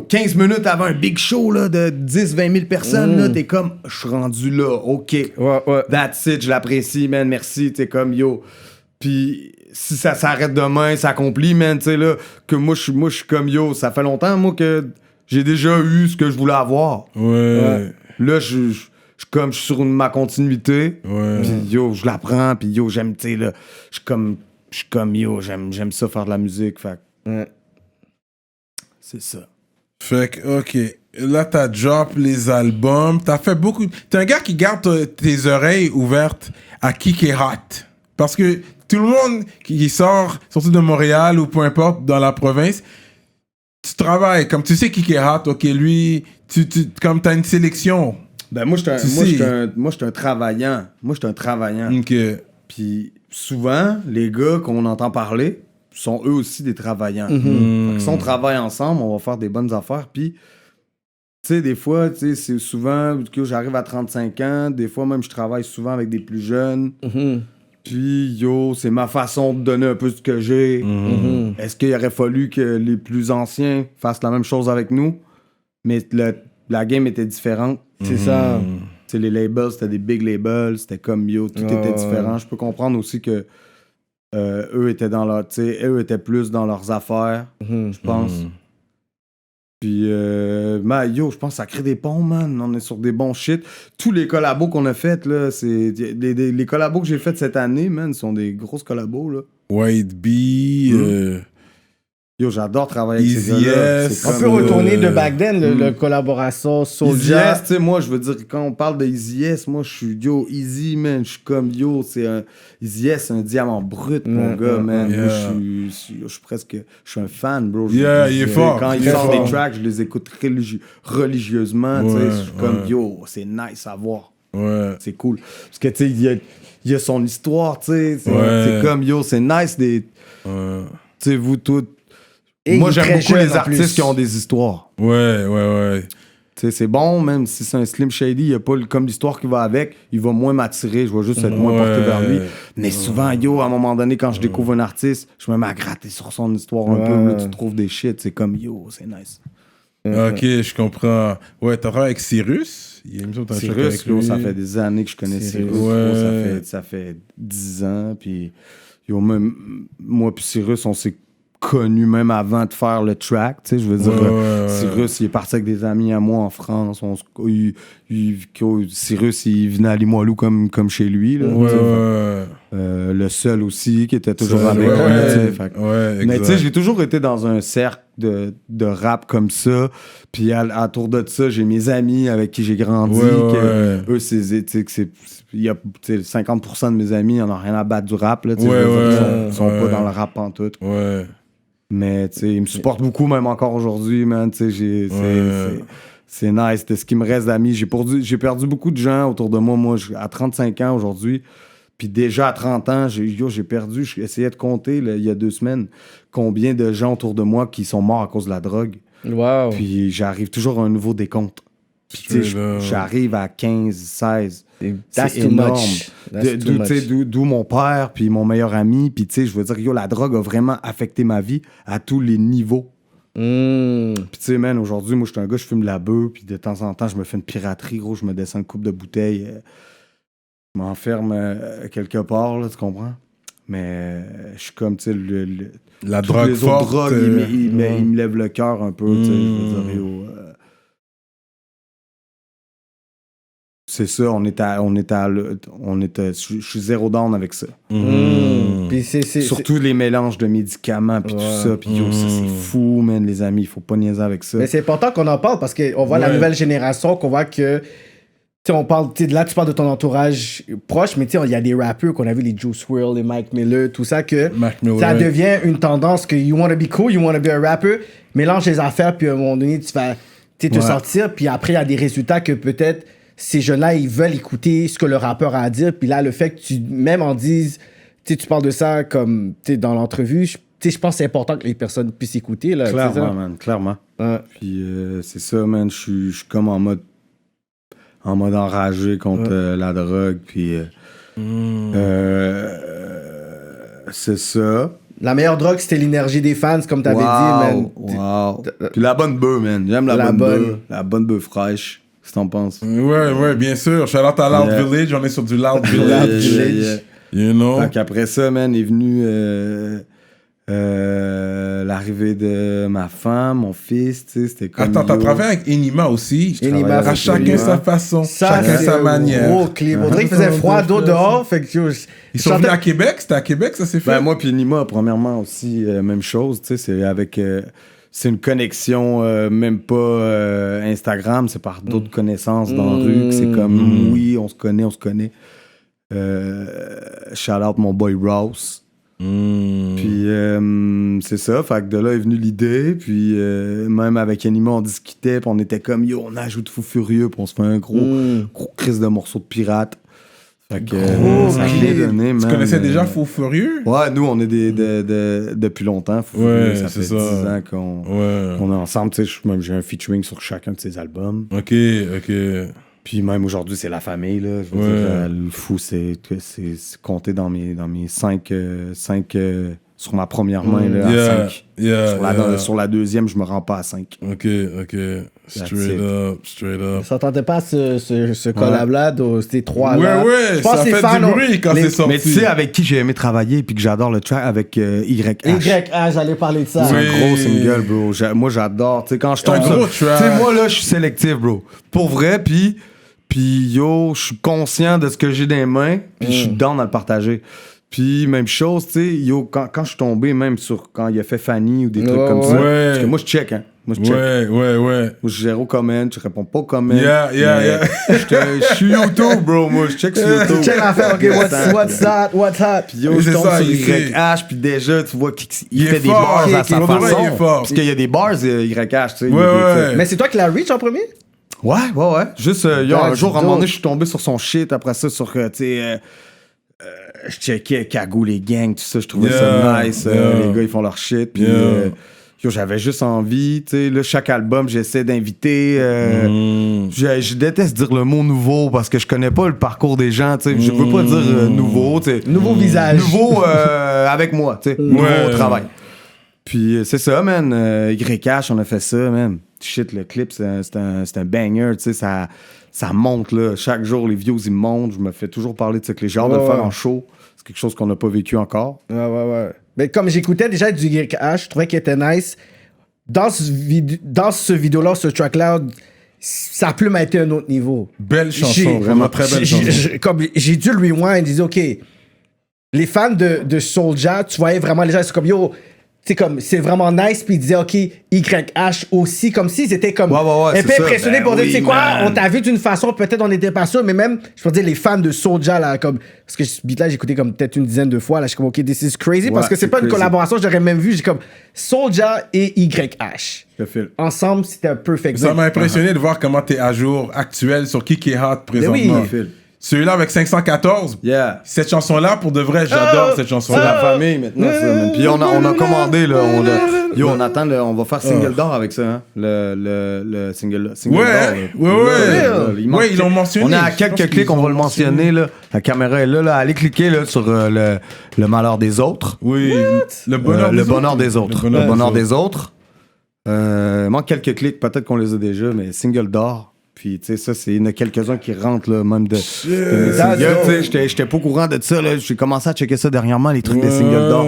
15 minutes avant un big show là, de 10-20 000 personnes, là, t'es comme, je suis rendu là, OK. That's it, je l'apprécie, man, merci. T'es comme, Puis si ça s'arrête demain, ça accomplit, man, tu sais, là, que moi, je suis comme, ça fait longtemps, moi, que j'ai déjà eu ce que je voulais avoir. Là, je suis sur ma continuité. Puis je la prends, puis j'aime, tu sais, là, je suis comme, j'aime ça faire de la musique, fait c'est ça. Fait que, OK, là, t'as drop les albums, t'as fait beaucoup... T'es un gars qui garde tes oreilles ouvertes à Kick It Hot. Parce que tout le monde qui sort, surtout de Montréal ou peu importe, dans la province, tu travailles, comme tu sais Kick It Hot, OK, lui, comme t'as une sélection... Ben moi, je suis un travaillant. OK. Puis souvent, les gars qu'on entend parler sont eux aussi des travaillants. Fait que si on travaille ensemble, on va faire des bonnes affaires. Puis, tu sais, des fois, c'est souvent que j'arrive à 35 ans. Des fois, même, je travaille souvent avec des plus jeunes. Puis, c'est ma façon de donner un peu ce que j'ai. Est-ce qu'il aurait fallu que les plus anciens fassent la même chose avec nous? Mais la game était différente. C'est ça. T'sais, les labels, c'était des big labels. C'était comme, tout était différent. Je peux comprendre aussi que eux étaient eux étaient plus dans leurs affaires, je pense. Puis, je pense que ça crée des ponts, man. On est sur des bons shit. Tous les collabos qu'on a fait, là, c'est... Les collabos que j'ai fait cette année, man, sont des grosses collabos, là. White Bee, Yo, j'adore travailler avec ces Easy gars-là. S. C'est On comme, peut retourner de back then, le collaboration Easy Soulja. S, tu sais, moi, je veux dire, quand on parle de Easy S, moi, je suis, yo, Easy, man, je suis comme, yo, Easy S, c'est un diamant brut, mon gars, man. yeah. Moi, je suis presque, je suis un fan, bro. Yeah, il est fort. Quand il Très sort fort. des tracks, je les écoute religieusement, tu sais, je suis comme, yo, c'est nice à voir. Ouais. C'est cool. Parce que, tu sais, il y a son histoire, tu sais, Ouais. c'est comme, yo, c'est nice des, tu sais, vous toutes. Et Moi, il est j'aime très beaucoup jeune, les en artistes plus. qui ont des histoires. Ouais. Tu sais, c'est bon, même si c'est un Slim Shady, il n'y a pas comme l'histoire qui va avec, il va moins m'attirer, je vais juste être moins porté vers lui. Mais souvent, yo, à un moment donné, quand je découvre un artiste, je me mets à gratter sur son histoire un peu, là, tu trouves des shit, c'est comme, yo, c'est nice. Ok, je comprends. Ouais, t'as travaillé avec Cyrus? Il y a une autre Cyrus, yo, ça fait des années que je connais Cyrus. Ouais. Yo, ça fait 10 ans, puis yo, même moi puis Cyrus, on s'est connus même avant de faire le track, tu sais, je veux dire, Cyrus, il est parti avec des amis à moi en France, Cyrus, il venait à Limoilou comme chez lui, là, tu sais. Le seul aussi, qui était toujours avec lui, tu sais, fait que- mais tu sais, j'ai toujours été dans un cercle de rap comme ça, puis à tour de ça, j'ai mes amis avec qui j'ai grandi, eux, il y a 50% de mes amis, ils n'en ont rien à battre du rap, là, tu sais, ils sont pas dans le rap pantoute. Ouais. Mais tu sais, ils me supportent beaucoup, même encore aujourd'hui, man. Tu sais, c'est nice. C'est ce qui me reste d'amis. J'ai perdu beaucoup de gens autour de moi. Moi, à 35 ans aujourd'hui, puis déjà à 30 ans, j'ai perdu. J'essayais de compter là, il y a 2 semaines combien de gens autour de moi qui sont morts à cause de la drogue. Wow. Puis j'arrive toujours à un nouveau décompte. Puis tu sais, j'arrive à 15, 16. That's C'est too énorme. much. That's too much. D'où mon père, puis mon meilleur ami. Puis tu sais, je veux dire, yo, la drogue a vraiment affecté ma vie à tous les niveaux. Puis tu sais, man, aujourd'hui, moi, je suis un gars, je fume de la beuh, puis de temps en temps, je me fais une piraterie, gros, je me descends une coupe de bouteilles, je m'enferme quelque part, là, tu comprends? Mais je suis comme, tu sais, La toutes drogue les forte. autres drogues, il me lève le cœur un peu, tu sais, je veux dire, yo, c'est ça, je suis zéro down avec ça. Puis Surtout les mélanges de médicaments puis tout ça. Puis yo, ça c'est fou, man, les amis. Il faut pas niaiser avec ça. Mais c'est important qu'on en parle parce qu'on voit la nouvelle génération, qu'on voit que. Tu sais, on parle. Là, tu parles de ton entourage proche, mais tu sais, il y a des rappeurs qu'on a vu, les Juice WRLD, les Mike Miller, tout ça, que ça devient une tendance que you want to be cool, you want to be a rapper, mélange les affaires, puis à un moment donné, tu vas te sortir, puis après, il y a des résultats que peut-être ces jeunes-là, ils veulent écouter ce que le rappeur a à dire, puis là, le fait que tu même en dises, tu parles de ça comme dans l'entrevue, je pense que c'est important que les personnes puissent écouter. Là, clairement, man, clairement. Puis c'est ça, man, je suis comme en mode enragé contre la drogue, puis c'est ça. La meilleure drogue, c'était l'énergie des fans, comme t'avais dit, man. Wow. Puis la bonne bœuf, man. J'aime la bonne bœuf. La bonne bœuf fraîche. Qu'est-ce que t'en penses? Ouais, bien sûr. Shout out à Loud Village. On est sur du Loud Village. You know? Fait qu'après ça, man, est venu l'arrivée de ma femme, mon fils, tu sais, c'était comme... Attends, t'as travaillé avec Enima aussi. Enima, à chacun sa façon, ça, chacun sa manière. Gros clip. On dirait qu'il faisait froid d'eau dehors. Fait que ils sont venus à Québec? C'était à Québec, ça s'est fait? Ben, moi puis Enima, premièrement aussi, même chose, tu sais, c'est avec... c'est une connexion, même pas Instagram, c'est par d'autres connaissances dans la rue, que c'est comme, oui, on se connaît. Shout out mon boy Rouse. Puis c'est ça, fait que de là est venue l'idée, puis même avec Anima on discutait, puis on était comme yo, on ajoute Fou Furieux, puis on se fait un gros crise de morceaux de pirates. Fait que ça a bien donné, man. Tu connaissais déjà Fou Furieux? Ouais, nous on est depuis longtemps. Fou Furieux, ça fait 10 ans qu'on est ensemble, tu sais, même j'ai un featuring sur chacun de ses albums. Ok. Puis même aujourd'hui, c'est la famille, là. Je veux dire, le Fou, c'est compté dans mes 5 sur ma première main, là, à 5. Sur la deuxième, je me rends pas à 5. Ok. Straight up. Ça s'entendait pas ce collab-là, ces trois-là. Ouais, ça fait du bruit quand c'est sorti. Mais tu sais, avec qui j'ai aimé travailler puis que j'adore le track, avec YH. YH, j'allais parler de ça. C'est un gros single, bro. Moi, j'adore. Tu sais, quand je tombe un gros ça. Tu sais, moi, là, je suis sélectif, bro. Pour vrai, puis yo, je suis conscient de ce que j'ai dans les mains, puis je suis down à le partager. Puis, même chose, tu sais, yo, quand je suis tombé, même sur quand il a fait Fanny ou des trucs comme ça. Parce que moi, je check, hein. Moi, je check. Ouais. Moi, je gère aux comments, je réponds pas aux comments. Yeah. Je suis YouTube, bro. Moi, je check sur YouTube. Tu check l'affaire, OK, what's hot? Puis yo, je tombe sur YH, puis déjà, tu vois qu'il fait des bars à sa façon. Parce qu'il y a des bars, YH, tu sais. Ouais. Mais c'est toi qui l'as reach en premier? Ouais. Juste, un jour, à un moment donné, je suis tombé sur son shit. Après ça, sur, tu sais... je checkais Kagou, les gangs, tout ça, je trouvais ça nice. Les gars, ils font leur shit. Puis j'avais juste envie, tu sais, là, chaque album, j'essaie d'inviter. Je déteste dire le mot nouveau parce que je connais pas le parcours des gens, tu sais. Je veux pas dire nouveau, tu sais. Nouveau visage. Nouveau avec moi, tu sais. Nouveau au travail. Puis c'est ça, man. YH, on a fait ça, man. Shit, le clip, c'est un banger, tu sais, ça monte, là. Chaque jour, les views, ils montent. Je me fais toujours parler de ça, que les genres de le faire en show. C'est quelque chose qu'on n'a pas vécu encore. Ouais. Mais comme j'écoutais déjà du YH, je trouvais qu'il était nice. Dans ce vidéo-là, ce track-là, sa plume a été un autre niveau. Belle chanson, vraiment très belle chanson. Comme j'ai dû le rewind, je disais, OK, les fans de Soulja, tu voyais vraiment les gens, c'est comme, yo... c'est vraiment nice, puis il disait, OK, YH aussi, comme s'ils étaient comme un peu impressionnés pour dire, tu sais quoi, on t'a vu d'une façon, peut-être on n'était pas sûr, mais même, je peux dire, les fans de Soulja, là, comme, parce que ce beat-là, j'ai écouté comme peut-être une dizaine de fois, là, je suis comme, OK, this is crazy, parce que c'est pas une collaboration, j'aurais même vu, j'ai comme Soulja et YH. Ensemble, c'était un perfect. Ça m'a impressionné de voir comment t'es à jour, actuel, sur qui est hot présentement. Celui-là avec 514, cette chanson-là, pour de vrai, j'adore cette chanson-là. C'est la famille maintenant, ça. Puis on a commandé, là. On attend, on va faire single d'or avec ça, hein. Le single d'or. Ouais, ils l'ont mentionné. On est à quelques clics, on va le mentionner, là. La caméra est là. Allez cliquer là, sur le malheur des autres. Oui. Le bonheur des autres. Le bonheur des autres. Manque quelques clics, peut-être qu'on les a déjà, mais single d'or. Puis, tu sais, ça, il y en a quelques-uns qui rentrent, là, même de mes singles. Tu sais, j'étais pas au courant de ça, là. J'ai commencé à checker ça dernièrement, les trucs des singles d'or.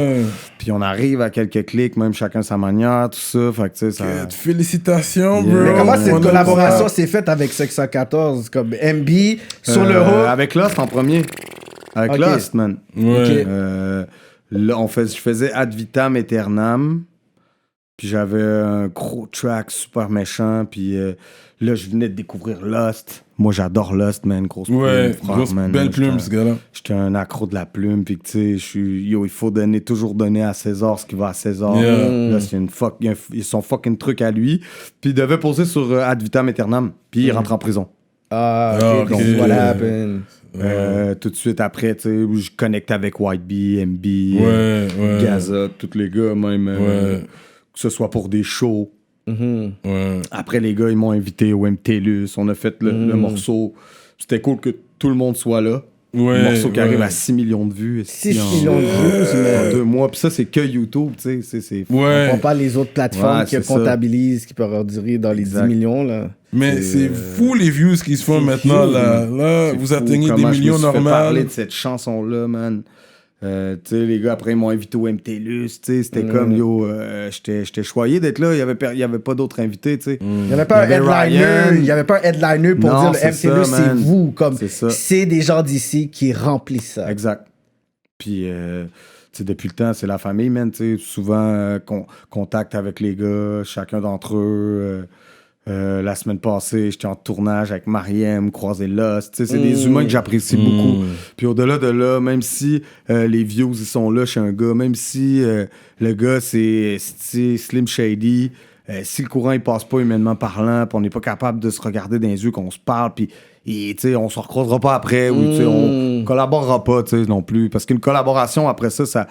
Puis, on arrive à quelques clics, même chacun sa manière, tout ça. Fait que, tu sais, ça... Félicitations, bro. Mais comment cette collaboration s'est faite avec 614? Comme MB, sur le hook? Avec Lost en premier. Avec Lost, man. Là, je faisais Ad Vitam Aeternam. Puis j'avais un gros track super méchant. Puis là, je venais de découvrir Lost. Moi, j'adore Lost, man. Grosse plume, grosse belle plume, ce gars-là. J'étais un accro de la plume. Puis tu sais, il faut toujours donner à César ce qui va à César. Là, ils sont fucking trucs à lui. Puis il devait poser sur Ad Vitam Aeternam. Puis il rentre en prison. Donc, voilà. Tout de suite après, tu sais, je connecte avec White Bee, MB, Gaza, tous les gars, même... que ce soit pour des shows. Après, les gars, ils m'ont invité au MTLUS. On a fait le morceau. C'était cool que tout le monde soit là. Le morceau qui arrive à 6 millions de vues. 6 millions de vues, en 2 mois. Puis ça, c'est que YouTube, tu sais. C'est on prend pas les autres plateformes qui comptabilisent, qui peuvent rediriger dans les 10 millions, là. Mais c'est fou les views qui se font maintenant, là. Vous atteignez des millions normaux. Je me parler de cette chanson-là, man. Tu sais, les gars, après, ils m'ont invité au MTLUS, tu sais, c'était comme, j'étais choyé d'être là, il y avait pas d'autres invités, tu sais. Il y avait pas un headliner pour dire le MTLUS, c'est vous, comme, c'est des gens d'ici qui remplissent ça. Exact. Puis, tu sais, depuis le temps, c'est la famille, man, tu sais, souvent, contact avec les gars, chacun d'entre eux, la semaine passée, j'étais en tournage avec Mariem, croisé Lost. C'est des humains que j'apprécie beaucoup. Puis au-delà de là, même si les views ils sont là chez un gars, même si le gars c'est Slim Shady, si le courant il passe pas humainement parlant, puis on n'est pas capable de se regarder dans les yeux, qu'on se parle, puis on se recroisera pas après, ou on collaborera pas non plus. Parce qu'une collaboration après ça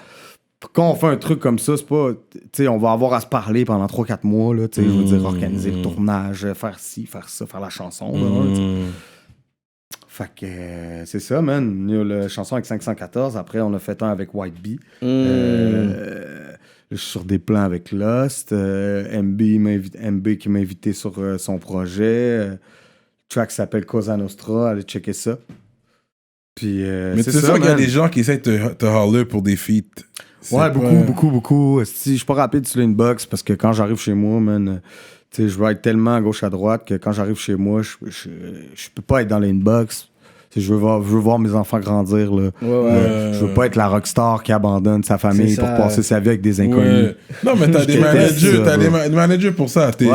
quand on fait un truc comme ça, c'est pas... Tu sais, on va avoir à se parler pendant 3-4 mois, là, tu sais, je veux dire, organiser le tournage, faire ci, faire ça, faire la chanson, là, fait que c'est ça, man. Il y a la chanson avec 514, après, on a fait un avec White Bee. Je suis sur des plans avec Lost. MB qui m'a invité sur son projet. Le track s'appelle Cosa Nostra, allez checker ça. Puis, mais c'est ça qu'il y a des gens qui essaient de te holler pour des feats. Ouais, beaucoup. Si je suis pas rapide sur l'inbox parce que quand j'arrive chez moi, man, tu sais, je vais être tellement à gauche à droite que quand j'arrive chez moi, je peux pas être dans l'inbox. Je veux voir mes enfants grandir. Là. Je veux pas être la rockstar qui abandonne sa famille pour passer sa vie avec des inconnus. Non, mais t'as des managers pour ça. Tu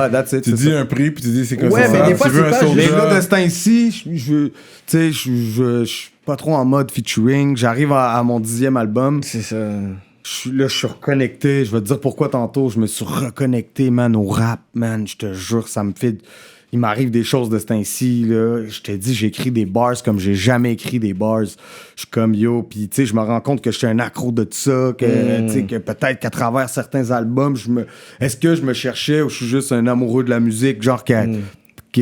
dis un prix, puis tu dis c'est comme ça. Mais des fois, tu veux un soldat. Mais là, de ce temps-ci, je suis pas trop en mode featuring. J'arrive à mon 10e album. C'est ça. Je suis reconnecté. Je vais te dire pourquoi tantôt. Je me suis reconnecté, man, au rap, man. Je te jure, ça me fait... Il m'arrive des choses de ce temps-ci, là. Je te dis, j'écris des bars comme j'ai jamais écrit des bars. Je suis comme yo, puis tu sais, je me rends compte que je suis un accro de ça, que, tu sais, que peut-être qu'à travers certains albums, est-ce que je me cherchais ou je suis juste un amoureux de la musique, genre tu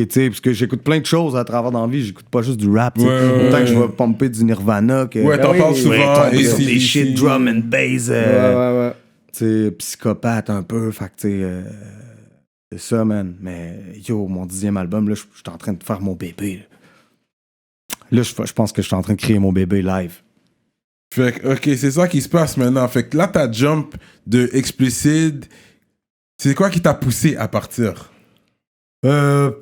sais, parce que j'écoute plein de choses à travers dans la vie, j'écoute pas juste du rap, autant que je vais pomper du Nirvana, que t'en parles souvent, et sur des shit, drum and bass, tu sais, psychopathe un peu, fait que tu sais... C'est ça, man. Mais yo, mon 10e album, là, je suis en train de faire mon bébé. Là, je pense que je suis en train de créer mon bébé live. Fait que, ok, c'est ça qui se passe maintenant. Fait que là, ta jump de Explicit, c'est quoi qui t'a poussé à partir? La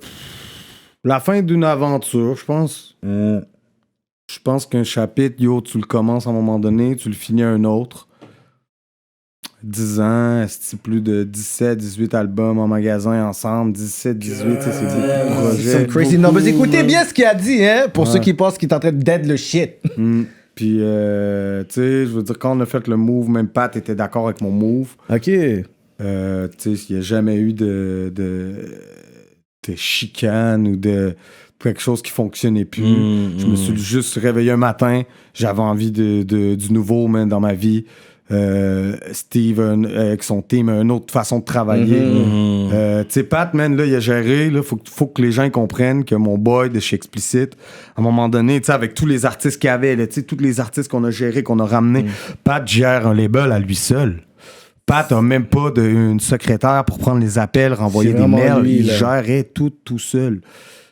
fin d'une aventure, je pense. Je pense qu'un chapitre, yo, tu le commences à un moment donné, tu le finis à un autre. 10 ans, c'est plus de 17, 18 albums en magasin ensemble, 17, 18, c'est des projets. Some crazy numbers. Écoutez bien ce qu'il a dit, hein, pour ceux qui pensent qu'il est en train de dead le shit. Puis, tu sais, je veux dire, quand on a fait le move, même Pat était d'accord avec mon move. OK. Tu sais, il n'y a jamais eu de chicane ou de quelque chose qui fonctionnait plus. Je me suis juste réveillé un matin, j'avais envie du nouveau, man, dans ma vie. Steve avec son team a une autre façon de travailler. Tu sais, Pat, man, là, il a géré. Là, faut que les gens comprennent que mon boy de chez Explicit, à un moment donné, tu sais, avec tous les artistes qu'il y avait, tu sais, tous les artistes qu'on a gérés, qu'on a ramenés, Pat gère un label à lui seul. Pat a même pas une secrétaire pour prendre les appels, renvoyer des mails. Il gérait tout seul.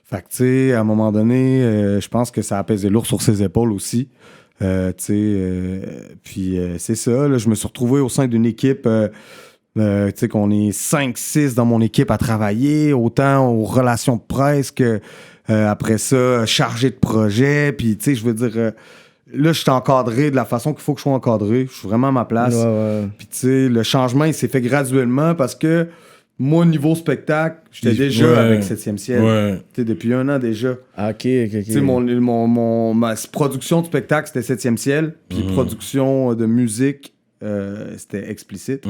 Fait que, tu sais, à un moment donné, je pense que ça a pesé lourd sur ses épaules aussi. Puis c'est ça, là, je me suis retrouvé au sein d'une équipe, tu sais, qu'on est 5-6 dans mon équipe à travailler, autant aux relations de presse que après ça, chargé de projet. Puis, tu sais, je veux dire, là, je suis encadré de la façon qu'il faut que je sois encadré. Je suis vraiment à ma place. Puis, tu sais, le changement, il s'est fait graduellement parce que moi, niveau spectacle, j'étais déjà avec 7e ciel. Tu sais, depuis 1 an déjà. OK. Tu sais, ma production de spectacle, c'était 7e ciel. Puis production de musique, c'était Explicit.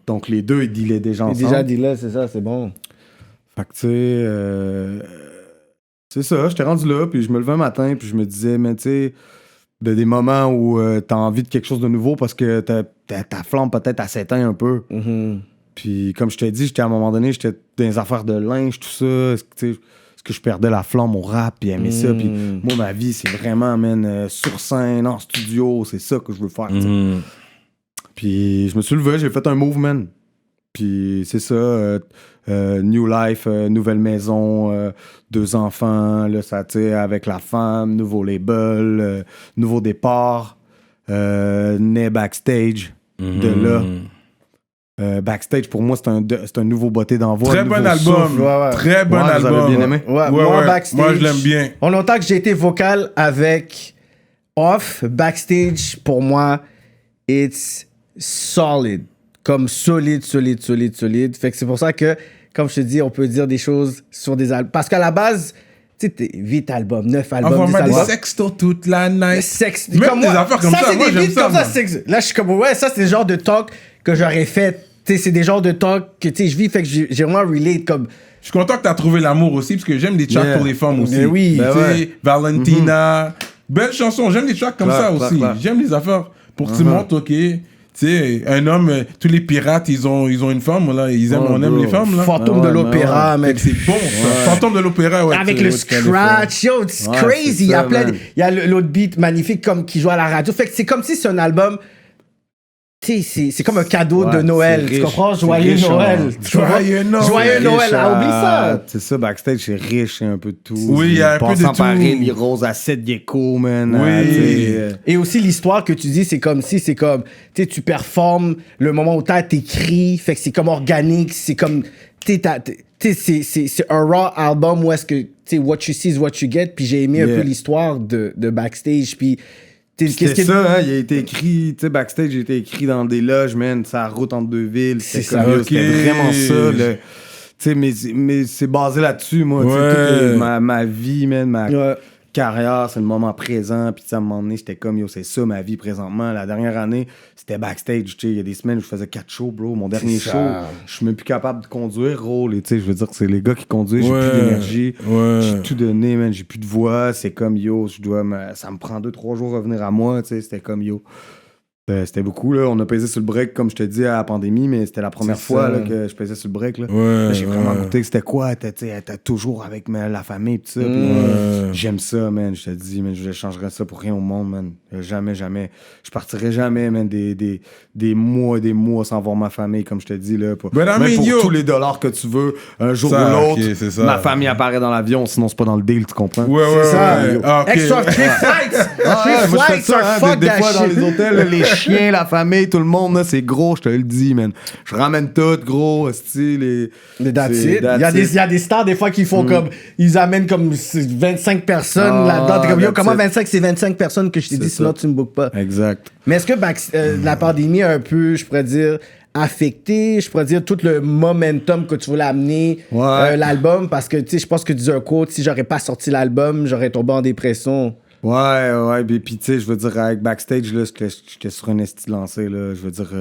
Donc, les deux, ils dealaient déjà ensemble. Déjà dealé, c'est ça, c'est bon. Fait que, tu sais, c'est ça, j'étais rendu là. Puis je me levais un matin, puis je me disais, mais tu sais, des moments où t'as envie de quelque chose de nouveau parce que ta flamme peut-être s'éteint un peu. Puis, comme je t'ai dit, à un moment donné, j'étais dans les affaires de linge, tout ça. Est-ce que je perdais la flamme au rap, puis aimer ça. Puis, moi, ma vie, c'est vraiment, man, sur scène, en studio, c'est ça que je veux faire. Puis, je me suis levé, j'ai fait un movement. Puis, c'est ça, New Life, nouvelle maison, 2 enfants, là, ça, tu sais, avec la femme, nouveau label, nouveau départ, né Backstage, de là. Backstage, pour moi, c'est un nouveau botté d'envoi. Très bon album. Très bon album. Vous avez bien aimé? Moi, Backstage. Moi, je l'aime bien. En longtemps que j'ai été vocal avec Off, Backstage, pour moi, it's solid. Comme solide. Fait que c'est pour ça que, comme je te dis, on peut dire des choses sur des albums. Parce qu'à la base, tu sais, 8 albums, 9 albums, 10 albums. Des sextos toute la night. Même comme des affaires comme ça, moi, j'aime ça. Là, je suis comme, ouais, ça, c'est le genre de talk que j'aurais fait. Tu sais, c'est des genres de talk que, tu sais, je vis, fait que j'ai vraiment relate comme... Je suis content que tu as trouvé l'amour aussi, parce que j'aime des tracks pour les femmes aussi. Mais oui. Tu sais, Valentina. Belle chanson, j'aime les tracks comme ça aussi. J'aime les affaires pour que tu montes, ok. Tu sais, un homme, tous les pirates, ils ont une femme, là. On aime les femmes, là. Fantôme de l'opéra, mec. C'est bon, ça. Fantôme de l'opéra, ouais. Avec le scratch, yo, c'est crazy. Il y a plein il y a l'autre beat magnifique comme qui joue à la radio. Fait que c'est comme si c'est un album... Tu sais, c'est comme un cadeau de Noël. Tu comprends? Joyeux Noël. Joyeux Noël. Oublie ça. C'est ça, Backstage, c'est riche, c'est un peu de tout. Oui, il y a un peu de tout. Les roses à 7 gecko, man. Oui. Et aussi, l'histoire que tu dis, c'est comme si, c'est comme, tu sais, tu performes le moment où t'écris, fait que c'est comme organique, c'est comme, c'est un raw album où est-ce que, tu sais, what you see is what you get, puis j'ai aimé un peu l'histoire de backstage, puis... C'était ça, hein, il a été écrit, tu sais, backstage, il a été écrit dans des loges, man, ça route entre deux villes, c'était vraiment ça, tu sais, mais c'est basé là-dessus, moi, tu sais, ma vie, man, ma carrière, c'est le moment présent, puis à un moment donné, j'étais comme, yo, c'est ça ma vie présentement. La dernière année, c'était backstage, tu sais, il y a des semaines où je faisais 4 shows, bro. Mon dernier show, je suis même plus capable de conduire, rôle, tu sais, je veux dire que c'est les gars qui conduisent, j'ai plus d'énergie, j'ai tout donné, man, j'ai plus de voix, c'est comme, yo, ça me prend 2-3 jours à revenir à moi, tu sais, c'était comme, yo. C'était beaucoup, là. On a pesé sur le break, comme je te dis, à la pandémie, mais c'était la première fois là, que je pesais sur le break. Là. Là, j'ai vraiment goûté que c'était quoi. T'es toujours avec la famille, pis ça. J'aime ça, man. Je te dis, man, je changerais ça pour rien au monde, man. Jamais. Je partirais jamais, man, des mois sans voir ma famille, comme je te dis, là. Même pour tous les dollars que tu veux, un jour ou l'autre, ma famille apparaît dans l'avion, sinon c'est pas dans le deal, tu comprends? C'est ça. Extra 3 flights! 3 flights are fuck des fois, that dans les hôtels, les chiens, la famille, tout le monde, là, c'est gros, je te le dis, man. Je ramène tout, gros, style. Il y a des stars, des fois, qui font comme. Ils amènent comme 25 personnes là-dedans. T'es comme, yo, comment 25, c'est 25 personnes que je t'ai dit, sinon tu me bookes pas. Exact. Mais est-ce que la pandémie a un peu, je pourrais dire, affecté, je pourrais dire, tout le momentum que tu voulais amener l'album? Parce que, tu sais, je pense que tu dis un quote, si j'aurais pas sorti l'album, j'aurais tombé en dépression. Ouais, puis tu sais, je veux dire, avec Backstage, là, j'étais sur un esti lancé, là, je veux dire,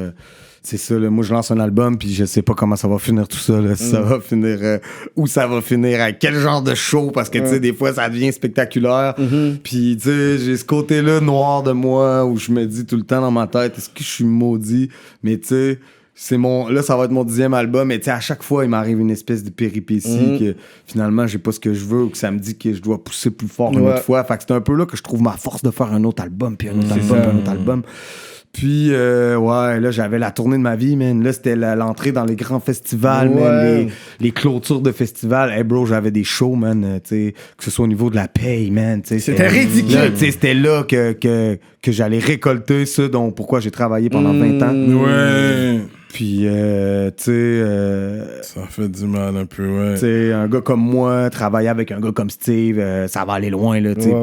c'est ça, là, moi, je lance un album, puis je sais pas comment ça va finir tout ça, là, si ça va finir, où ça va finir, avec quel genre de show, parce que, tu sais, des fois, ça devient spectaculaire, puis, tu sais, j'ai ce côté-là noir de moi, où je me dis tout le temps dans ma tête, est-ce que je suis maudit, mais tu sais, là, ça va être mon 10e album, mais tu sais, à chaque fois, il m'arrive une espèce de péripétie que finalement, j'ai pas ce que je veux ou que ça me dit que je dois pousser plus fort une autre fois. Fait que c'est un peu là que je trouve ma force de faire un autre album, puis un autre album, puis un autre album. Puis, là, j'avais la tournée de ma vie, man. Là, c'était l'entrée dans les grands festivals, man, les clôtures de festivals. Hey, bro, j'avais des shows, man, tu sais, que ce soit au niveau de la paye, man. C'était ridicule. Là, c'était là que j'allais récolter ça, donc pourquoi j'ai travaillé pendant 20 ans. Puis, tu sais... ça fait du mal un peu, ouais. Tu sais, un gars comme moi, travailler avec un gars comme Steve, ça va aller loin, là, tu sais.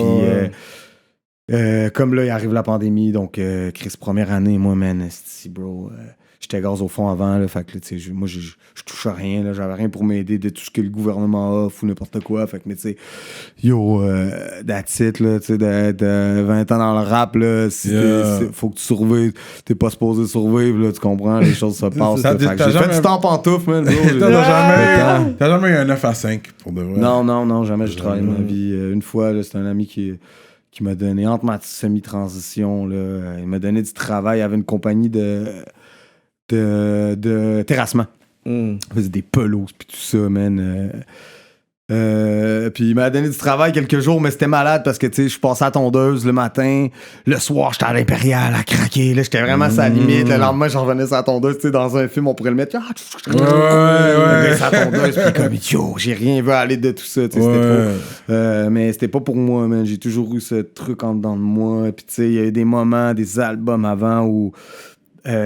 Puis, comme là, il arrive la pandémie, donc, Chris, première année, moi, man, bro... J'étais gaz au fond avant, là, fait que, tu sais, moi, je touche à rien, là, j'avais rien pour m'aider de tout ce que le gouvernement offre ou n'importe quoi, fait que, mais tu sais, yo, that's it, là, tu sais, de 20 ans dans le rap, là, faut que tu survives, t'es pas supposé survivre, là, tu comprends, les choses se passent, là, fait que j'ai fait du temps pantoufle, man, T'as jamais eu un 9 à 5, pour de vrai? Non, jamais j'ai travaillé ma vie. Une fois, là, c'était un ami qui m'a donné, entre ma semi-transition, là, il m'a donné du travail, il avait une compagnie de terrassement. Il faisait des pelouses puis tout ça, man. Puis il m'a donné du travail quelques jours, mais c'était malade parce que, tu sais, je passais à tondeuse le matin. Le soir, j'étais à l'Impérial à craquer. Là, j'étais vraiment à sa limite. Le lendemain, j'en revenais sur la tondeuse. Tu sais, dans un film, on pourrait le mettre. Sur la tondeuse. Puis comme, yo, j'ai rien vu aller de tout ça. Tu sais, c'était trop. Mais c'était pas pour moi, man. J'ai toujours eu ce truc en dedans de moi. Puis, tu sais, il y a eu des moments, des albums avant où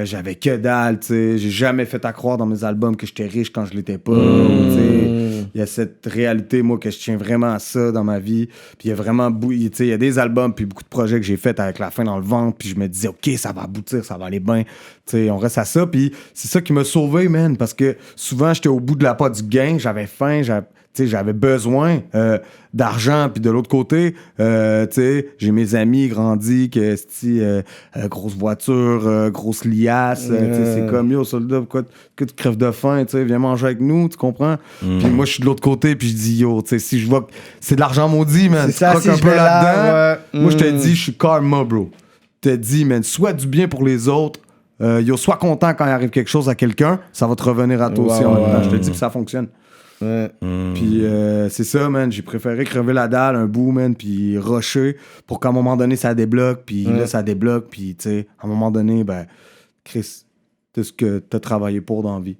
j'avais que dalle, tu sais. J'ai jamais fait à croire dans mes albums que j'étais riche quand je l'étais pas. Tu sais, il y a cette réalité, moi, que je tiens vraiment à ça dans ma vie. Puis il y a vraiment, tu sais, il y a des albums puis beaucoup de projets que j'ai faits avec la faim dans le ventre. Puis je me disais, OK, ça va aboutir, ça va aller bien. Tu sais, on reste à ça. Puis c'est ça qui m'a sauvé, man. Parce que souvent, j'étais au bout de la pas du gain. J'avais faim, j'avais besoin d'argent, puis de l'autre côté, j'ai mes amis grandis, grosse voiture, grosse liasse, c'est comme, yo, soldat, pourquoi que tu crèves de faim, viens manger avec nous, tu comprends? Puis moi, je suis de l'autre côté, puis je dis, yo, si je vois que c'est de l'argent maudit, man, tu croques un peu là-dedans, moi, je te dis, je suis karma, bro. Je te dis, man, soit du bien pour les autres, yo, sois content quand il arrive quelque chose à quelqu'un, ça va te revenir à toi aussi en même temps. Je te dis, puis ça fonctionne. Puis c'est ça, man, j'ai préféré crever la dalle un bout, man, puis rusher pour qu'à un moment donné ça débloque, puis là ça débloque, puis tu sais, à un moment donné, ben, Chris, c'est ce que t'as travaillé pour dans la vie.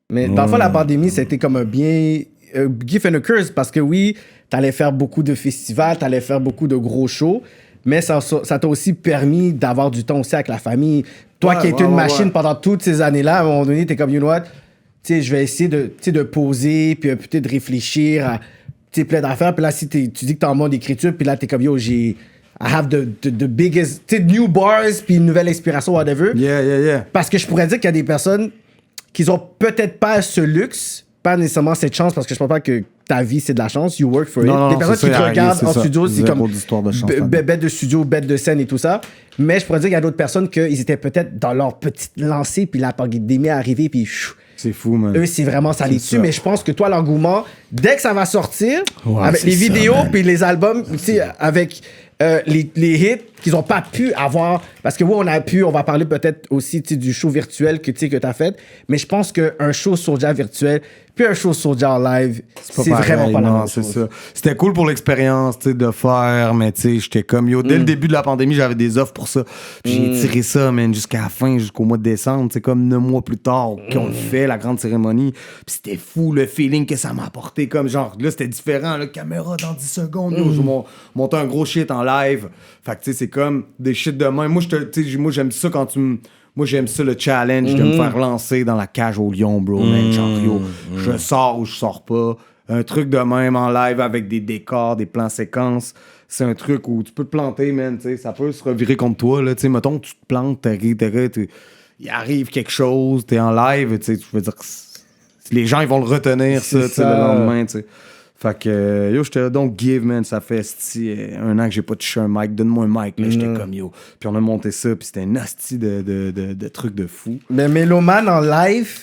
Mais dans le fond, la pandémie, c'était comme un gift and a curse, parce que oui, t'allais faire beaucoup de festivals, t'allais faire beaucoup de gros shows, mais ça t'a aussi permis d'avoir du temps aussi avec la famille. Toi qui étais une machine pendant toutes ces années-là, à un moment donné, t'es comme, you know what? tu sais, je vais essayer de poser, puis peut-être de réfléchir à, tu sais, plein d'affaires. Puis là, si tu dis que t'es en mode écriture, puis là, t'es comme, yo, I have the biggest, tu sais, new bars, puis une nouvelle inspiration, whatever. Yeah. Parce que je pourrais dire qu'il y a des personnes qui ont peut-être pas ce luxe, pas nécessairement cette chance, parce que je pense pas que ta vie, c'est de la chance. You work for it. Des personnes qui te regardent en studio, c'est comme bête de studio, bête de scène et tout ça. Mais je pourrais dire qu'il y a d'autres personnes qu'ils étaient peut-être dans leur petite lancée, puis la pandémie est arrivée, puis c'est fou, man. Eux, c'est vraiment ça les dessus. Mais je pense que toi, l'engouement, dès que ça va sortir, avec les vidéos puis les albums, tu sais, avec les hits qu'ils n'ont pas pu avoir. Parce que oui, on va parler peut-être aussi du show virtuel que tu as fait. Mais je pense qu'un show Soulja virtuel puis un show Soulja en live, c'est vraiment pas la même chose. Ça. C'était cool pour l'expérience de faire, mais tu sais, j'étais comme yo. Dès le début de la pandémie, j'avais des offres pour ça. Puis j'ai tiré ça, man, jusqu'à la fin, jusqu'au mois de décembre. C'est comme 9 mois plus tard qu'on le fait, la grande cérémonie. Puis c'était fou, le feeling que ça m'a apporté. Comme genre, là, c'était différent. La caméra dans 10 secondes. Yo, je montais un gros shit en live. Fait que tu sais, c'est comme des shit de même. Moi, j'aime ça quand tu me. Moi, j'aime ça, le challenge de me faire lancer dans la cage au lion, bro, man. Genre, yo, je sors ou je sors pas. Un truc de même en live avec des décors, des plans séquences. C'est un truc où tu peux te planter, man. T'sais, ça peut se revirer contre toi, là. T'sais, mettons, tu te plantes, il arrive quelque chose, t'es en live, tu veux dire que les gens, ils vont le retenir, ça. Le lendemain, tu sais. Fait que, yo, j'étais là, donc give, man, ça fait 1 an que j'ai pas touché un mic, donne-moi un mic, là, j'étais comme yo. Puis on a monté ça, puis c'était un asti de trucs de fou. Mais Méloman en live,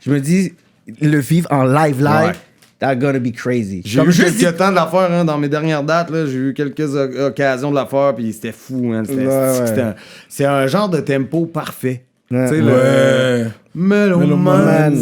je me dis, le vivre en live, that's gonna be crazy. J'ai eu quelques temps de la faire, hein, dans mes dernières dates, là, j'ai eu quelques occasions de la faire, puis c'était fou, man. C'est un genre de tempo parfait. Tu sais, Méloman,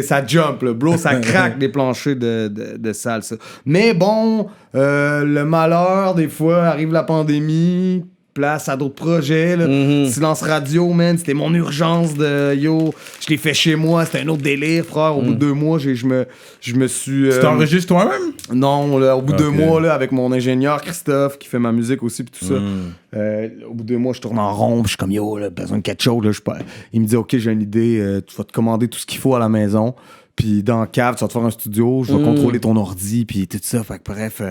ça jump, là, bro, ça craque des planchers de salle, ça. Mais bon, le malheur, des fois, arrive la pandémie, place à d'autres projets, là. Silence radio, man, c'était mon urgence de yo, je l'ai fait chez moi, c'était un autre délire, frère. Au bout de 2 mois, je me suis. Tu t'enregistres toi-même? Non, là, au bout de 2 mois, là, avec mon ingénieur Christophe, qui fait ma musique aussi, puis tout ça. Au bout de 2 mois, je tourne en rond, je suis comme yo, là, besoin de quelque chose, là, il me dit, OK, j'ai une idée, tu vas te commander tout ce qu'il faut à la maison, puis dans le cave, tu vas te faire un studio, je vais contrôler ton ordi, puis tout ça. Fait que bref.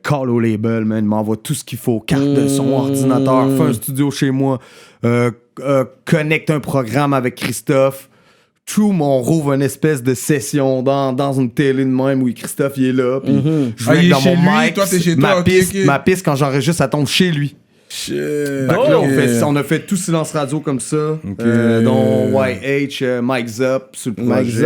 Call au label, man, m'envoie tout ce qu'il faut, carte de son, ordinateur, fais un studio chez moi, connecte un programme avec Christophe. On rouvre une espèce de session dans une télé de même où Christophe il est là, puis je vais dans mon mic, toi, t'es chez ma toi, piste, okay. ma piste quand j'enregistre, ça tombe chez lui. Fait que là, on a fait tout silence radio comme ça, dont YH, Mike Zop sur le projet.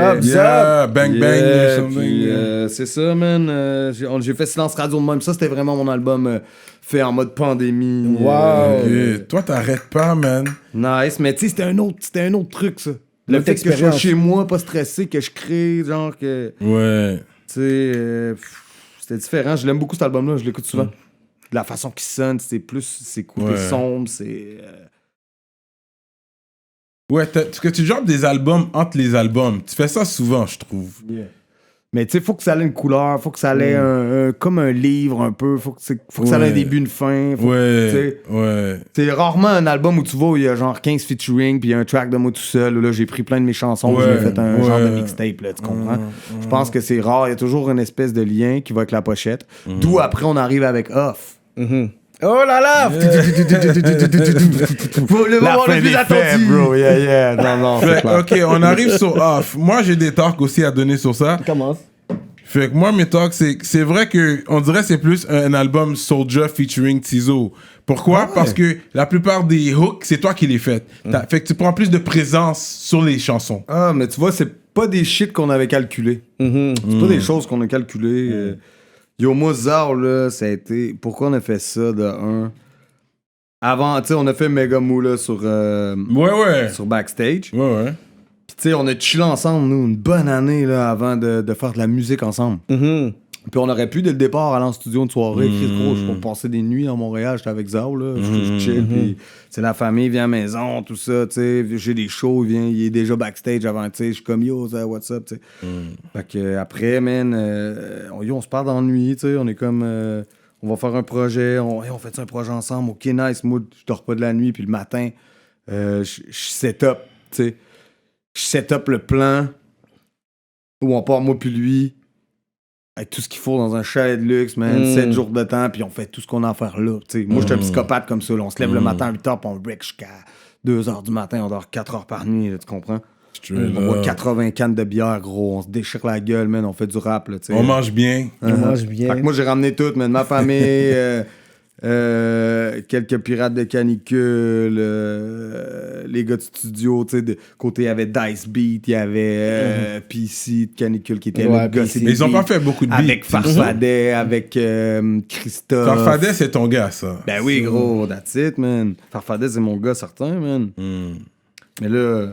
Bang Bang. C'est ça, man. J'ai fait silence radio de même. Ça, c'était vraiment mon album fait en mode pandémie. Toi, t'arrêtes pas, man. Nice, mais tu sais, c'était un autre truc, ça. Le fait que je sois chez moi, pas stressé, que je crée, genre que... Ouais. Tu sais, c'était différent. Je l'aime beaucoup, cet album-là. Je l'écoute souvent. La façon qu'il sonne, c'est coupé sombre, c'est... Ouais, que tu droppes des albums entre les albums. Tu fais ça souvent, je trouve. Mais tu sais, faut que ça ait une couleur, faut que ça ait comme un livre un peu, faut que ça ait un début, une fin. C'est rarement un album où tu vois où il y a genre 15 featuring puis il y a un track de moi tout seul. Là, j'ai pris plein de mes chansons, j'ai fait un genre de mixtape, là, tu comprends? Je pense que c'est rare, il y a toujours une espèce de lien qui va avec la pochette. D'où après on arrive avec Off. Oh là là! Le moment le plus attendu, bro. Non, OK, on arrive sur Off. Moi, j'ai des talks aussi à donner sur ça. Commence. Fait que moi, mes talks, c'est vrai que on dirait que c'est plus un album Soulja featuring Tizo. Pourquoi? Parce que la plupart des hooks, c'est toi qui les fais. Fait que tu prends plus de présence sur les chansons. Ah, mais tu vois, c'est pas des shit qu'on avait calculé. C'est pas des choses qu'on a calculées. Yo, moi, Zao, là, ça a été... Pourquoi on a fait ça, de un? Avant, tu sais, on a fait Mega Moula sur Backstage. Ouais. Puis, tu sais, on a chillé ensemble, nous, une bonne année, là, avant de faire de la musique ensemble. Puis on aurait pu, dès le départ, aller en studio une soirée. Je peux passer des nuits à Montréal, j'étais avec Zao, là. Je chill, puis la famille vient à la maison, tout ça, tu sais. J'ai des shows, il est déjà backstage avant, tu sais. Je suis comme, yo, what's up, tu sais. Fait que après, man, on se parle dans la nuit, tu sais. On est comme, on va faire un projet, on fait un projet ensemble. OK, nice, moi, je dors pas de la nuit, puis le matin, je set up, tu sais. je set up le plan où on part, moi puis lui, avec tout ce qu'il faut dans un chalet de luxe, man, 7 jours de temps, puis on fait tout ce qu'on a à faire là. T'sais. Moi, je suis un psychopathe comme ça. Là. On se lève le matin à 8h, puis on break jusqu'à 2h du matin. On dort 4 heures par nuit, là, tu comprends? On boit 80 cannes de bière, gros. On se déchire la gueule, man. On fait du rap, là, t'sais. On mange bien. On mange bien. Fait que moi, j'ai ramené tout, man. Ma famille, quelques pirates de canicule, les gars de studio, tu sais, de côté, il y avait Dice Beat, il y avait PC de canicule qui était le gars. Mais ils ont pas fait beaucoup de beats. Avec Farfadet, avec Christophe. Farfadet, c'est ton gars, ça. Ben oui, gros, that's it, man. Farfadet, c'est mon gars certain, man. Mais là,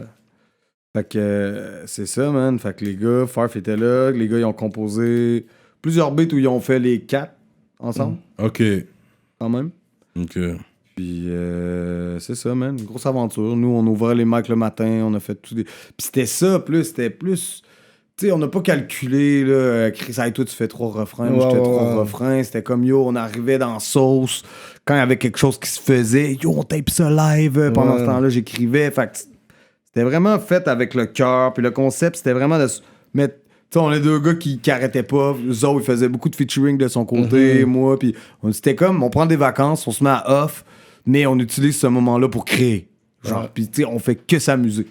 fait que c'est ça, man. Fait que les gars, Farf était là, les gars, ils ont composé plusieurs beats où ils ont fait les 4 ensemble. OK. Quand même. OK. Puis c'est ça, man. Une grosse aventure. Nous, on ouvrait les mics le matin, on a fait tout des... Puis c'était ça, c'était plus... Tu sais, on n'a pas calculé, là, Chris, hey, toi, tu fais 3 refrains, moi, j'étais 3 refrains. C'était comme, yo, on arrivait dans sauce. Quand il y avait quelque chose qui se faisait, yo, on tape ça live. Pendant ce temps-là, j'écrivais. Fait que c'était vraiment fait avec le cœur. Puis le concept, c'était vraiment de mettre... Tu sais, on est 2 gars qui arrêtaient pas. Zo, il faisait beaucoup de featuring de son côté, moi. Puis c'était comme, on prend des vacances, on se met à off, mais on utilise ce moment-là pour créer. Genre, puis tu sais, on fait que s'amuser.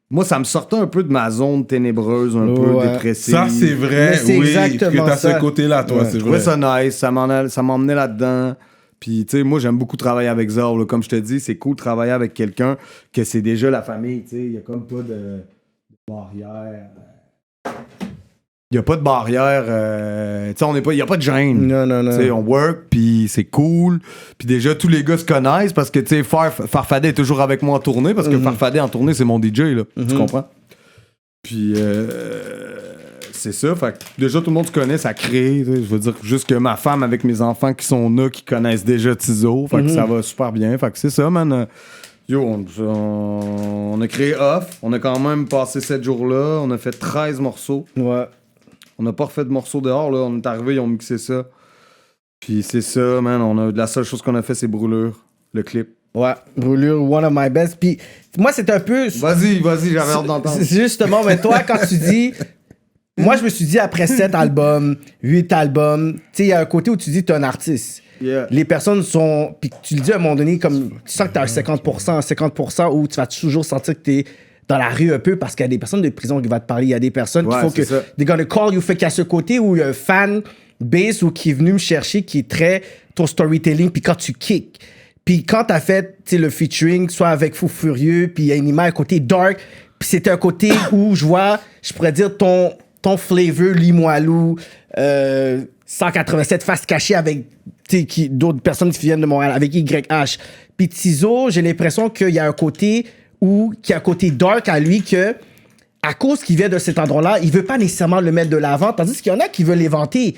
Moi, ça me sortait un peu de ma zone ténébreuse, un peu dépressive. Ça, c'est vrai, c'est oui. exactement Que t'as ça. ce côté-là, toi, c'est Je vrai. trouvais ça nice, ça m'emmenait là-dedans. Puis, tu sais, moi, j'aime beaucoup travailler avec Zor. Là. Comme je te dis, c'est cool de travailler avec quelqu'un que c'est déjà la famille, tu sais. Il y a comme pas de barrière. Il n'y a pas de barrière. Tu sais, il n'y a pas de gêne. Non. Tu sais, on work, puis c'est cool. Puis déjà, tous les gars se connaissent parce que, tu sais, Farfadet est toujours avec moi en tournée parce que Farfadet en tournée, c'est mon DJ, là. Tu comprends? Puis, c'est ça. Fait que déjà, tout le monde se connaît, ça crée. Je veux dire, juste que ma femme avec mes enfants qui sont là, qui connaissent déjà Tizo. Fait que ça va super bien. Fait que c'est ça, man. Yo, on a créé Off. On a quand même passé 7 jours-là. On a fait 13 morceaux. Ouais. On n'a pas refait de morceaux dehors, là. On est arrivé, ils ont mixé ça. Puis c'est ça, man. La seule chose qu'on a fait, c'est Brûlure, le clip. Ouais, Brûlure, one of my best. Puis moi, c'est un peu... Vas-y, j'avais hâte d'entendre. Justement, mais toi, quand tu dis... Moi, je me suis dit, après 7 albums, 8 albums, tu sais, il y a un côté où tu dis, t'es un artiste. Yeah. Les personnes sont... Puis tu le dis à un moment donné, comme... Tu sens que t'as un 50% où tu vas toujours sentir que t'es dans la rue un peu parce qu'il y a des personnes de prison qui vont te parler. Il y a des personnes qu'il faut que... Ça. They're gonna call you. Fait qu'il y a ce côté où il y a un fan base ou qui est venu me chercher, qui est très ton storytelling, puis quand tu kicks. Puis quand t'as fait le featuring, soit avec Fou Furieux, puis il y a une image, un côté dark, puis c'était un côté où je vois, je pourrais dire, ton flavor Limoilou, 187 faces cachées avec d'autres personnes qui viennent de Montréal, avec YH. Puis Tizo, j'ai l'impression qu'il y a un côté qu'il y a un côté dark à lui que, à cause qu'il vient de cet endroit-là, il veut pas nécessairement le mettre de l'avant, tandis qu'il y en a qui veulent les vanter.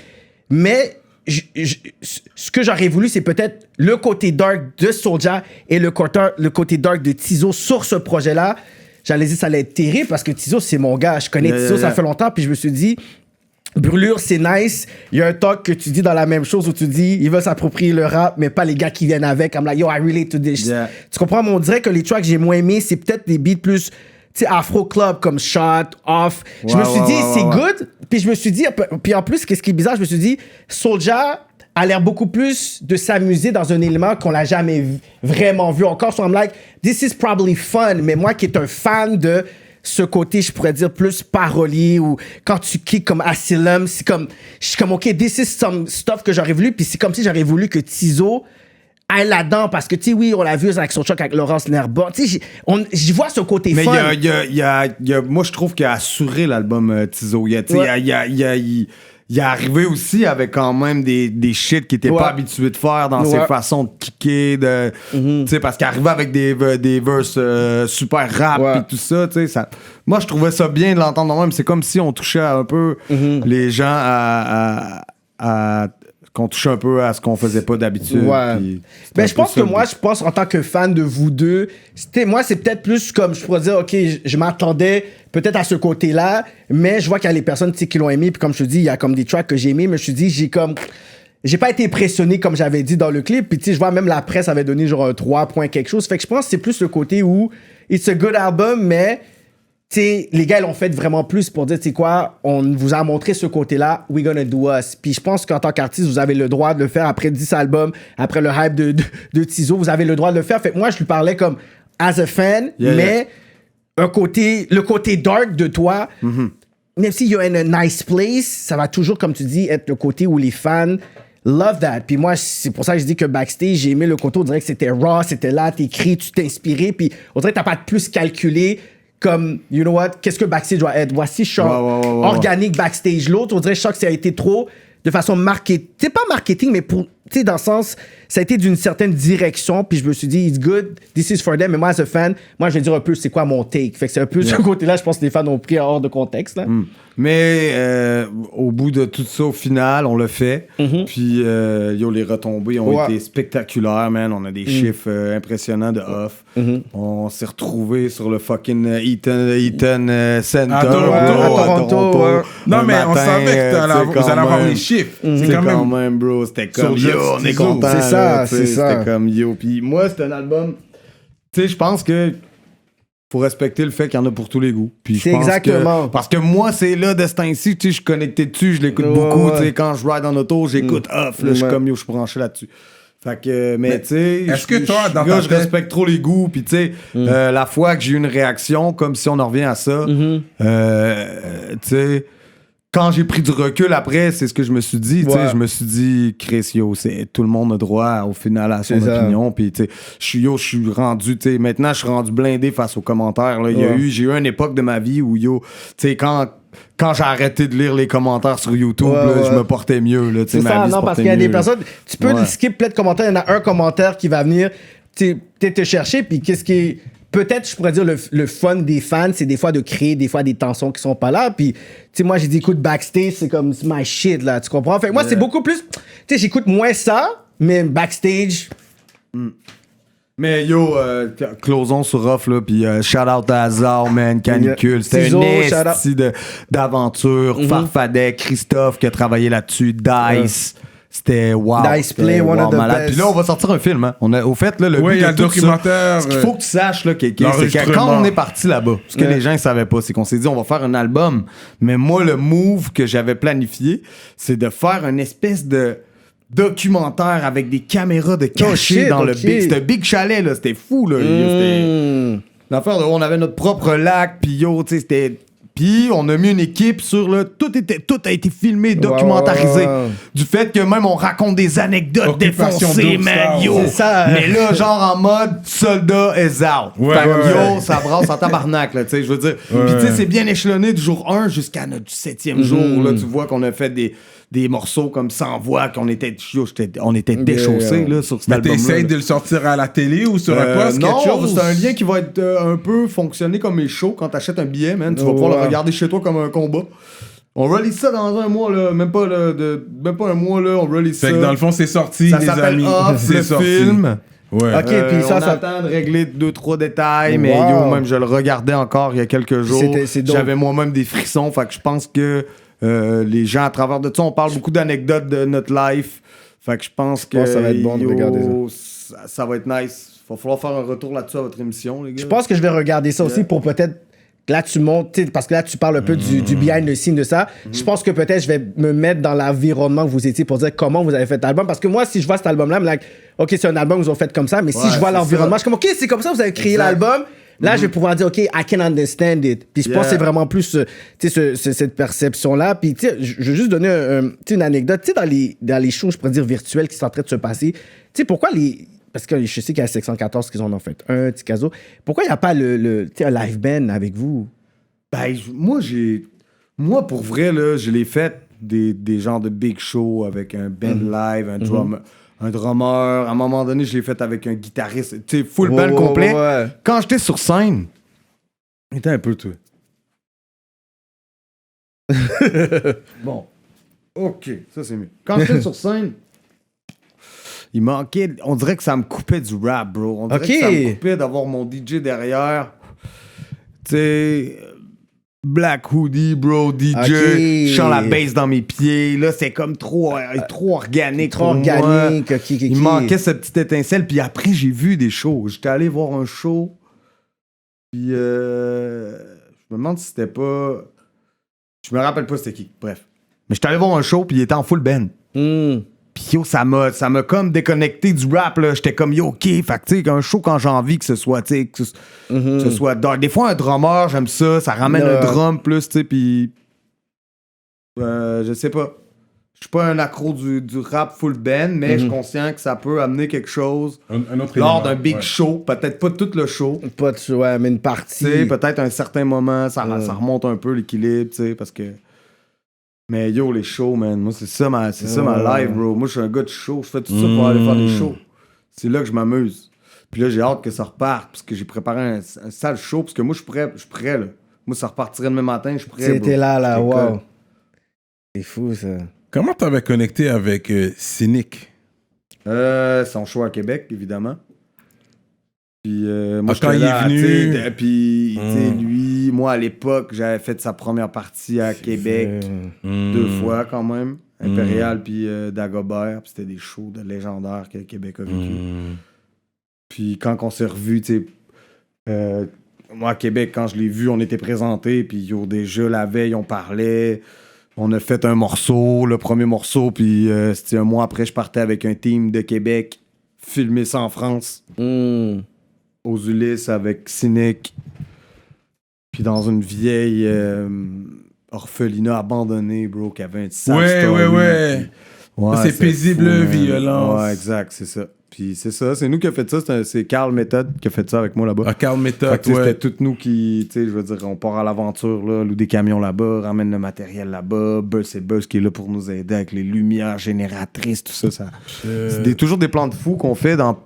Mais ce que j'aurais voulu, c'est peut-être le côté dark de Soulja et le côté dark de Tizo sur ce projet-là. J'allais dire ça allait être terrible parce que Tizo, c'est mon gars. Je connais Tizo, ça fait longtemps, puis je me suis dit... Brûlure, c'est nice. Il y a un talk que tu dis dans la même chose où tu dis ils veulent s'approprier le rap, mais pas les gars qui viennent avec. I'm like, yo, I relate to this. Yeah. Tu comprends? Mais on dirait que les tracks que j'ai moins aimés, c'est peut-être des beats plus, tu sais, Afro Club comme Shot, Off. Je me suis dit, c'est good. Puis je me suis dit, puis en plus, qu'est-ce qui est bizarre, je me suis dit, Soulja a l'air beaucoup plus de s'amuser dans un élément qu'on l'a jamais vraiment vu encore. So I'm like, this is probably fun. Mais moi qui est un fan de ce côté, je pourrais dire, plus parolier ou quand tu kicks comme Asylum, c'est comme, je suis comme, OK, this is some stuff que j'aurais voulu, puis c'est comme si j'aurais voulu que Tizo aille là-dedans, parce que, tu sais, oui, on l'a vu avec son choc avec Laurence Nerba, tu sais, j'y vois ce côté mais fun. Mais moi, je trouve qu'il a assuré l'album Tizo. Il est arrivé aussi avec quand même des shit qu'il était pas habitué de faire dans ses façons de kicker, tu sais, parce qu'il arrivait avec des verses super rap et tout ça, tu sais. Moi, je trouvais ça bien de l'entendre de même. C'est comme si on touchait un peu les gens qu'on touchait un peu à ce qu'on faisait pas d'habitude. Ouais. Ben, je pense en tant que fan de vous deux, moi, c'est peut-être plus comme, je pourrais dire, OK, je m'attendais peut-être à ce côté-là, mais je vois qu'il y a les personnes qui l'ont aimé, puis comme je te dis, il y a comme des tracks que j'ai aimés, mais je me suis dit, j'ai pas été impressionné comme j'avais dit dans le clip, puis tu sais, je vois même la presse avait donné genre un 3 points quelque chose, fait que je pense que c'est plus le côté où it's a good album, mais sais, les gars, ils l'ont fait vraiment plus pour dire, tu sais quoi, on vous a montré ce côté-là, we gonna do us. Puis je pense qu'en tant qu'artiste, vous avez le droit de le faire après 10 albums, après le hype de Tizo, vous avez le droit de le faire. Fait que moi, je lui parlais comme as a fan, mais le côté dark de toi, même si you're in a nice place, ça va toujours, comme tu dis, être le côté où les fans love that. Puis moi, c'est pour ça que je dis que backstage, j'ai aimé le côté, on dirait que c'était raw, c'était là, t'écris, tu t'es inspiré, puis on dirait que t'as pas de plus calculé comme, you know what, qu'est-ce que backstage doit être. Voici, je suis organique backstage. L'autre, on dirait, je sens que ça a été trop de façon marketing. C'est pas marketing, mais pour, tu sais, dans le sens, ça a été d'une certaine direction, puis je me suis dit, it's good, this is for them. Mais moi, as a fan, moi, je vais dire un peu, c'est quoi mon take. Fait que c'est un peu ce côté-là, je pense que les fans ont pris hors de contexte, là. Mais au bout de tout ça, au final, on l'a fait. Puis, les retombées ont été spectaculaires, man. On a des chiffres impressionnants de off. On s'est retrouvés sur le fucking Eaton Center à Toronto. Non, mais on savait que vous allez avoir les chiffres. C'est quand même, bro. C'était comme, on est content. C'est ça, c'est ça. C'était comme, Puis moi, c'est un album... Tu sais, je pense que faut respecter le fait qu'il y en a pour tous les goûts. Puis c'est exactement. Parce que moi, c'est là, de ce temps-ci, tu sais, je suis connecté dessus, je l'écoute beaucoup. Tu sais, quand je ride en auto, j'écoute off, là, je suis comme, je suis branché là-dessus. Fait que, mais tu sais, est-ce que toi, dans je respecte trop les goûts, puis tu sais, la fois que j'ai eu une réaction, comme si on en revient à ça, tu sais, quand j'ai pris du recul après, c'est ce que je me suis dit, tu sais, je me suis dit, Chris, tout le monde a droit au final à son opinion, puis tu sais, je suis rendu, tu sais, maintenant je suis rendu blindé face aux commentaires, là, j'ai eu une époque de ma vie où, tu sais, quand j'ai arrêté de lire les commentaires sur YouTube, je me portais mieux, là, tu sais, ma vie non, parce qu'il y a des personnes, tu peux skip plein de commentaires, il y en a un commentaire qui va venir, tu sais, te chercher, puis qu'est-ce qui est... Peut-être, je pourrais dire, le fun des fans, c'est des fois de créer des fois des tensions qui sont pas là. Puis, tu sais, moi, j'ai dit, écoute, backstage, c'est comme, c'est my shit, là, tu comprends? Fait que moi, c'est beaucoup plus... Tu sais, j'écoute moins ça, mais backstage... Mais closons sur off, là, puis shout-out à Hazard, man, Canicule. C'était une esti d'aventure. Farfadet, Christophe qui a travaillé là-dessus, Dice... C'était wow. Dice Play, one of the best. Puis là, on va sortir un film. Hein. Au fait, là, le but il y a de tout documentaire. Ça, ce qu'il faut que tu saches, là, c'est que quand on est parti là-bas, ce que les gens ne savaient pas, c'est qu'on s'est dit, on va faire un album. Mais moi, le move que j'avais planifié, c'est de faire une espèce de documentaire avec des caméras de cachées dans le big... C'était un big chalet, là. C'était fou, là. L'affaire, on avait notre propre lac, puis tu sais, c'était... Puis on a mis une équipe sur le... Tout a été filmé, documentarisé. Du fait que même on raconte des anecdotes défoncées, man, C'est ça. Mais là, genre en mode soldat is out. Ça brasse en tabarnak, là, tu sais, je veux dire. Puis tu sais, c'est bien échelonné du jour 1 jusqu'à notre 7e jour. Là, tu vois qu'on a fait des morceaux comme sans voix, qu'on était déchaussés là, sur cet album-là. T'essayes de le sortir à la télé ou sur un poste, quelque chose? C'est un lien qui va être un peu fonctionner comme les shows. Quand t'achètes un billet, man, tu vas pouvoir le regarder chez toi comme un combat. On release ça dans un mois, là. Même pas un mois, là. On release ça. Fait que dans le fond, c'est sorti, ça les s'appelle amis. Off, le film. Ouais. OK, puis on attend de régler 2-3 détails, mais même je le regardais encore il y a quelques jours. J'avais moi-même des frissons, fait que je pense que les gens à travers de ça, on parle beaucoup d'anecdotes de notre life. Fait que je pense que ça va être bon de regarder ça. Ça va être nice. Il va falloir faire un retour là-dessus à votre émission, les gars. Je pense que je vais regarder ça aussi pour peut-être... Là, tu montes, parce que là, tu parles un peu du behind the scene de ça. Je pense que peut-être je vais me mettre dans l'environnement que vous étiez pour dire comment vous avez fait l'album. Parce que moi, si je vois cet album-là, je me dis, OK, c'est un album que vous avez fait comme ça. Mais si je vois l'environnement, je suis comme, OK, c'est comme ça que vous avez créé l'album. Là, je vais pouvoir dire, OK, I can understand it. Puis je pense que c'est vraiment plus cette perception-là. Puis, tu sais, je veux juste donner une anecdote. Tu sais, dans les shows, je pourrais dire virtuelles qui sont en train de se passer, tu sais, pourquoi les... Parce que je sais qu'il y a 614 qu'ils en ont fait un, petit caso. Pourquoi il n'y a pas un live band avec vous? Ben, moi, pour vrai, là, je l'ai fait des genres de big show avec un band live, un drummer. À un moment donné, je l'ai fait avec un guitariste. Tu sais, full band complet. Quand j'étais sur scène, j'étais un peu tout. Bon. OK, ça c'est mieux. Quand j'étais sur scène, il manquait... On dirait que ça me coupait du rap, bro. On dirait que ça me coupait d'avoir mon DJ derrière. Tu sais... Black hoodie, bro, DJ, je sens la bass dans mes pieds. Là, c'est comme trop organique. Trop organique. Moi. Il manquait cette petite étincelle. Puis après, j'ai vu des shows. J'étais allé voir un show. Puis Je me demande si c'était pas... Je me rappelle pas c'était qui. Bref. Mais j'étais allé voir un show, puis il était en full band. Puis yo, ça m'a comme déconnecté du rap, là. J'étais comme, yo, OK, fait que tu sais, un show quand j'ai envie que ce soit, tu sais, que ce soit dark. Des fois, un drummer, j'aime ça ramène un drum plus, tu sais, puis... je sais pas. Je suis pas un accro du rap full band, mais je suis conscient que ça peut amener quelque chose Un autre lors élément, d'un big show. Peut-être pas tout le show. Pas de choix, mais une partie. Tu sais, peut-être à un certain moment, ça remonte un peu l'équilibre, tu sais, parce que... Mais yo, les shows, man, moi, c'est ça ma life, bro. Moi, je suis un gars de show. Je fais tout ça pour aller faire des shows. C'est là que je m'amuse. Puis là, j'ai hâte que ça reparte, parce que j'ai préparé un sale show, parce que moi, je suis prêt, là. Moi, ça repartirait demain matin, je suis prêt, C'était là, wow. C'est fou, ça. Comment t'avais connecté avec Cynic? Son show à Québec, évidemment. Puis moi, quand il est venu... Puis, tu sais, lui, moi, à l'époque, j'avais fait sa première partie à Québec 2 fois, quand même. Impérial, puis Dagobert. Puis c'était des shows de légendaires que Québec a vécu. Puis quand on s'est revus, tu sais... moi, à Québec, quand je l'ai vu, on était présentés. Puis yo, déjà, la veille, on parlait... On a fait un morceau, le premier morceau, puis c'était un mois après, je partais avec un team de Québec, filmer ça en France, aux Ulysses avec Cynic, puis dans une vieille orphelinat abandonnée, bro, qui avait un sale story. Ouais. C'est paisible, fou, violence. Ouais, exact, c'est ça. Puis c'est ça, c'est nous qui a fait ça, c'est Carl Method qui a fait ça avec moi là-bas. Ah, Carl Method, ouais. C'était tous nous qui, tu sais, je veux dire, on part à l'aventure, là, loue des camions là-bas, ramène le matériel là-bas, c'est Buzz qui est là pour nous aider avec les lumières génératrices, tout ça. C'est toujours des plans de fous qu'on fait dans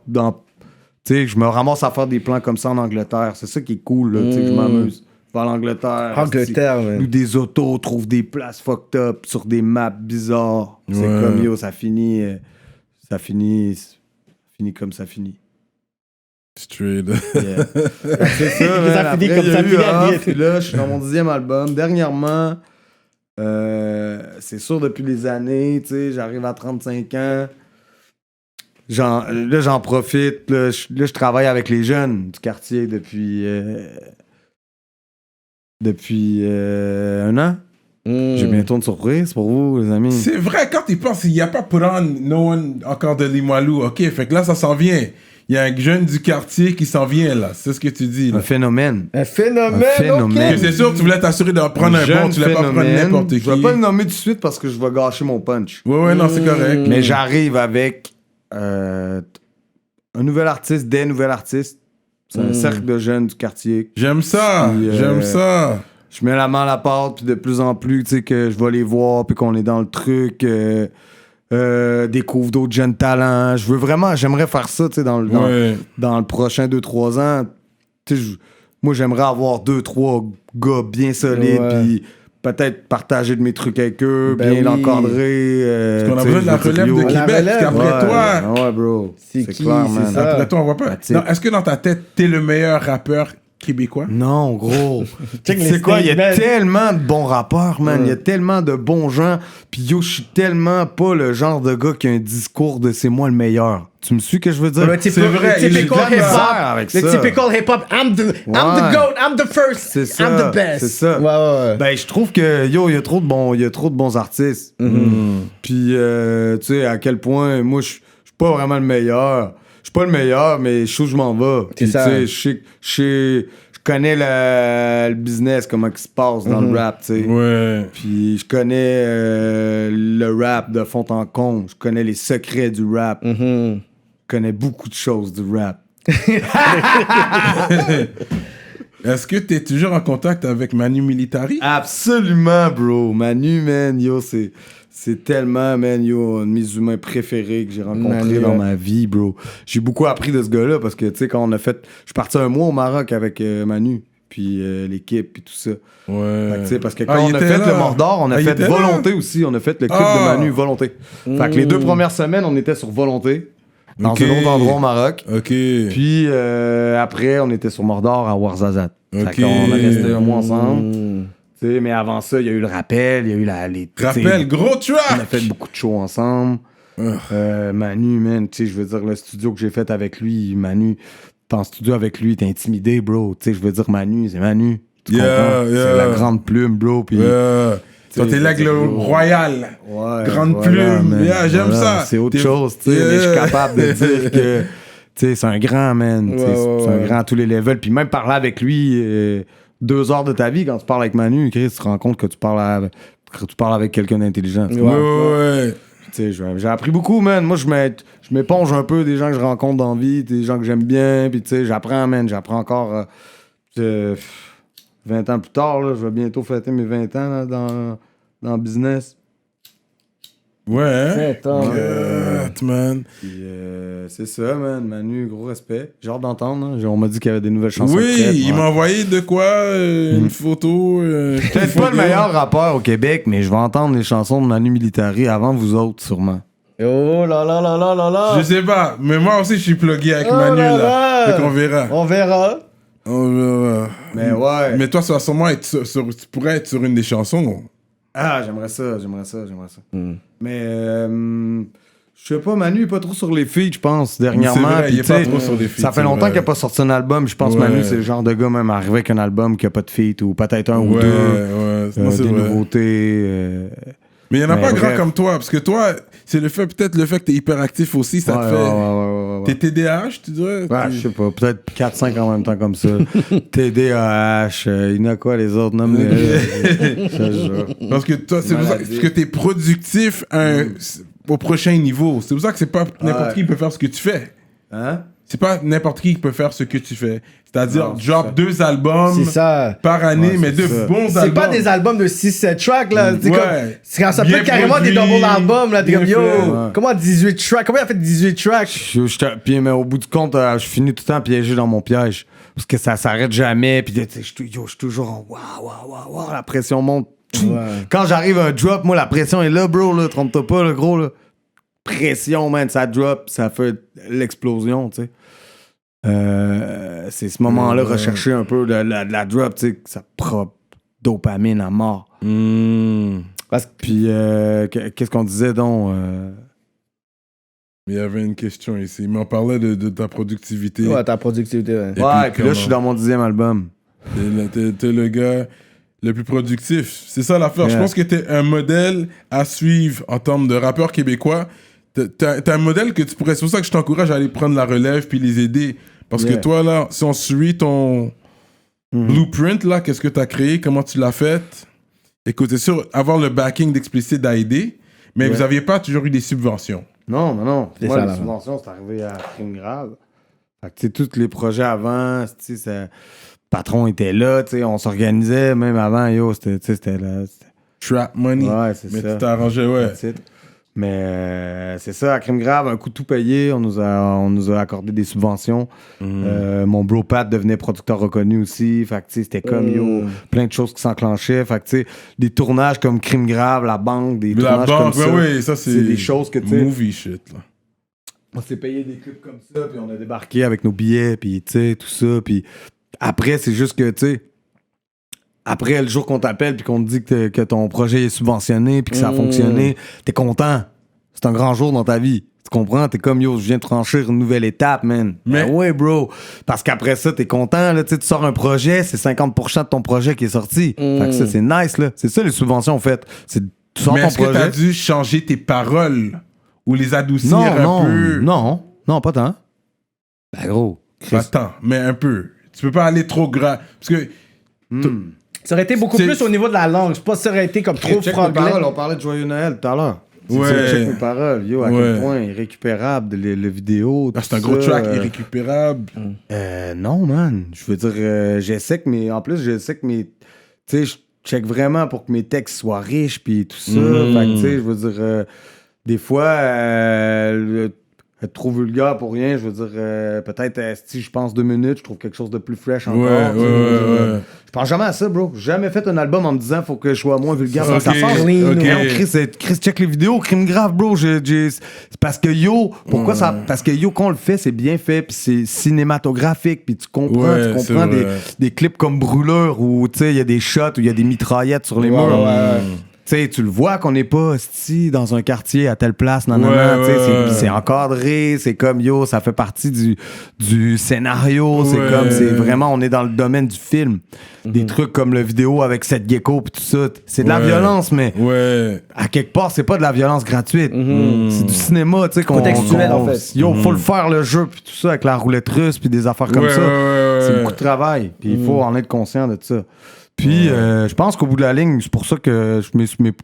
tu sais, je me ramasse à faire des plans comme ça en Angleterre, c'est ça qui est cool, là, tu sais, je m'amuse. Je vais à l'Angleterre, man. Nous, des autos, trouve des places fucked up sur des maps bizarres. C'est comme, yo, ça finit comme ça finit. Straight. Yeah. C'est ça, ça finit comme ça finit. Puis là, je suis dans mon 10e album. Dernièrement, c'est sûr, depuis des années, tu sais, j'arrive à 35 ans. J'en profite. Là, je travaille avec les jeunes du quartier depuis 1 an. J'ai bientôt une surprise pour vous, les amis. C'est vrai, quand tu penses, il n'y a pas put on no one encore de Limoilou. OK, fait que là, ça s'en vient. Il y a un jeune du quartier qui s'en vient, là. C'est ce que tu dis, là. Un phénomène. Un phénomène. Okay. C'est sûr que tu voulais t'assurer de prendre un bon, tu voulais pas prendre n'importe qui. Je vais pas le nommer tout de suite parce que je vais gâcher mon punch. Ouais, non, c'est correct. Mais j'arrive avec un nouvel artiste, des nouvelles artistes. C'est un cercle de jeunes du quartier. J'aime ça, j'aime ça. Je mets la main à la pâte, puis de plus en plus, tu sais, que je vais les voir, puis qu'on est dans le truc, découvre d'autres jeunes talents. J'aimerais faire ça, tu sais, dans le prochain 2-3 ans. Tu sais, moi, j'aimerais avoir 2-3 gars bien solides, puis peut-être partager de mes trucs avec eux, bien l'encadrer. Parce qu'on a besoin de la relève de Québec, parce qu'après toi... Ouais, bro. C'est clair, man. Après toi, on voit pas. Non, est-ce que dans ta tête, t'es le meilleur rappeur québécois? Non, gros. Tu sais quoi, il y a tellement de bons rappeurs, man. Il y a tellement de bons gens. Puis yo, je suis tellement pas le genre de gars qui a un discours de c'est moi le meilleur. Tu me suis que je veux dire? C'est vrai, le typical hip-hop. Le typical hip-hop, I'm the GOAT, I'm the first, I'm the best. C'est ça. Ouais. Ben, je trouve que, yo, il y a trop de bons artistes. Puis, tu sais, à quel point, moi, je suis pas vraiment le meilleur. Je suis pas le meilleur, mais je sais où je m'en vais. Puis, tu sais, je connais le business, comment il se passe dans le rap, tu sais. Ouais. Puis, je connais le rap de fond en comble. Je connais les secrets du rap. Je connais beaucoup de choses du rap. Est-ce que t'es toujours en contact avec Manu Militari? Absolument, bro. Manu, man, yo, c'est tellement, man, yo, un de mes humains préférés que j'ai rencontré dans ma vie, bro. J'ai beaucoup appris de ce gars-là parce que, tu sais, quand on a fait... Je suis parti un mois au Maroc avec Manu, puis l'équipe, puis tout ça. Ouais. Fait que, parce que quand on a fait le Mordor, on a fait Volonté aussi. On a fait le clip de Manu, Volonté. Fait que les 2 premières semaines, on était sur Volonté. Dans un autre endroit au Maroc. OK. Puis après, on était sur Mordor à Ouarzazate. Fait qu'on a resté un mois ensemble. T'sais, mais avant ça, il y a eu le rappel, il y a eu les... Rappel, gros track! On a fait beaucoup de shows ensemble. Manu, man, tu sais, je veux dire, le studio que j'ai fait avec lui, Manu, t'es en studio avec lui, t'es intimidé, bro. Tu sais, je veux dire, Manu, c'est Manu. Tu comprends? C'est la grande plume, bro. Puis, toi, t'es l'aigle royal. Ouais, grande plume. J'aime ça. C'est autre chose, tu sais. Mais je suis capable de dire que c'est un grand, man. C'est un grand à tous les levels. Puis même parler avec lui 2 heures de ta vie, quand tu parles avec Manu, Chris, tu te rends compte que tu parles avec quelqu'un d'intelligent. Ouais. J'ai appris beaucoup, man. Moi, je m'éponge un peu des gens que je rencontre dans la vie, des gens que j'aime bien. Puis, tu sais, j'apprends, man. J'apprends encore 20 ans plus tard. Là, je vais bientôt fêter mes 20 ans là, dans le business. Ouais. Man. Puis, c'est ça, man. Manu, gros respect. J'ai hâte d'entendre. Hein. On m'a dit qu'il y avait des nouvelles chansons. Oui, il m'a envoyé de quoi une photo. Peut-être pas le meilleur rappeur au Québec, mais je vais entendre les chansons de Manu Militari avant vous autres, sûrement. Oh là là là là là là. Je sais pas, mais moi aussi je suis plugué avec Manu là. Fait qu'on verra. On verra. Mais ouais. Mais toi, ça va sûrement être tu pourrais être sur une des chansons. Ah, j'aimerais ça. Mais je sais pas, Manu est pas trop sur les feats, je pense, dernièrement. C'est vrai, il est Puis, pas trop sur les feats. ça fait longtemps qu'il a pas sorti un album. Je pense que Manu, c'est le genre de gars même arrivé avec un album qui a pas de feat ou peut-être un ou deux. C'est des vrai. nouveautés. Mais il y en a Mais pas grand bref. comme toi, parce que toi, c'est peut-être le fait que t'es hyperactif aussi, ça te fait. Ouais. T'es TDAH, tu dirais? Ouais, je sais pas, peut-être 4-5 en même temps comme ça. TDAH, il y en a quoi les autres? Parce que toi, c'est pour ça que t'es productif au prochain niveau. C'est pour ça que c'est pas n'importe qui peut faire ce que tu fais. Hein? C'est pas n'importe qui peut faire ce que tu fais. C'est-à-dire, Non, drop 2 albums par année, mais c'est 2 ça. bons albums. C'est pas des albums de 6-7 tracks, là. Ça peut Bien être carrément produit, des double albums, là. T'es comme, bien yo, fait. comment 18 tracks? Comment il a fait 18 tracks? Puis, mais au bout du compte, je finis tout le temps piégé dans mon piège. Parce que ça s'arrête jamais. Puis, je suis toujours en waouh, la pression monte. Quand j'arrive à un drop, moi, la pression est là, bro. Là, trompe-toi pas, le gros. Là. Pression, man, ça drop, ça fait l'explosion, tu sais. C'est ce moment-là, rechercher un peu de la drop, tu sais, que ça propre dopamine à mort. Puis, qu'est-ce qu'on disait donc? Il y avait une question ici. Il m'en parlait de ta productivité. Ouais, ta productivité, ouais. Ouais, puis là, je suis dans mon 10e album. T'es le gars le plus productif. C'est ça l'affaire. Je pense que t'es un modèle à suivre en termes de rappeur québécois. T'as un modèle que tu pourrais... C'est pour ça que je t'encourage à aller prendre la relève puis les aider. Parce que toi, là, si on suit ton blueprint, là, qu'est-ce que t'as créé, comment tu l'as fait, écoute, c'est sûr, avoir le backing d'Explicit a aidé, mais vous n'aviez pas toujours eu des subventions. Non. Moi, ça, les subventions, c'est arrivé à Crime Grave. Fait que, tu sais, tous les projets avant, tu sais, le patron était là, tu sais, on s'organisait, même avant, c'était là. Trap money. Ouais, c'est mais ça. tu t'arrangeais, ouais. Mais c'est ça, à Crime Grave, un coup tout payé, on nous a accordé des subventions. Mon bro Pat devenait producteur reconnu aussi. Fait que tu sais, c'était comme plein de choses qui s'enclenchaient. Fait que tu sais, des tournages comme Crime Grave, la banque, des tournages comme ça. Oui, ça c'est des choses que tu sais. Movie shit, là. On s'est payé des clips comme ça, puis on a débarqué avec nos billets, puis tu sais, tout ça. Puis après, c'est juste que tu sais. Après, le jour qu'on t'appelle puis qu'on te dit que ton projet est subventionné puis que ça a fonctionné, t'es content. C'est un grand jour dans ta vie. Tu comprends? T'es comme, yo, je viens de franchir une nouvelle étape, man. Mais ouais, bro. Parce qu'après ça, t'es content, là. Tu sors un projet, c'est 50% de ton projet qui est sorti. Fait que ça, c'est nice, là. C'est ça, les subventions, en fait. C'est, tu sors mais ton est-ce que t'as dû changer tes paroles ou les adoucir un peu? Non, pas tant. Ben, gros. Pas tant, mais un peu. Tu peux pas aller trop gras. Parce que... Ça aurait été beaucoup plus au niveau de la langue. Je pense que ça aurait été comme trop franglais. On parlait de Joyeux Noël tout à l'heure. Ouais. Check mes paroles. Yo, à quel point irrécupérable le vidéo. C'est un gros track irrécupérable. Non, man. Je veux dire, j'essaie que mes... En plus, j'essaie que mes... Tu sais, je check vraiment pour que mes textes soient riches puis tout ça. Fait que, tu sais, je veux dire... des fois... être trop vulgaire pour rien, je veux dire, peut-être si je pense 2 minutes, je trouve quelque chose de plus fresh encore. Je pense jamais à ça, bro. J'ai jamais fait un album en me disant faut que je sois moins vulgaire dans sa force. Chris, check les vidéos, Crime Grave, bro. C'est parce que pourquoi ça? Parce que quand on le fait, c'est bien fait, puis c'est cinématographique, puis tu comprends des clips comme Brûleur où tu sais il y a des shots, où il y a des mitraillettes sur les murs. Tu sais, tu le vois qu'on n'est pas dans un quartier à telle place, c'est encadré, c'est comme, yo, ça fait partie du scénario, c'est vraiment, on est dans le domaine du film. Des trucs comme le vidéo avec Seth Gecko pis tout ça, c'est de la violence, mais à quelque part, c'est pas de la violence gratuite. C'est du cinéma, tu sais, contextuel, en fait. Yo, faut le faire, le jeu, puis tout ça, avec la roulette russe, puis des affaires comme ça. C'est beaucoup de travail, puis il faut en être conscient de ça. Puis, je pense qu'au bout de la ligne, c'est pour ça que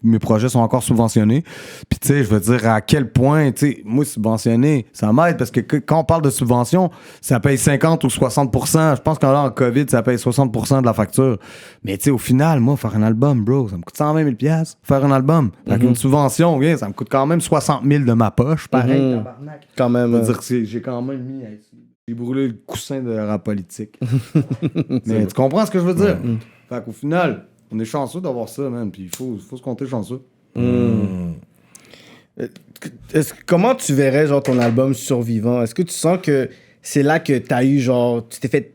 mes projets sont encore subventionnés. Puis, tu sais, je veux dire à quel point, tu sais, moi, subventionné, ça m'aide parce que quand on parle de subvention, ça paye 50 ou 60%. Je pense qu'en là, en COVID, ça paye 60% de la facture. Mais, tu sais, au final, moi, faire un album, bro, ça me coûte 120 000 $, faire un album. Avec une subvention, ça me coûte quand même 60 000 de ma poche. Pareil, tabarnak. Quand même. Je veux dire, j'ai quand même mis... J'ai brûlé le coussin de rap politique. Mais tu comprends ce que je veux dire? Fait qu'au final, on est chanceux d'avoir ça, man. Puis il faut se compter chanceux. Comment tu verrais, genre, ton album Survivant? Est-ce que tu sens que c'est là que t'as eu, genre, tu t'es fait...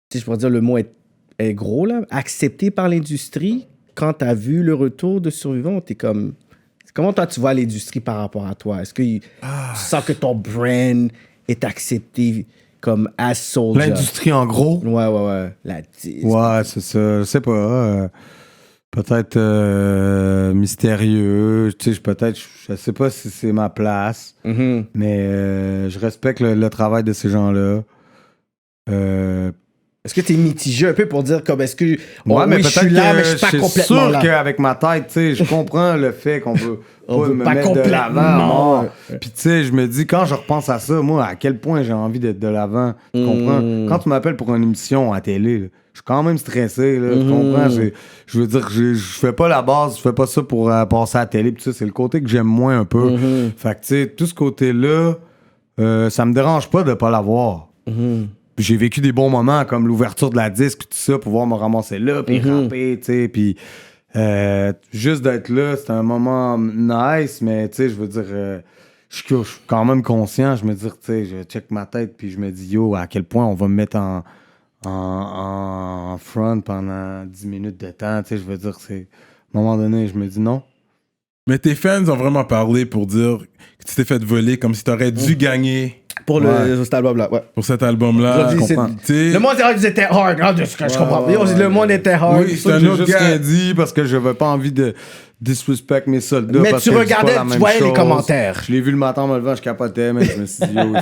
Tu sais, je pourrais dire le mot est gros, là. Accepté par l'industrie? Quand t'as vu le retour de Survivant, t'es comme... Comment toi, tu vois l'industrie par rapport à toi? Est-ce que tu sens que ton brand est accepté comme as Soulja? L'industrie en gros? Ouais. La disque. Ouais, c'est ça. Je sais pas. Peut-être mystérieux. Tu sais, je sais pas si c'est ma place. Mais je respecte le travail de ces gens-là. Est-ce que t'es mitigé un peu pour dire comme est-ce que mais je suis là mais je suis pas complètement là? C'est sûr qu'avec ma tête, tu sais, je comprends le fait qu'on veut on veut me pas mettre de l'avant. Puis tu sais, je me dis quand je repense à ça, moi à quel point j'ai envie d'être de l'avant. Tu comprends? Quand tu m'appelles pour une émission à télé, là, je suis quand même stressé, là, tu comprends? Je veux dire, je fais pas la base, je fais pas ça pour passer à la télé, pis ça, c'est le côté que j'aime moins un peu. Fait que tu sais, tout ce côté-là, ça me dérange pas de pas l'avoir. J'ai vécu des bons moments comme l'ouverture de la disque tout ça, pouvoir me ramasser là puis rapper, tu sais, puis juste d'être là, c'était un moment nice, mais tu sais, je veux dire, je suis quand même conscient, je me dis, tu sais, je check ma tête puis je me dis, yo, à quel point on va me mettre en front pendant 10 minutes de temps, tu sais, je veux dire, c'est à un moment donné, je me dis non. Mais tes fans ont vraiment parlé pour dire que tu t'es fait voler comme si t'aurais dû gagner. Pour cet album-là, ouais. Pour cet album-là. Le monde dirait qu'ils étaient hard. Je comprends. Le monde était hard. Oui, c'est un autre gars. gars. Dit parce que je n'avais pas envie de disrespect mes soldats. Mais tu regardais, tu voyais les commentaires. Je l'ai vu le matin en me levant, je capotais, mais je me suis dit, yo,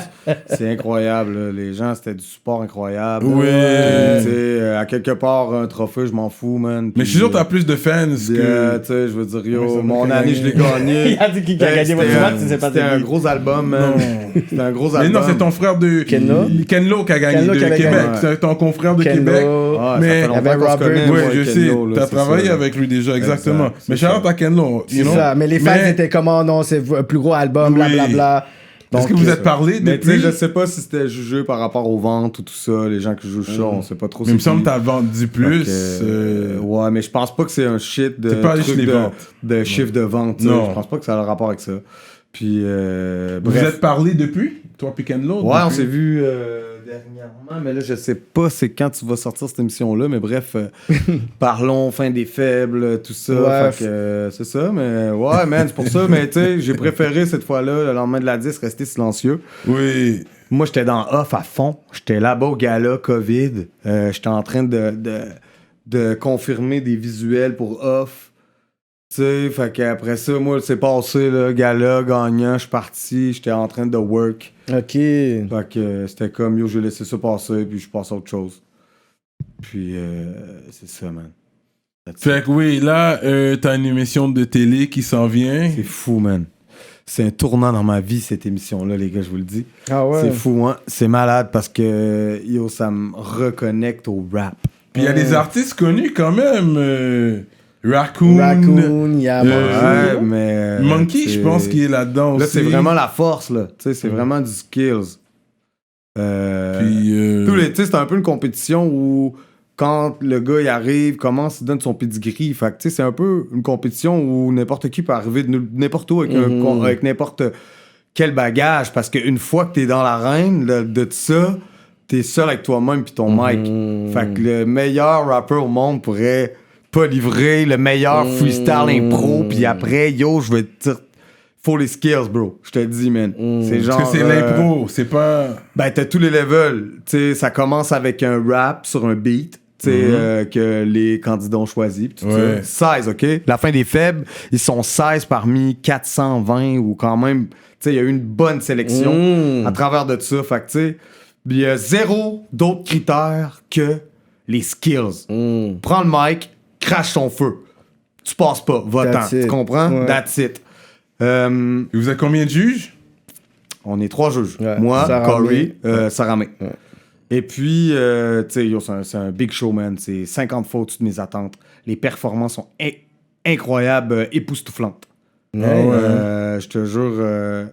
c'est incroyable. Là. Les gens, c'était du support incroyable. Oui. À quelque part, un trophée, je m'en fous, man. Mais je suis sûr que t'as plus de fans que... Tu sais, je veux dire, yo, mon année, je l'ai gagné. Il a dit qu'il a gagné votre match, c'était un gros album, man. C'était un gros album. Mais non, c'est ton frère de... Kenlo qui a gagné de Québec. C'est ton confrère de Québec. Mais avec Robert. Oui, je sais. T'as travaillé avec lui déjà, exactement. Mais Charlotte à Kenlo. C'est ça. Mais les fans étaient comment? Non, c'est un plus gros album, blablabla. Est-ce que vous êtes parlé depuis? Je sais pas si c'était jugé par rapport aux ventes ou tout ça. Les gens qui jouent ça, on sait pas trop. Mais il me semble que t'as vendu plus. Ouais, mais je pense pas que c'est un shit de chiffre de vente. Non. Je pense pas que ça a un rapport avec ça. Puis, vous êtes parlé depuis? Toi puis Kenlo? Ouais, on s'est vu dernièrement, mais là, je sais pas c'est quand tu vas sortir cette émission-là, mais bref, parlons, fin des faibles, tout ça. Ouais. Fait que c'est ça, mais ouais, man, c'est pour ça, mais tu sais, j'ai préféré cette fois-là, le lendemain de la 10, rester silencieux. Oui. Moi, j'étais dans off à fond. J'étais là-bas au gala COVID. J'étais en train de confirmer des visuels pour off. Tu sais, fait qu'après ça, moi, c'est passé, là, gala, gagnant, je suis parti, j'étais en train de work. OK. Fait que c'était comme, yo, j'ai laissé ça passer, puis je passe à autre chose. Puis, c'est ça, man. Fait que oui, là, t'as une émission de télé qui s'en vient. C'est fou, man. C'est un tournant dans ma vie, cette émission-là, les gars, je vous le dis. Ah ouais? C'est fou, hein. C'est malade parce que, yo, ça me reconnecte au rap. Puis il y a des artistes connus quand même. Raccoon, il y a ouais, mais Monkey, je pense qu'il est là-dedans aussi. Là, c'est vraiment la force, là. Tu sais, c'est vraiment du skills. Puis, tous les, tu sais, c'est un peu une compétition où quand le gars il arrive, commence, il donne son pedigree. Fait que, tu sais, c'est un peu une compétition où n'importe qui peut arriver de n'importe où avec n'importe quel bagage. Parce qu'une fois que t'es dans l'arène de ça, t'es seul avec toi-même puis ton mic. Fait que le meilleur rappeur au monde pourrait pas livrer le meilleur freestyle impro, puis après, yo, je vais te dire, faut les skills, bro. Je te dis, man. C'est genre. Parce que c'est l'impro, c'est pas. Ben, t'as tous les levels. Tu sais, ça commence avec un rap sur un beat. Que les candidats ont choisi. Tout ça. 16, OK? La fin des faibles, ils sont 16 parmi 420 ou quand même, tu sais, il y a eu une bonne sélection à travers de ça. Fait que, tu sais, il y a zéro d'autres critères que les skills. Prends le mic, crache ton feu. Tu passes pas, va-t'en. Tu comprends? Ouais. That's it. Et vous êtes combien de juges? On est 3 juges. Ouais. Moi, Corey, Saramé. Ouais. Et puis, tu sais, c'est un big show, man. C'est 50 fois au-dessus de mes attentes. Les performances sont incroyables, époustouflantes. Je te jure,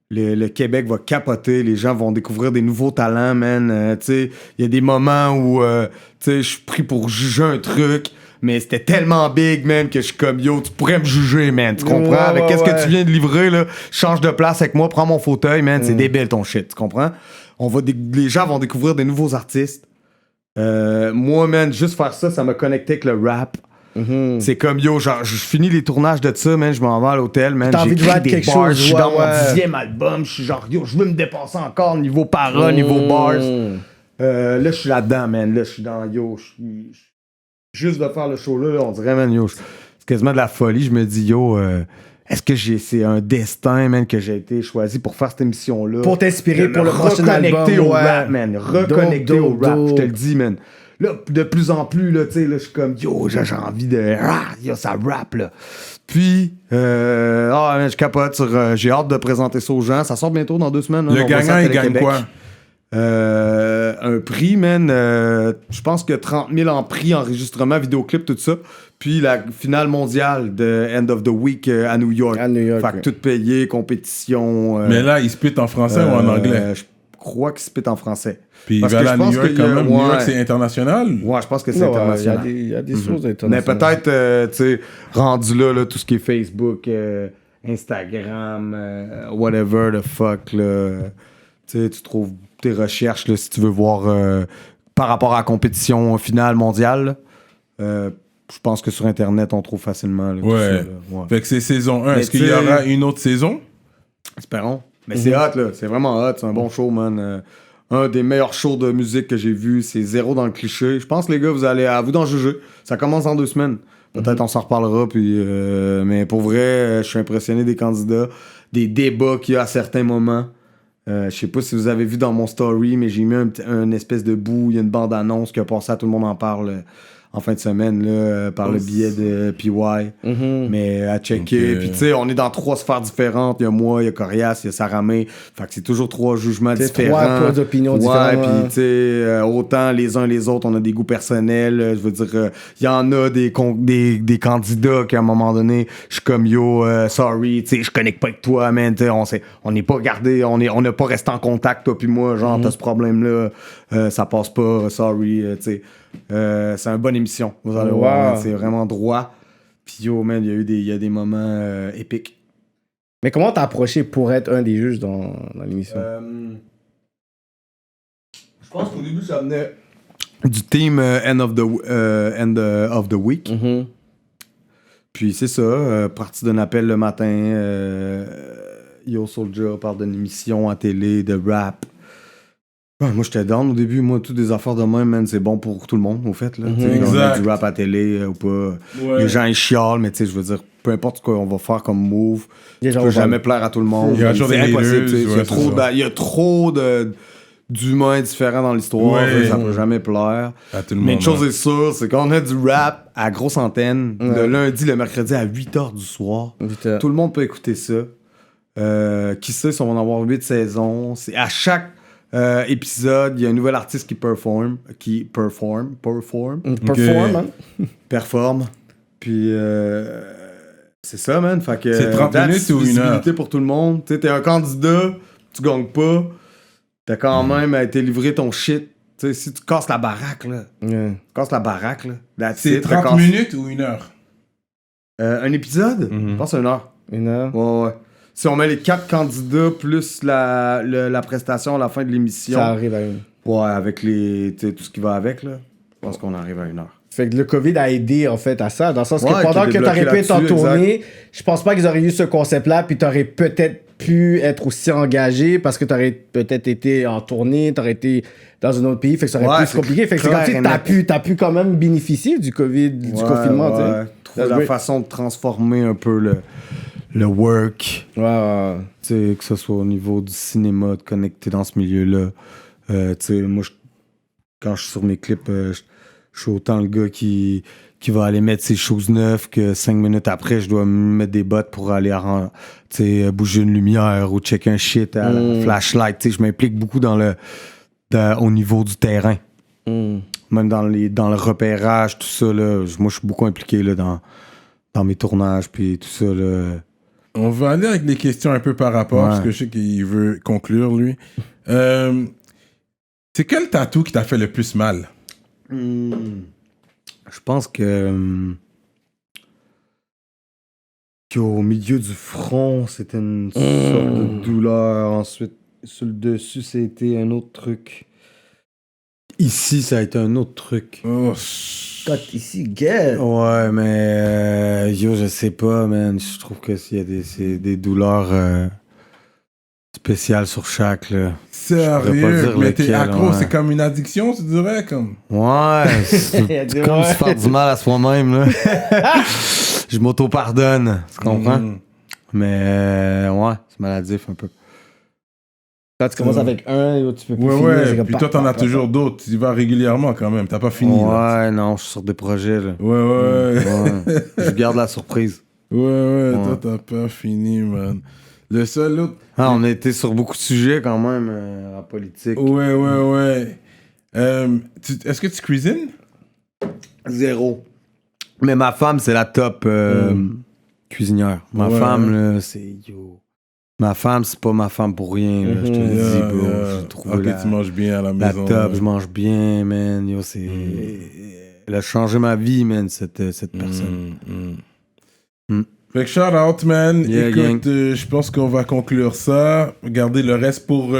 le Québec va capoter. Les gens vont découvrir des nouveaux talents, man. Tu sais, il y a des moments où, tu sais, je suis pris pour juger un truc. Mais c'était tellement big, man, que je suis comme, yo, tu pourrais me juger, man. Tu comprends? Avec qu'est-ce que tu viens de livrer, là? Change de place avec moi, prends mon fauteuil, man. C'est débile, ton shit. Tu comprends? Les gens vont découvrir des nouveaux artistes. Moi, man, juste faire ça, ça m'a connecté avec le rap. C'est comme, yo, genre, je finis les tournages de ça, man, je m'en vais à l'hôtel, man. T'as envie de rap quelque chose, je suis dans mon 10e album, je suis genre, yo, je veux me dépasser encore niveau paroles, niveau bars. Là, je suis là-dedans, man. Là, je suis dans, yo, juste de faire le show là, on dirait, man, yo, c'est quasiment de la folie. Je me dis, yo, est-ce que c'est un destin, man, que j'ai été choisi pour faire cette émission-là? Pour t'inspirer pour le prochain album. Reconnecter au rap, man. Reconnecter au rap, je te le dis, man. Là, de plus en plus, là, tu sais, là, je suis comme, yo, j'ai envie de... yo, ça rap, là. Puis, man, je capote sur... j'ai hâte de présenter ça aux gens. Ça sort bientôt dans 2 semaines. Le gagnant, il gagne quoi? Un prix, man. Je pense que 30 000 en prix, enregistrement, vidéoclip, tout ça. Puis la finale mondiale de End of the Week à New York. Fait que tout payé, compétition. Mais là, il spit en français ou en anglais? Je crois qu'il spit en français. Puis il va aller à New York quand même. New York, c'est international? Ouais, je pense que c'est international. Il y a des choses internationales. Mais peut-être, tu sais, rendu là, tout ce qui est Facebook, Instagram, whatever the fuck, là. Tu sais, tu trouves tes recherches, là, si tu veux voir par rapport à la compétition finale mondiale. Je pense que sur Internet, on trouve facilement. Là, ouais. Fait que c'est saison 1. Est-ce qu'il y aura une autre saison? Espérons. Mais c'est hot, là. C'est vraiment hot. C'est un bon show, man. Un des meilleurs shows de musique que j'ai vu. C'est zéro dans le cliché. Je pense, les gars, vous allez à vous d'en juger. Ça commence dans 2 semaines. Peut-être on s'en reparlera. Puis, mais pour vrai, je suis impressionné des candidats. Des débats qu'il y a à certains moments. Je sais pas si vous avez vu dans mon story, mais j'ai mis un espèce de bout. Il y a une bande-annonce qui a passé à Tout le monde en parle en fin de semaine là, par le biais de PY. Mais à checker. Puis tu sais, on est dans 3 sphères différentes. Il y a moi, il y a Corias, il y a Saramé. Fait que c'est toujours 3 jugements différents. 3 opinions différentes. Ouais, puis tu sais, autant les uns les autres, on a des goûts personnels. Je veux dire, il y en a des candidats qu'à un moment donné, je suis comme yo, sorry, tu sais, je connecte pas avec toi, man. On n'est pas gardé, on n'a pas resté en contact, toi puis moi. Genre, t'as ce problème-là, ça passe pas, sorry, tu sais. C'est une bonne émission, vous allez voir, c'est vraiment droit. Puis yo, man, il y a des moments épiques. Mais comment t'as approché pour être un des juges dans l'émission? Je pense qu'au début, ça venait du team End of the Week. Puis c'est ça, parti d'un appel le matin, Yo Soulja parle d'une émission à télé, de rap. Ouais, moi, j'étais down au début. Moi, toutes des affaires de même, man, c'est bon pour tout le monde, au fait. Là. On a du rap à télé ou pas. Ouais. Les gens, ils chialent, mais tu sais, je veux dire, peu importe ce qu'on va faire comme move, tu peux jamais plaire à tout le monde. C'est impossible. Il y a trop d'humains différents dans l'histoire. Ça peut jamais plaire. À tout le mais monde, une chose est sûre, c'est qu'on a du rap à grosse antenne, le lundi, le mercredi à 8h du soir. Tout le monde peut écouter ça. Qui sait si on va en avoir 8 saisons. C'est à chaque épisode, il y a un nouvel artiste qui performe. Puis c'est ça, man. Fait que c'est 30 minutes ou 1 heure pour tout le monde. Tu sais, t'es un candidat, tu gagnes pas. T'as quand même été livré ton shit. Tu sais, si tu casses la baraque, là. Casses la baraque, là. C'est 30 minutes ou 1 heure? Un épisode? Je pense 1 heure. 1 heure? Ouais. Si on met les 4 candidats plus la prestation à la fin de l'émission. Ça arrive à 1 heure. Ouais, avec tout ce qui va avec, là. Je pense qu'on arrive à 1 heure. Fait que le COVID a aidé, en fait, à ça. Dans le sens que Ouais, pendant que t'aurais pu être en là-dessus, tournée, je pense pas qu'ils auraient eu ce concept-là, puis t'aurais peut-être pu être aussi engagé parce que t'aurais peut-être été en tournée, t'aurais été dans un autre pays, fait que ça aurait Ouais, pu se c'est compliquer. Fait que c'est comme clair si t'as pu quand même bénéficier du COVID, du confinement, tu sais. Trouver la façon de transformer un peu le work. Ouais. Tu sais, que ce soit au niveau du cinéma, de connecter dans ce milieu-là. Tu sais, moi, quand je suis sur mes clips, je suis autant le gars qui va aller mettre ses choses neuves que 5 minutes après, je dois me mettre des bottes pour aller bouger une lumière ou checker un shit à la flashlight. Tu sais, je m'implique beaucoup au niveau du terrain. Même dans le repérage, tout ça, là, moi, je suis beaucoup impliqué là, dans mes tournages, puis tout ça, là. On va aller avec des questions un peu par rapport, parce que je sais qu'il veut conclure, lui. C'est quel tatou qui t'a fait le plus mal? Je pense qu'au milieu du front, c'était une sorte de douleur. Ensuite, sur le dessus, c'était un autre truc. Ici, ça a été un autre truc. Oh, Ici, get. Ouais, mais je sais pas, man. Je trouve que c'est des douleurs spéciales sur chaque, là. sérieux? Mais t'es accro, ouais. c'est comme une addiction, tu dirais? Comme... Ouais, c'est comme se faire du mal à soi-même, là. Je m'auto-pardonne, tu comprends? Mais ouais, c'est maladif un peu. Quand tu commences avec un, tu peux plus finir. Ouais, puis toi, t'en as toujours d'autres. Tu y vas régulièrement quand même. T'as pas fini. Ouais, là. non, je suis sur des projets, là. Ouais. Je garde la surprise. Ouais, toi, t'as pas fini, man. Le seul autre... Ah, on a été sur beaucoup de sujets quand même, en politique. Ouais. Est-ce que tu cuisines? 0. Mais ma femme, c'est la top cuisinière. Ma femme, là, c'est... Ma femme, c'est pas ma femme pour rien, là, je te le dis, bro. J'ai trouvé tu manges bien à la maison. La top, je mange bien, man. Yo, c'est... Elle a changé ma vie, man, cette personne. Fait que shout out, man. Yeah, écoute, je pense qu'on va conclure ça. Regardez le reste pour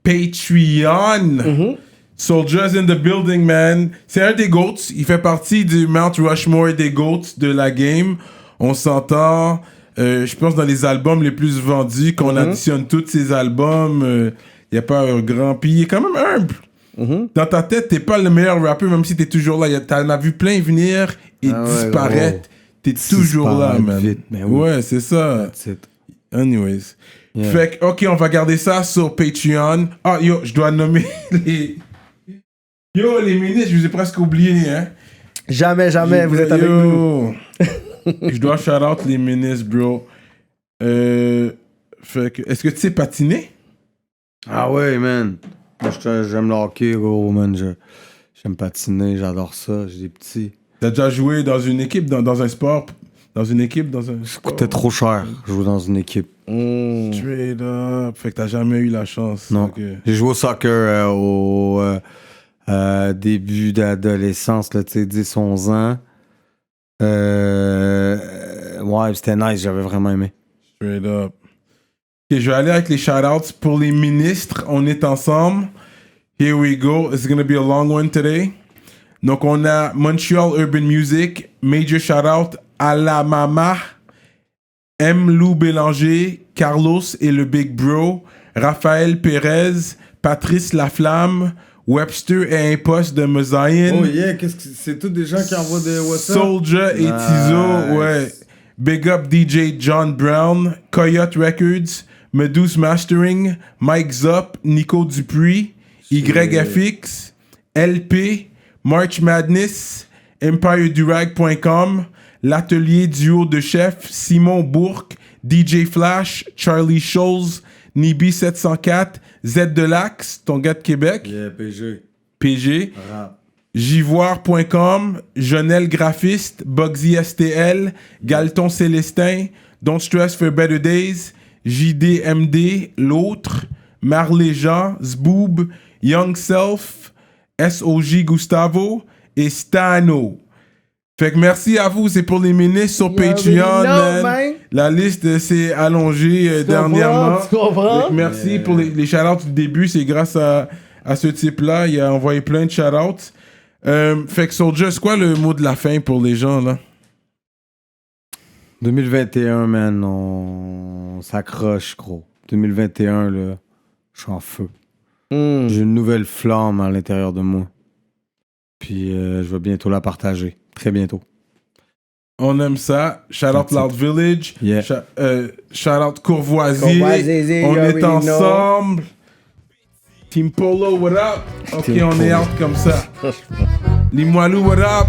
Patreon. Soldiers in the building, man. C'est un des GOATs. Il fait partie du Mount Rushmore des GOATs de la game. On s'entend... je pense dans les albums les plus vendus, quand on additionne tous ces albums, il n'y a pas un grand... Puis il est quand même humble. Dans ta tête, t'es pas le meilleur rappeur, même si t'es toujours là. T'en as vu plein venir et disparaître. T'es toujours là, man. Vite, ben ouais, c'est ça. Anyways. Yeah. Fait que, ok, on va garder ça sur Patreon. Ah, yo, je dois nommer les... Yo, les ministres, je vous ai presque oublié, hein. Jamais, vous êtes avec nous. Je dois shout out les ministres, bro. Fait que, est-ce que tu sais patiner? Ah ouais, man. Moi, j'aime le hockey, gros, man. J'aime patiner, j'adore ça. J'ai des petits. T'as déjà joué dans une équipe, dans un sport? Dans une équipe, dans un... Ça coûtait trop cher, jouer dans une équipe. Straight up. Fait que t'as jamais eu la chance. Non. Okay. J'ai joué au soccer au début d'adolescence, là, tu sais, 10-11 ans. Ouais, c'était nice, j'avais vraiment aimé. Straight up. Ok, je vais aller avec les shout-outs pour les ministres. On est ensemble. Here we go. It's gonna be a long one today. Donc, on a Montreal Urban Music. Major shout-out à la Mama, M. Lou Bélanger, Carlos et le Big Bro, Raphaël Pérez, Patrice Laflamme, Webster et Impost de Mosaïen. Oh yeah, c'est tous des gens qui envoient des WhatsApp? Soldier et Tizo, ouais. Big up DJ John Brown, Coyote Records, Meduse Mastering, Mike Zop, Nico Dupuis, YFX, LP, March Madness, EmpireDurag.com, l'atelier duo de chef Simon Bourque, DJ Flash, Charlie Scholes, Nibi704, Z Delax, ton gars de Québec. Yeah, PG. Jivoire.com, Jonel Graphiste, Bugsy STL, Galton Célestin, Don't Stress for Better Days, JDMD, L'Autre, Marley Jean, Zboob, Young Self, SOJ Gustavo et Stano. Fait que merci à vous, c'est pour les ministres sur Patreon, man. La liste s'est allongée dernièrement. Tu comprends? Merci pour les shout-outs du début, c'est grâce à ce type-là, il a envoyé plein de shout-outs. Fait que Soulja, c'est quoi le mot de la fin pour les gens, là? 2021, man, on s'accroche, gros. 2021, là, je suis en feu. J'ai une nouvelle flamme à l'intérieur de moi. Puis je vais bientôt la partager. Très bientôt. On aime ça. Shout out Loud Village. Yeah. Shout out Courvoisier. On est ensemble. Team Polo, what up? Ok, on est out comme ça. Limoilou, what up?